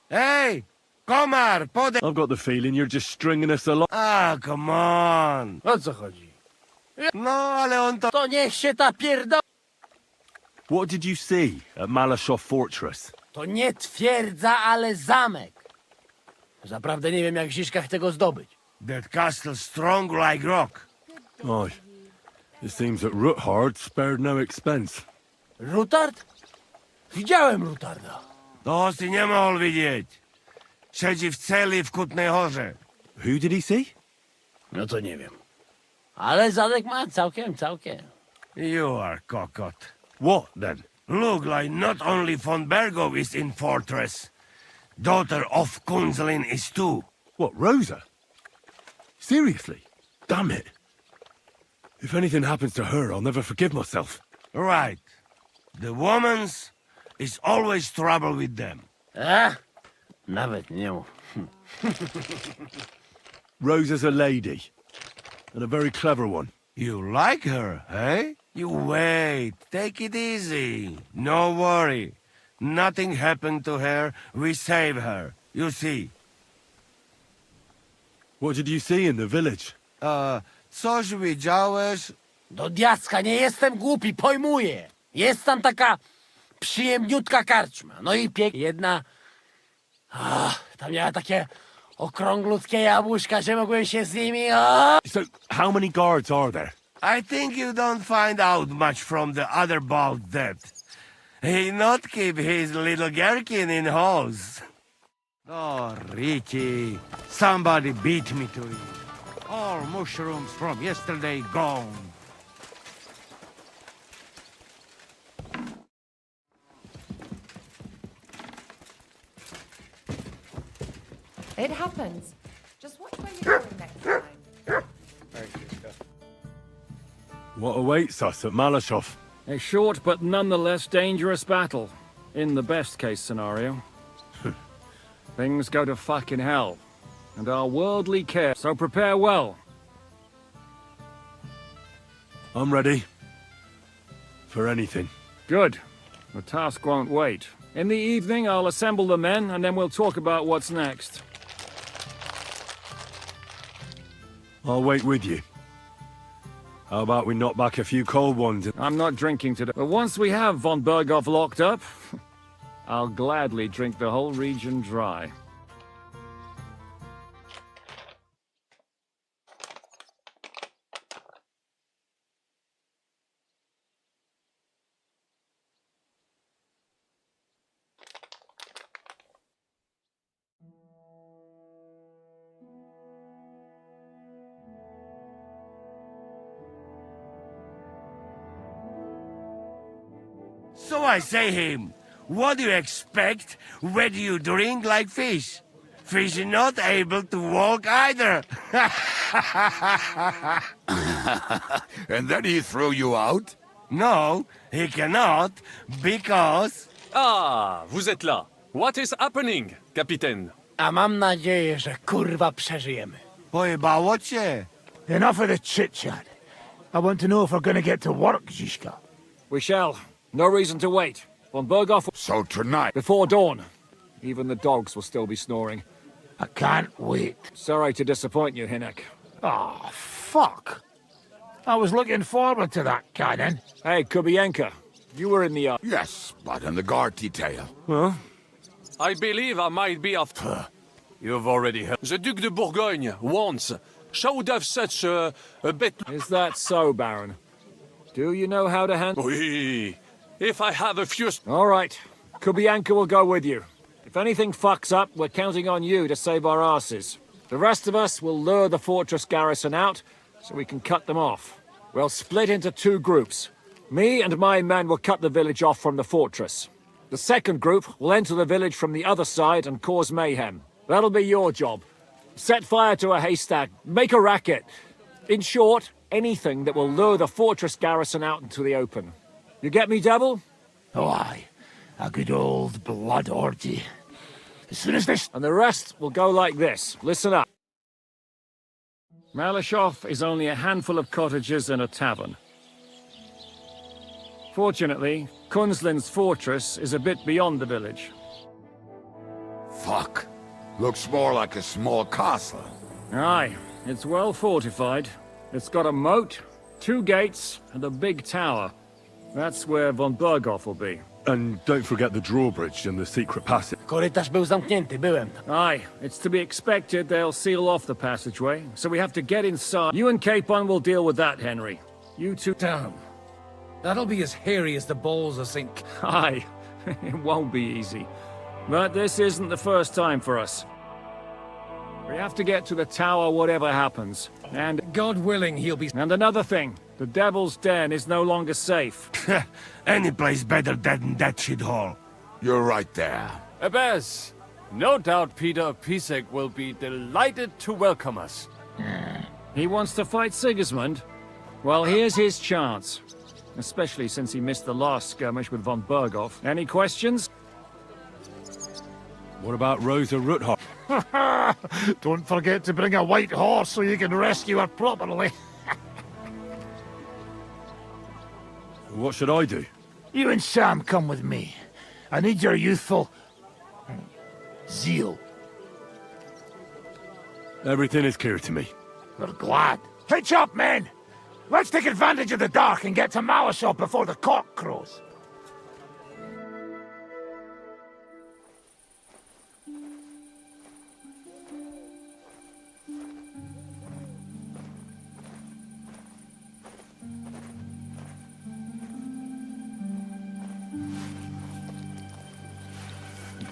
Hey, Komar, I've got the feeling you're just stringing us along. Ah, come on. O co chodzi? No, ale on to... To niech się ta pierdo... What did you see at Malashow Fortress? To nie twierdza, ale zamek. Zaprawdę nie wiem, jak Ziszka chce go zdobyć. That castle strong like rock. Aye. It seems that Ruthard spared no expense. Rutard? Widziałem Rutarda. To si nie mógł widzieć. Siedzi w celi w Kutnej Horze. Who did he see? No to nie wiem. Ale zadek ma całkiem. You are cockot. What, then? Look like not only von Bergow is in fortress. Daughter of Kunzelin is too. What, Rosa? Seriously? Damn it. If anything happens to her, I'll never forgive myself. Right. The woman's is always trouble with them. Nawet nie mów. Rosa's a lady. And a very clever one. You like her, eh? You wait. Take it easy. No worry. Nothing happened to her. We save her. You see. What did you see in the village? Coś widziałeś? Do diacka, nie jestem głupi, pojmuję. Jest tam taka przyjemniutka karczma. No i jedna... tam miała takie okrąglutkie jabłuszka, że mogłem się z nimi... So, how many guards are there? I think you don't find out much from the other about that. He not keep his little gherkin in halls. Oh, Ricky. Somebody beat me to it. All mushrooms from yesterday gone. It happens. Just watch where you're going next time. What awaits us at Malashow? A short but nonetheless dangerous battle. In the best case scenario. Things go to fucking hell. And our worldly care, so prepare well. I'm ready. For anything. Good. The task won't wait. In the evening, I'll assemble the men, and then we'll talk about what's next. I'll wait with you. How about we knock back a few cold ones? I'm not drinking today. But once we have von Berghoff locked up, I'll gladly drink the whole region dry. So I say him, what do you expect when you drink like fish? Fish are not able to walk either. And then he threw you out? No, he cannot, because... Ah, vous êtes là. What is happening, Capitaine? A mam nadzieję, że kurwa przeżyjemy. Pojebało cię. Enough of the chit-chat. I want to know if we're gonna get to work, Zizka. We shall. No reason to wait. Von Berghoff... So tonight... Before dawn. Even the dogs will still be snoring. I can't wait. Sorry to disappoint you, Hinnek. Oh, fuck. I was looking forward to that, Cannon. Hey, Kubienka. You were in the... Yes, but in the guard detail. Huh? I believe I might be off... You've already heard. The Duc de Bourgogne, once, showed have such a bit... Is that so, Baron? Do you know how to handle... Oui. If I have a few... All right. Kubienka will go with you. If anything fucks up, we're counting on you to save our asses. The rest of us will lure the fortress garrison out, so we can cut them off. We'll split into 2 groups. Me and my men will cut the village off from the fortress. The second group will enter the village from the other side and cause mayhem. That'll be your job. Set fire to a haystack, make a racket. In short, anything that will lure the fortress garrison out into the open. You get me, Devil? Oh, aye. A good old blood orgy. As soon as this... And the rest will go like this. Listen up. Malashov is only a handful of cottages and a tavern. Fortunately, Kunzlin's fortress is a bit beyond the village. Fuck. Looks more like a small castle. Aye, it's well fortified. It's got a moat, 2 gates, and a big tower. That's where von Berghoff will be. And don't forget the drawbridge and the secret passage. Korytarz był zamknięty, byłem. Aye, it's to be expected they'll seal off the passageway, so we have to get inside. You and Capon will deal with that, Henry. You two... Damn. That'll be as hairy as the balls of St. Aye, it won't be easy. But this isn't the first time for us. We have to get to the tower whatever happens. And... God willing, he'll be... And another thing. The Devil's Den is no longer safe. Any place better than that shithole. You're right there. Abbas, no doubt Peter Pisek will be delighted to welcome us. He wants to fight Sigismund? Well, here's his chance. Especially since he missed the last skirmish with von Berghoff. Any questions? What about Rosa Ruthhoff? Don't forget to bring a white horse so you can rescue her properly. What should I do? You and Sam come with me. I need your youthful... zeal. Everything is clear to me. We're glad. Hitch up, men! Let's take advantage of the dark and get to Malashov before the cock crows.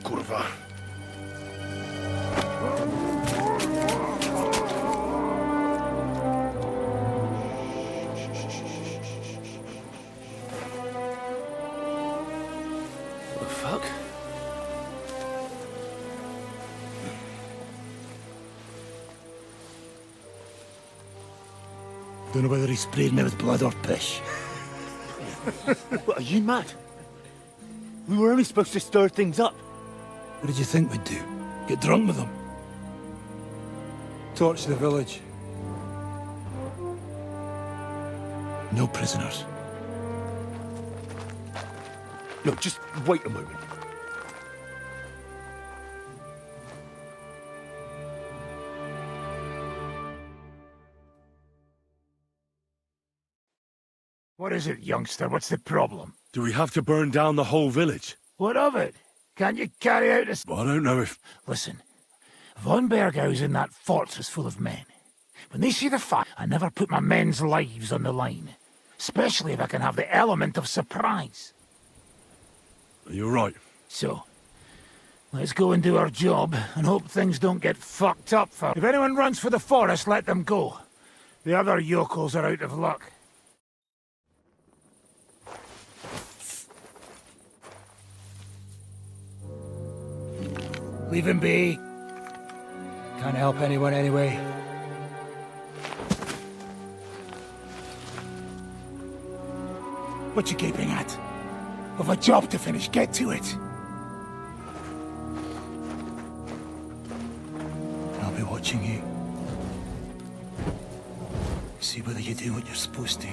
Kurwa. The fuck? Don't know whether he sprayed me with blood or piss. What, are you mad? We were only supposed to stir things up. What did you think we'd do? Get drunk with them? Torch the village. No prisoners. No, just wait a moment. What is it, youngster? What's the problem? Do we have to burn down the whole village? What of it? Can't you carry out this? I don't know if... Listen, von Berghaus in that fortress full of men. When they see the fire, I never put my men's lives on the line. Especially if I can have the element of surprise. You're right. So, let's go and do our job, and hope things don't get fucked up for... If anyone runs for the forest, let them go. The other yokels are out of luck. Leave him be. Can't help anyone anyway. What you gaping at? I've a job to finish. Get to it. I'll be watching you. See whether you do what you're supposed to.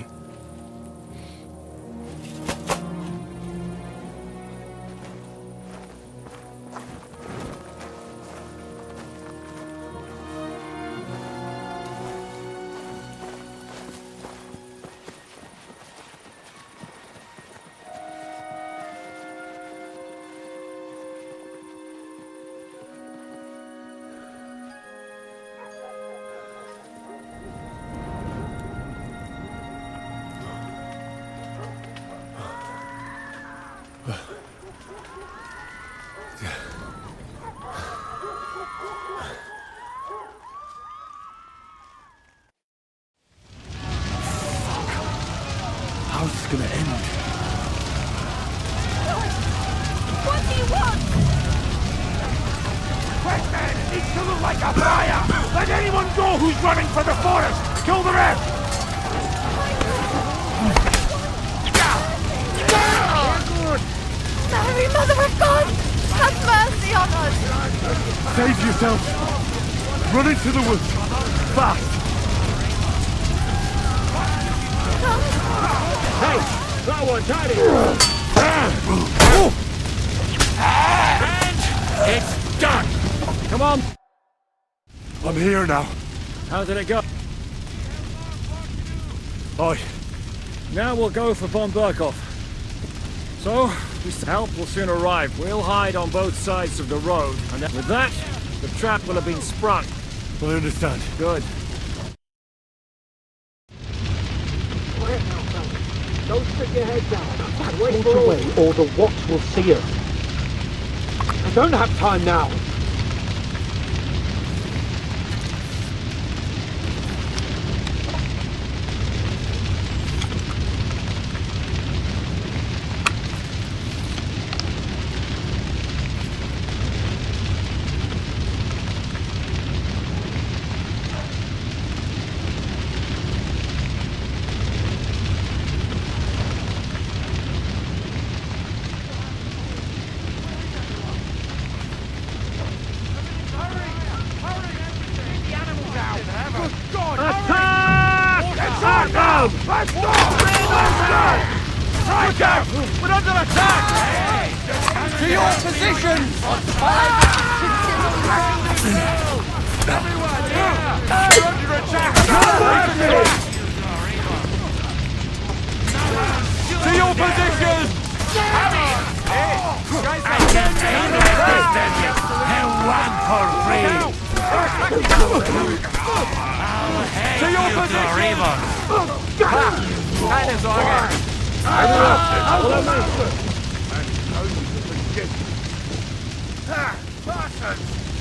How's this gonna end? What do you want? Quick, man! It needs to look like a fire! Let anyone go who's running for the forest! Kill the rest! Mary, Mother of God! Have mercy on us! Save yourself! Run into the woods! Fast! Hey, that one's hiding. And it's done. Come on. I'm here now. How did it go? Aye. Now we'll go for von Berkhoff. So, help will soon arrive. We'll hide on both sides of the road, and then with that, the trap will have been sprung. I understand. Good. Don't stick your head down. Wait away, or the watch will see us. I don't have time now. Let's go! Strike out! We're under attack! To your positions! Everyone, you're under attack! To your positions! To your positions! Keine Sorge!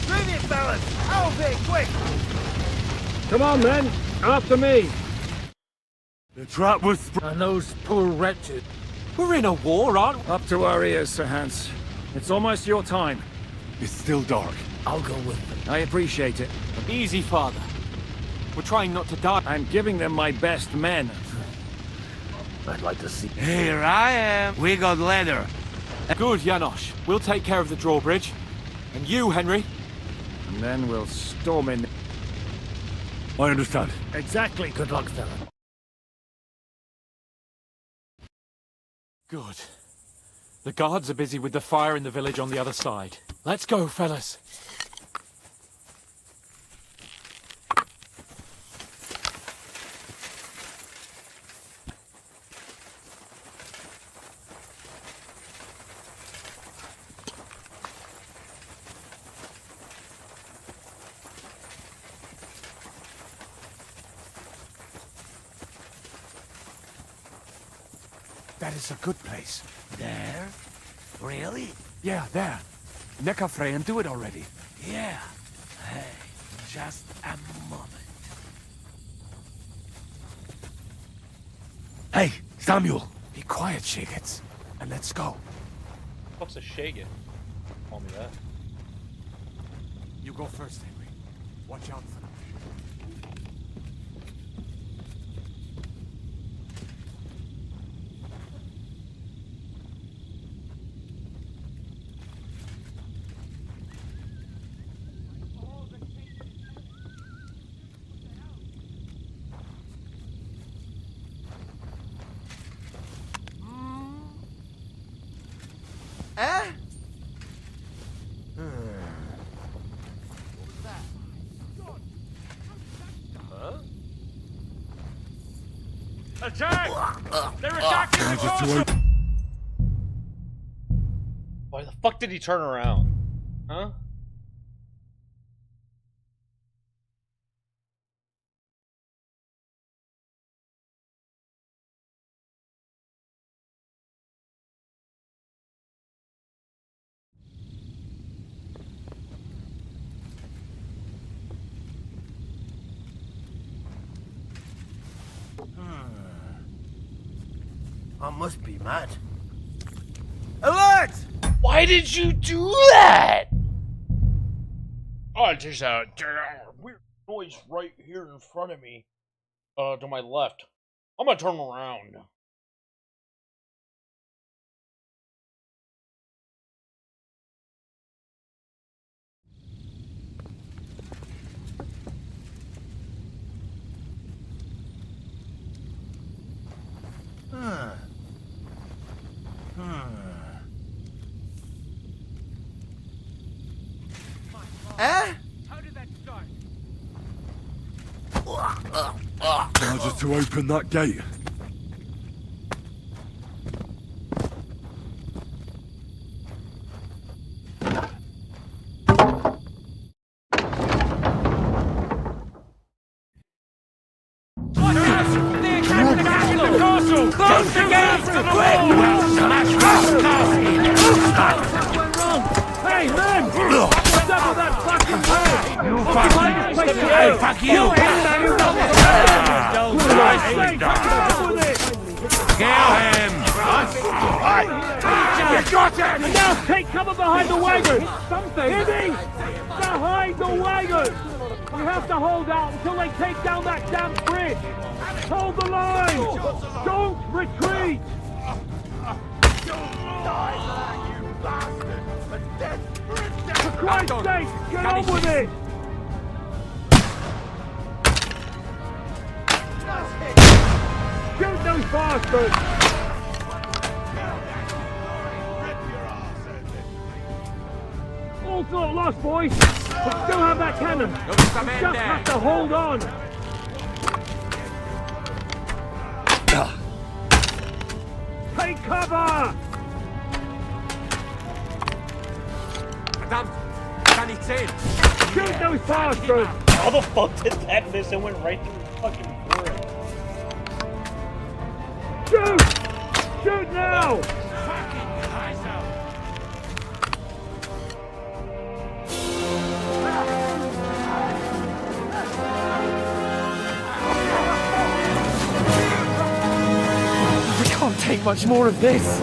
Move it, fellas! Out big, quick! Come on, men. After me. The trap was... And those poor wretches. We're in a war, aren't we? Up to our ears, Sir Hans. It's almost your time. It's still dark. I'll go with them. I appreciate it. Easy, Father. We're trying not to die. I'm giving them my best men. I'd like to see... Here I am. We got leather. Good, Janosch. We'll take care of the drawbridge. And you, Henry? And then we'll storm in. I understand. Exactly. Good luck, fella. Good. The guards are busy with the fire in the village on the other side. Let's go, fellas. That is a good place. There? Really? Yeah, there. Neckarfrey and do it already. Yeah. Hey, just a moment. Hey, Samuel! Be quiet, Shagets. And let's go. What's a shaggin? Call me that. You go first, Henry. Watch out for them. Eh? Attack! They're attacking the castle! Why the fuck did he turn around? Huh? I must be mad. Alert! Why did you do that? Oh, there's a weird noise right here in front of me. To my left. I'm gonna turn around. Eh? How did that start? Now just to open that gate. Close the gates! Quick! Hey, man! What's up with that fucking bird? You fuck you! Hey, fuck you! Kill him! You got it! Now take cover behind the wagon! Something! Hit me! Behind the wagon! We have to hold out until they take down that damn bridge! Hold the line! Don't retreat! For Christ's sake, get on with it! Shoot those bastards! All's not lost, boys! We still have that cannon! We just have to hold on! Take cover! Verdammt! Kann nicht sehen! Shoot those bastards! How the fuck did that miss and went right through the fucking bridge? Shoot! Shoot now! We can't take much more of this.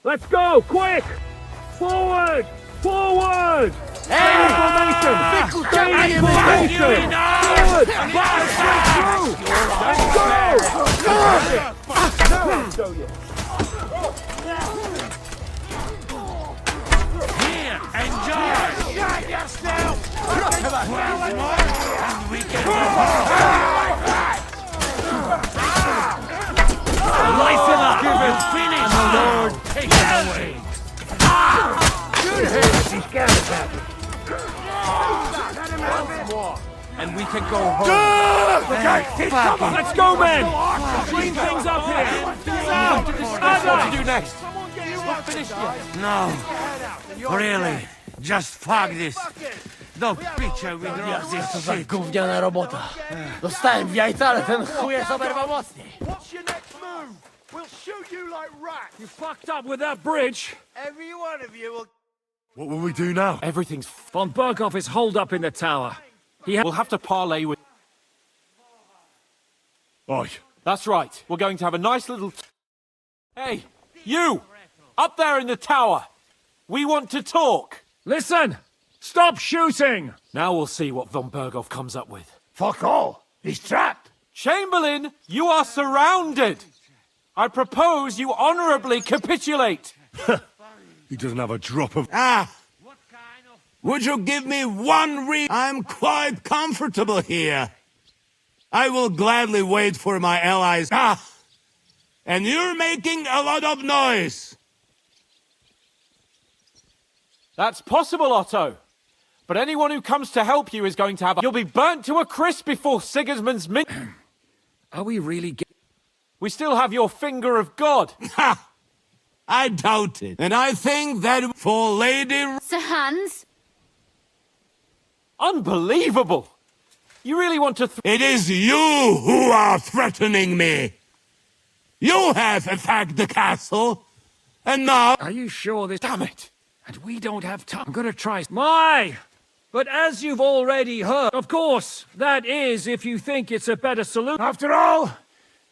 Let's go! Quick! Forward! Forward! Stay in formation! Stay in formation! Forward! Let's go! Here, enjoy! Shut yourself! And we can life in a give it finish! And the Lord take it away! Good head! He's got it happen. Once more, and we can go home. Let's go, men! Clean things up here! What to do next? Not finished yet. No. Really. Just fuck this. No picture with this shit. Gówniana robota. Dostałem w jajca, ale ten chuj jest oberwał mocniej. What's your next move? We'll shoot you like rats. You fucked up with that bridge! Every one of you will... What will we do now? Everything's... Von Berghoff is holed up in the tower. We'll have to parley with... Aye, That's right. We're going to have a nice little... Hey, you! Up there in the tower! We want to talk! Listen! Stop shooting! Now we'll see what von Berghoff comes up with. Fuck all! He's trapped! Chamberlain, you are surrounded! I propose you honorably capitulate! He doesn't have a drop of... Ah! Would you give me one I'm quite comfortable here. I will gladly wait for my allies. Ah! And you're making a lot of noise. That's possible, Otto. But anyone who comes to help you is going to have... You'll be burnt to a crisp before Sigismund's min... Are we really We still have your finger of God. Ha! I doubt it. And I think that for Lady... Sir Hans? Unbelievable! You really want to... It is you who are threatening me. You have attacked the castle, and now... Are you sure this... Damn it! And we don't have time. I'm gonna try... But as you've already heard, of course, that is if you think it's a better solution. After all,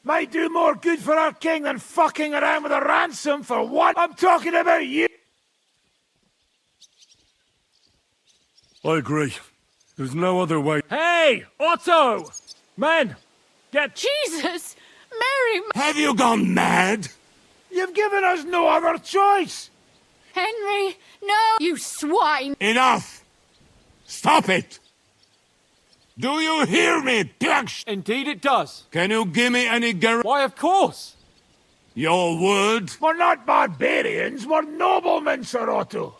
might do more good for our king than fucking around with a ransom for what? I'm talking about you! I agree. There's no other way. Hey, Otto! Men, get... Jesus! Mary... Have you gone mad? You've given us no other choice! Henry, no! You swine! Enough! Stop it! Do you hear me, bitch? Indeed it does. Can you give me any guarantee? Why, of course! Your word? We're not barbarians, we're noblemen, Sir Otto.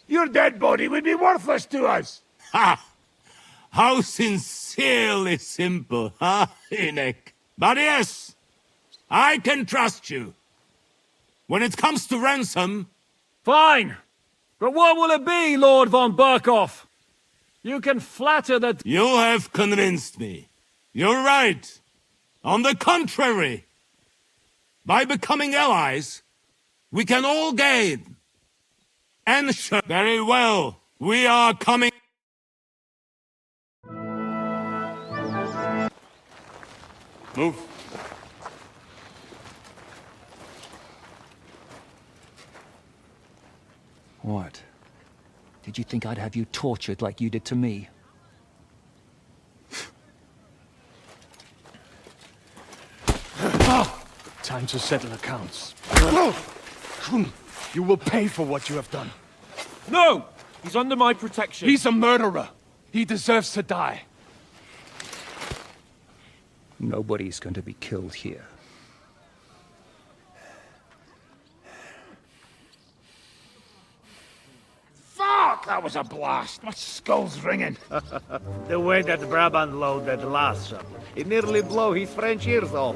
Your dead body would be worthless to us. Ha! How sincerely simple, huh, Enoch? But yes, I can trust you. When it comes to ransom... Fine! But what will it be, Lord von Berghoff? You can flatter that... You have convinced me. You're right. On the contrary, by becoming allies, we can all gain. And sure, very well, we are coming... Move. What? Did you think I'd have you tortured like you did to me? Time to settle accounts. You will pay for what you have done. No! He's under my protection. He's a murderer. He deserves to die. Nobody's going to be killed here. Fuck! That was a blast. My skull's ringing. The way that Brabant loaded last summer, it nearly blew his French ears off.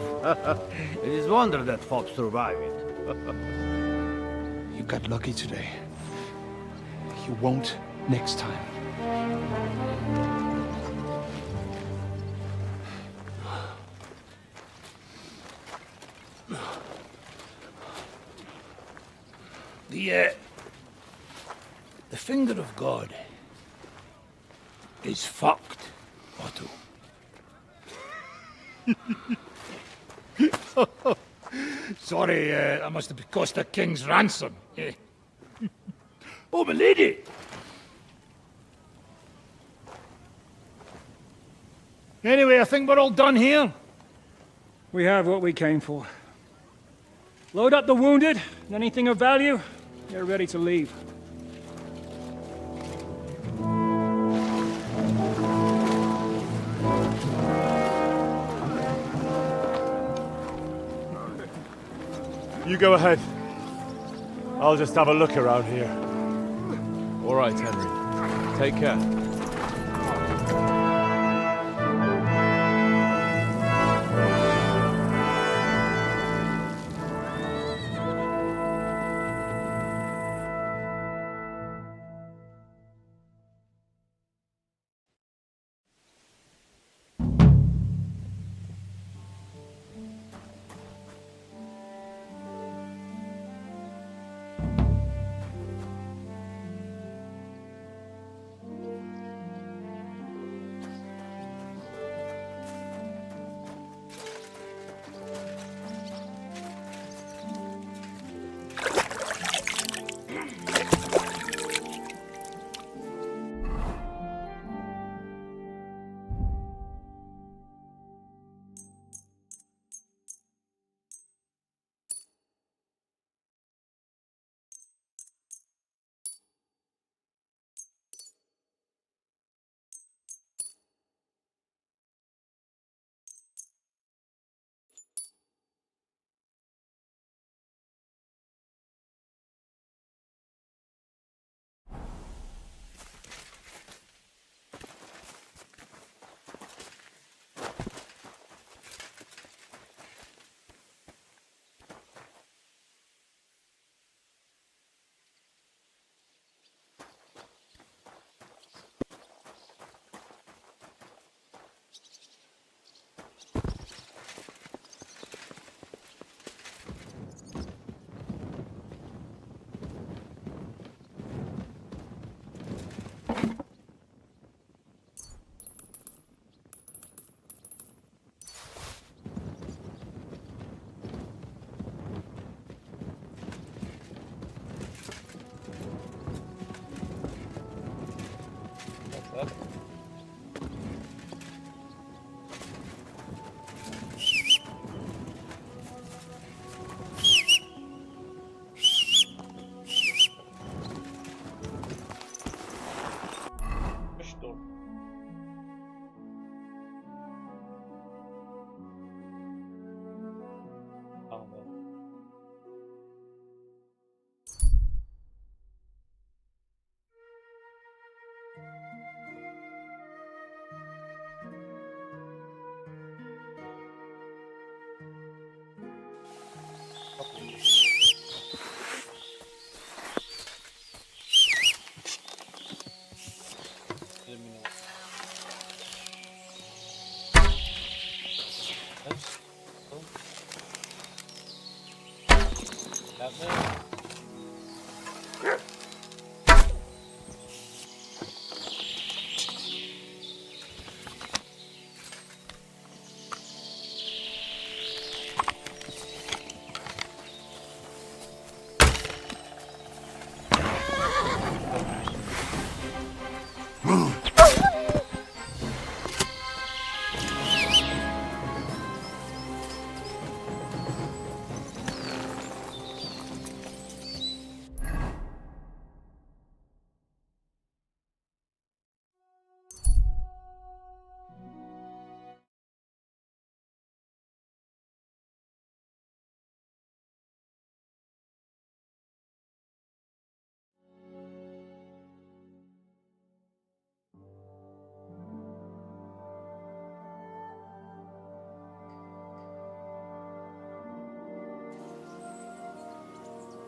It is wonder that fops survive it. You got lucky today. You won't next time. The finger of God is fucked, Otto. Sorry, that must have cost the king's ransom. Oh, my lady! Anyway, I think we're all done here. We have what we came for. Load up the wounded, and anything of value, they're ready to leave. You go ahead. I'll just have a look around here. All right, Henry. Take care.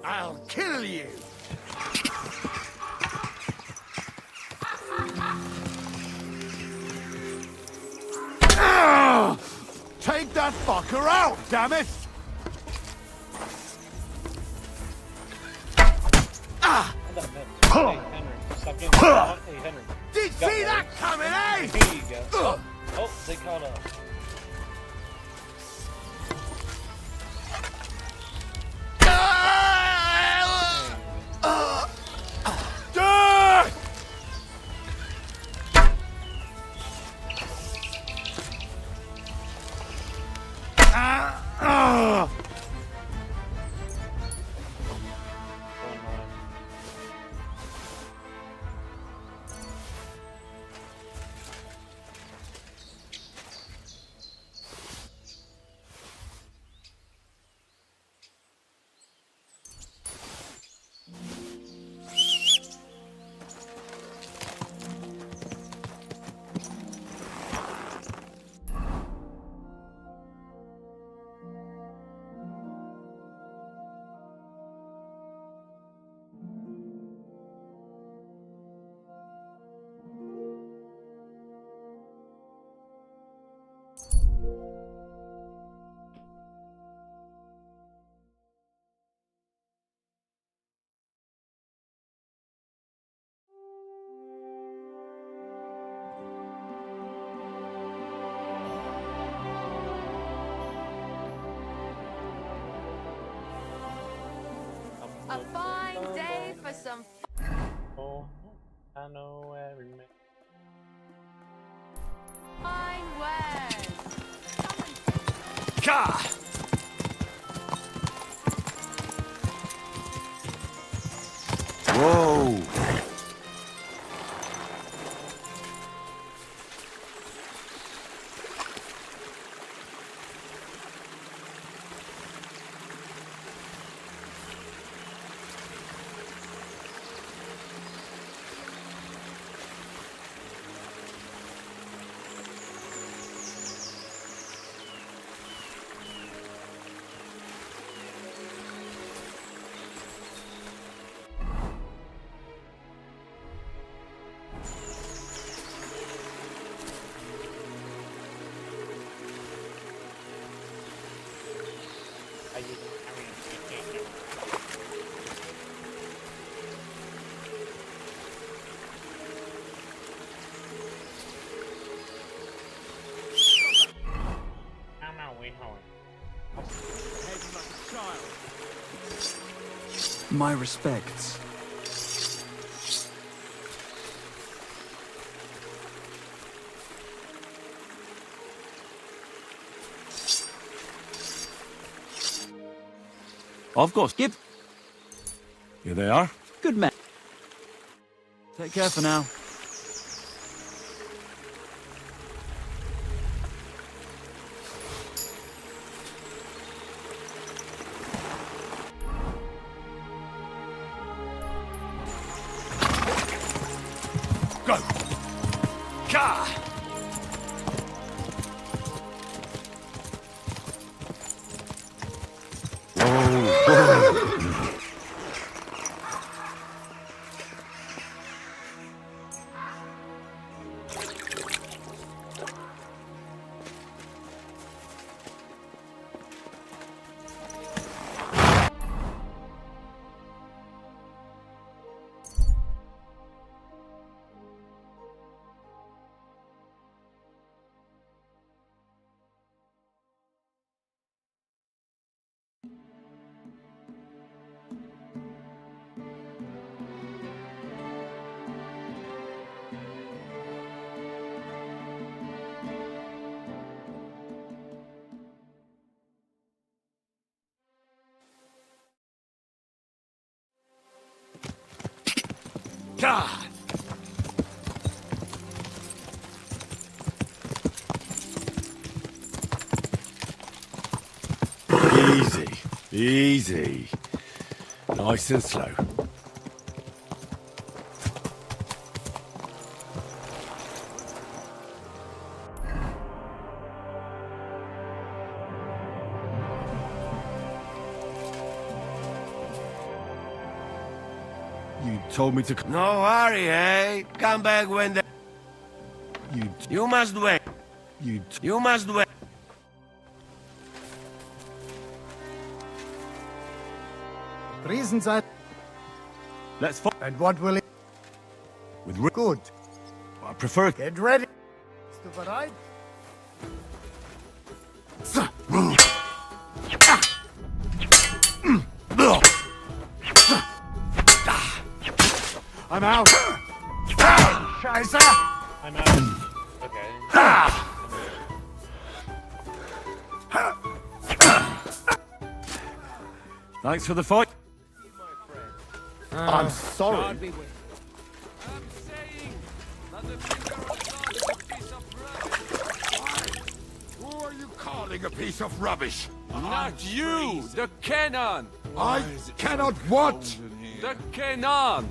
I'll kill you! Take that fucker out, damn it! Did you see that coming, eh? Here you go. Oh, they caught up. A fine day for some. Oh, I know every man. Fine words. Ka! Whoa! My respects. I've got skip. Here they are. Good man. Take care for now. Go! Ka! God! Easy. Easy. Nice and slow. You told me to... No hurry, eh? Come back when the... You must wait. You must wait. Reasons I... Let's fight. And what will it... With Good. I prefer... Get ready. Bist du bereit? I'm out. Scheiße. I'm out. Okay. Thanks for the fight. I'm sorry. Who are you calling a piece of rubbish? Not you! The cannon! I cannot what? The cannon!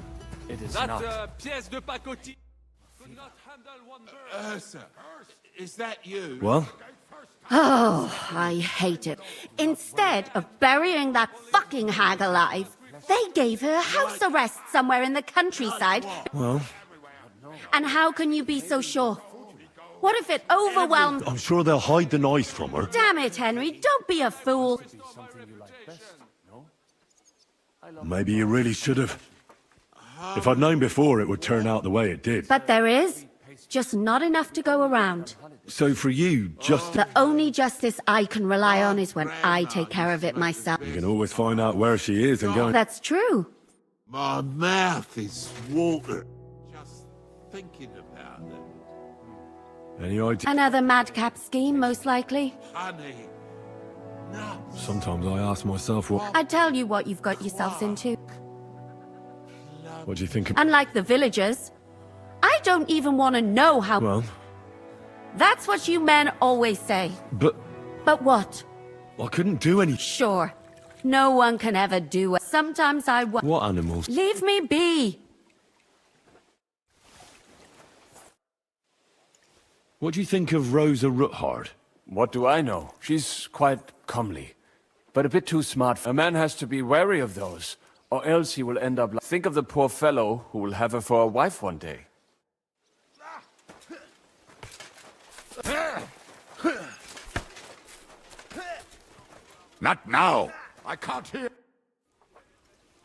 It is That not. pièce de pacotille could not handle one bird. Ursa, is that you? Well? Oh, I hate it. Instead of burying that fucking hag alive, they gave her house arrest somewhere in the countryside. Well? And how can you be so sure? What if it overwhelmed... I'm sure they'll hide the knife from her. Damn it, Henry, don't be a fool. Maybe you really should have. If I'd known before, it would turn out the way it did. But there is just not enough to go around. So for you, just... The only justice I can rely on is when I take care of it myself. You can always find out where she is and go... That's true. My mouth is watering. Just thinking about it. Any idea? Another madcap scheme, most likely. Honey. No. Sometimes I ask myself what... I tell you what you've got yourselves into. What do you think of... Unlike the villagers, I don't even want to know how... Well... That's what you men always say. But... But what? I couldn't do any... Sure. No one can ever do it. Sometimes I... What animals? Leave me be. What do you think of Rosa Ruthard? What do I know? She's quite comely, but a bit too smart. A man has to be wary of those, or else he will end up like... Think of the poor fellow who will have her for a wife one day. Not now. I can't hear.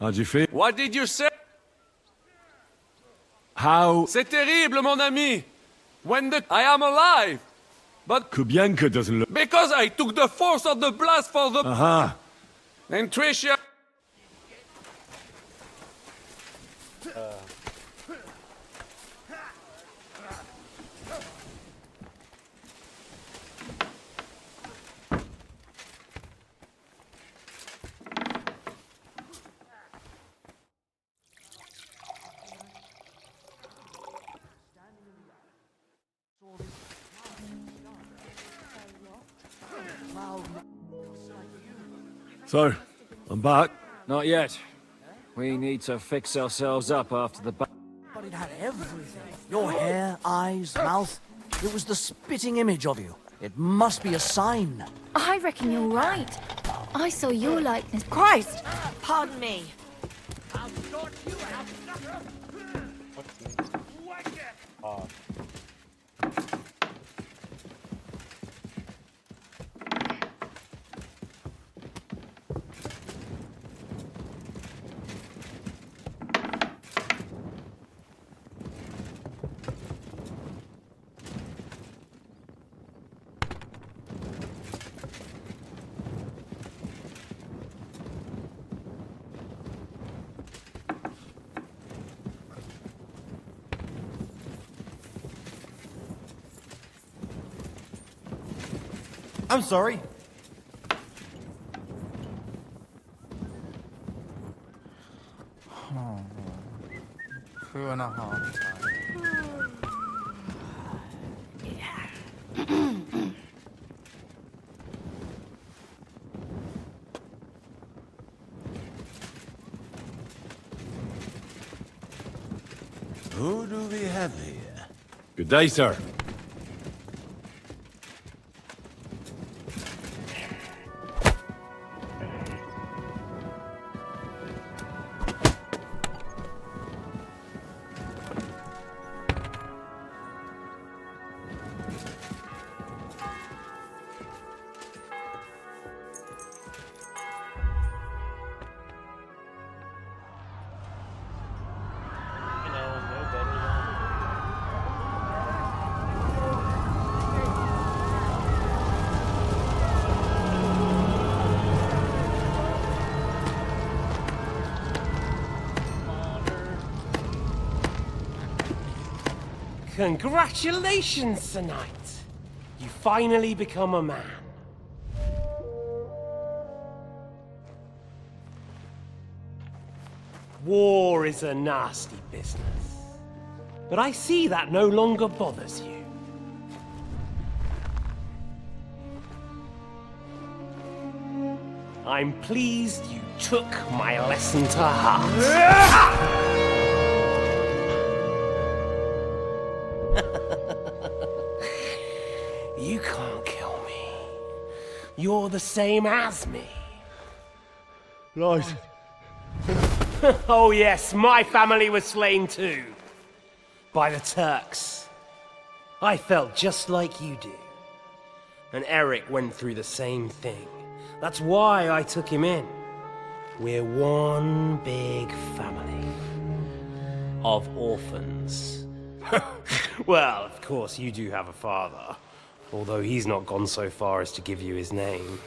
How'd you feel? What did you say? How... C'est terrible, mon ami! When I am alive! But... Kubienka doesn't look... Because I took the force of the blast for the... Aha! And Tricia... So, I'm back. Not yet. We need to fix ourselves up after the... But it had everything. Your hair, eyes, mouth. It was the spitting image of you. It must be a sign. I reckon you're right. I saw your likeness. Christ! Pardon me. I'm sorry. 2.5 times. Who do we have here? Good day, sir. Congratulations, Sir Knight. You finally become a man. War is a nasty business. But I see that no longer bothers you. I'm pleased you took my lesson to heart. You can't kill me. You're the same as me. Right. Oh yes, my family was slain too. By the Turks. I felt just like you do. And Eric went through the same thing. That's why I took him in. We're one big family. Of orphans. Well, of course you do have a father. Although he's not gone so far as to give you his name.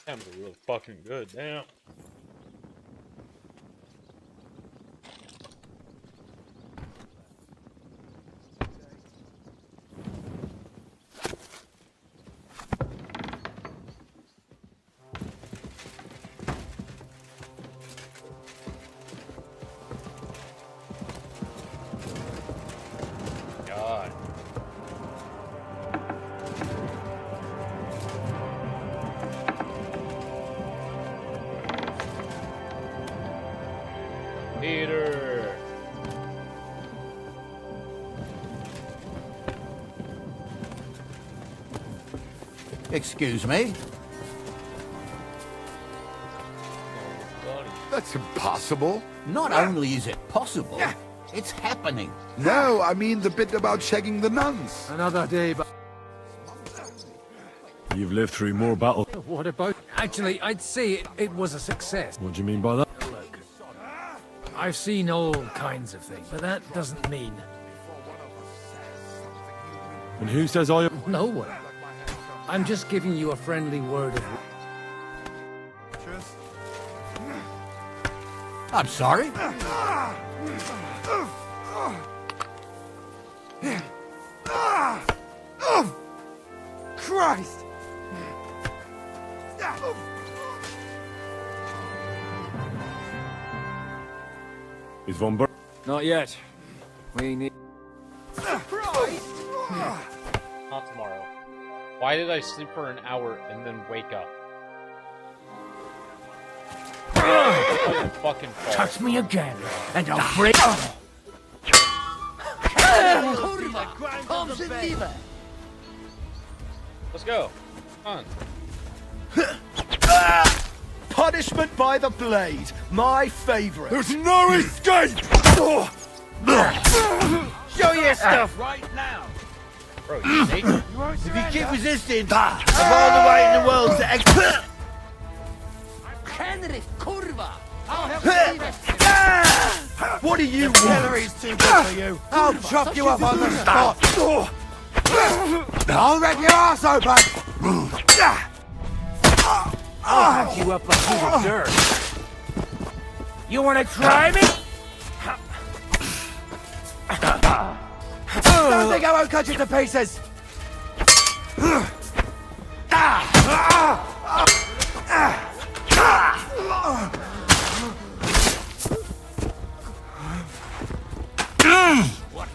That was really fucking good, damn. God. Peter. Excuse me? That's impossible. Not only is it possible, it's happening. No, I mean the bit about shagging the nuns. Another day, but... You've lived through more battles. What about... Actually, I'd say it was a success. What do you mean by that? Look, I've seen all kinds of things, but that doesn't mean... And who says I... No one. I'm just giving you a friendly word of... I'm sorry? Christ! Is Von Ber... Not yet. We need... Not tomorrow. Why did I sleep for an hour and then wake up? Fucking fault. Touch me again, and I'll break... Let's go. Come on. Punishment by the blade. My favourite. There's no escape! Show your stuff. Right now. Bro, you naked? If you keep resisting, I've all the right in the world to Henry, kurva! I'll help you leave it. What do you want? Hillary's too good for you. I'll chop you up on the spot. I'll rip your ass open. I'll hack you up like you deserve. You wanna try me? Don't think I won't cut you to pieces.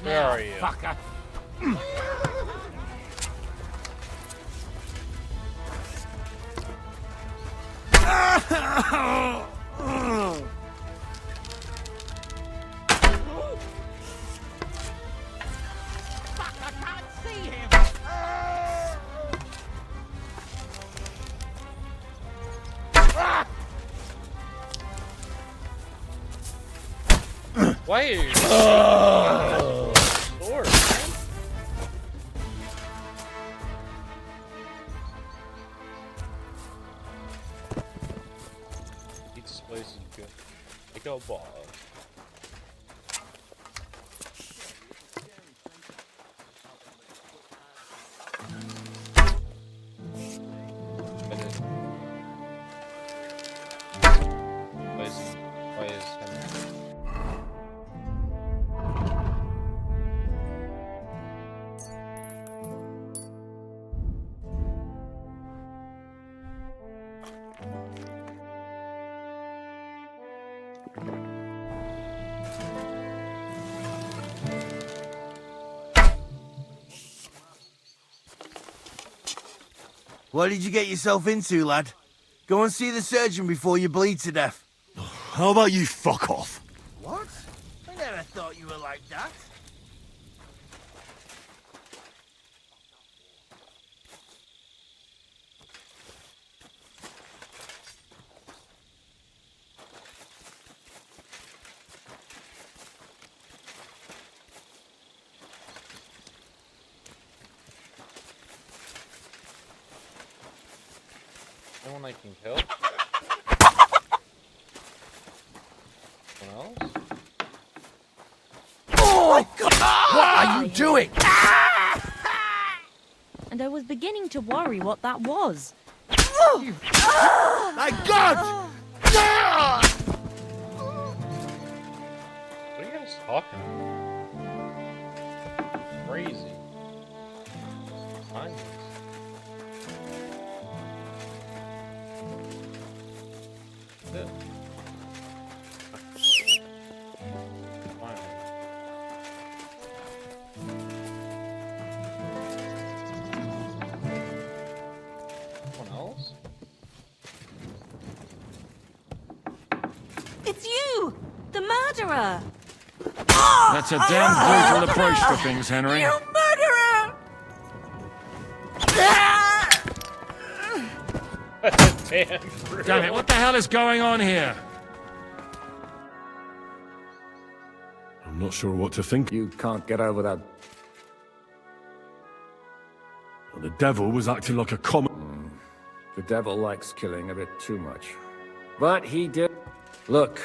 Where are you? Fucker. Fuck, I can't see him. Why are you sword, man? Each place is good. Like a ball. Why is Henry? What did you get yourself into, lad? Go and see the surgeon before you bleed to death. How about you fuck off? What? I never thought you were like that. Anyone I can kill? Someone else? Oh my God! What are you doing? And I was beginning to worry what that was. My God! What are you guys talking about? Crazy. Behind us. Good. Fine. Someone else? It's you! The murderer! That's a damn brutal approach to things, Henry. You murderer! Damn it, what the hell is going on here? I'm not sure what to think. You can't get over that. The devil was acting like a common... The devil likes killing a bit too much. But he did... Look,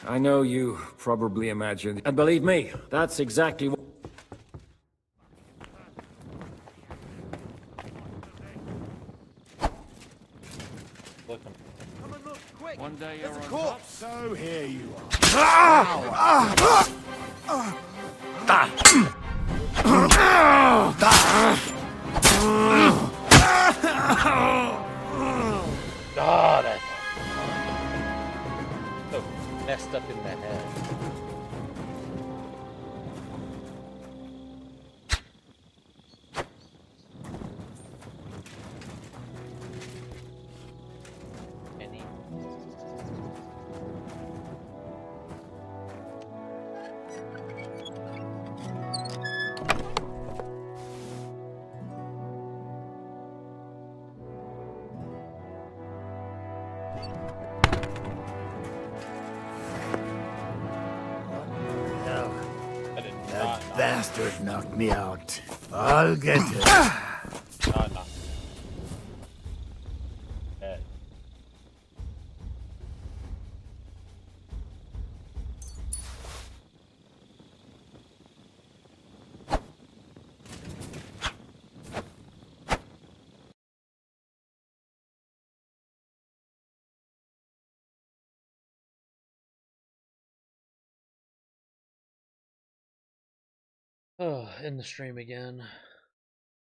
I know you probably imagined... And believe me, that's exactly what... One day you're on top. So here you are. God, I so messed up in the head. bastard knocked me out. I'll get him. Nah. Dead. Oh, in the stream again.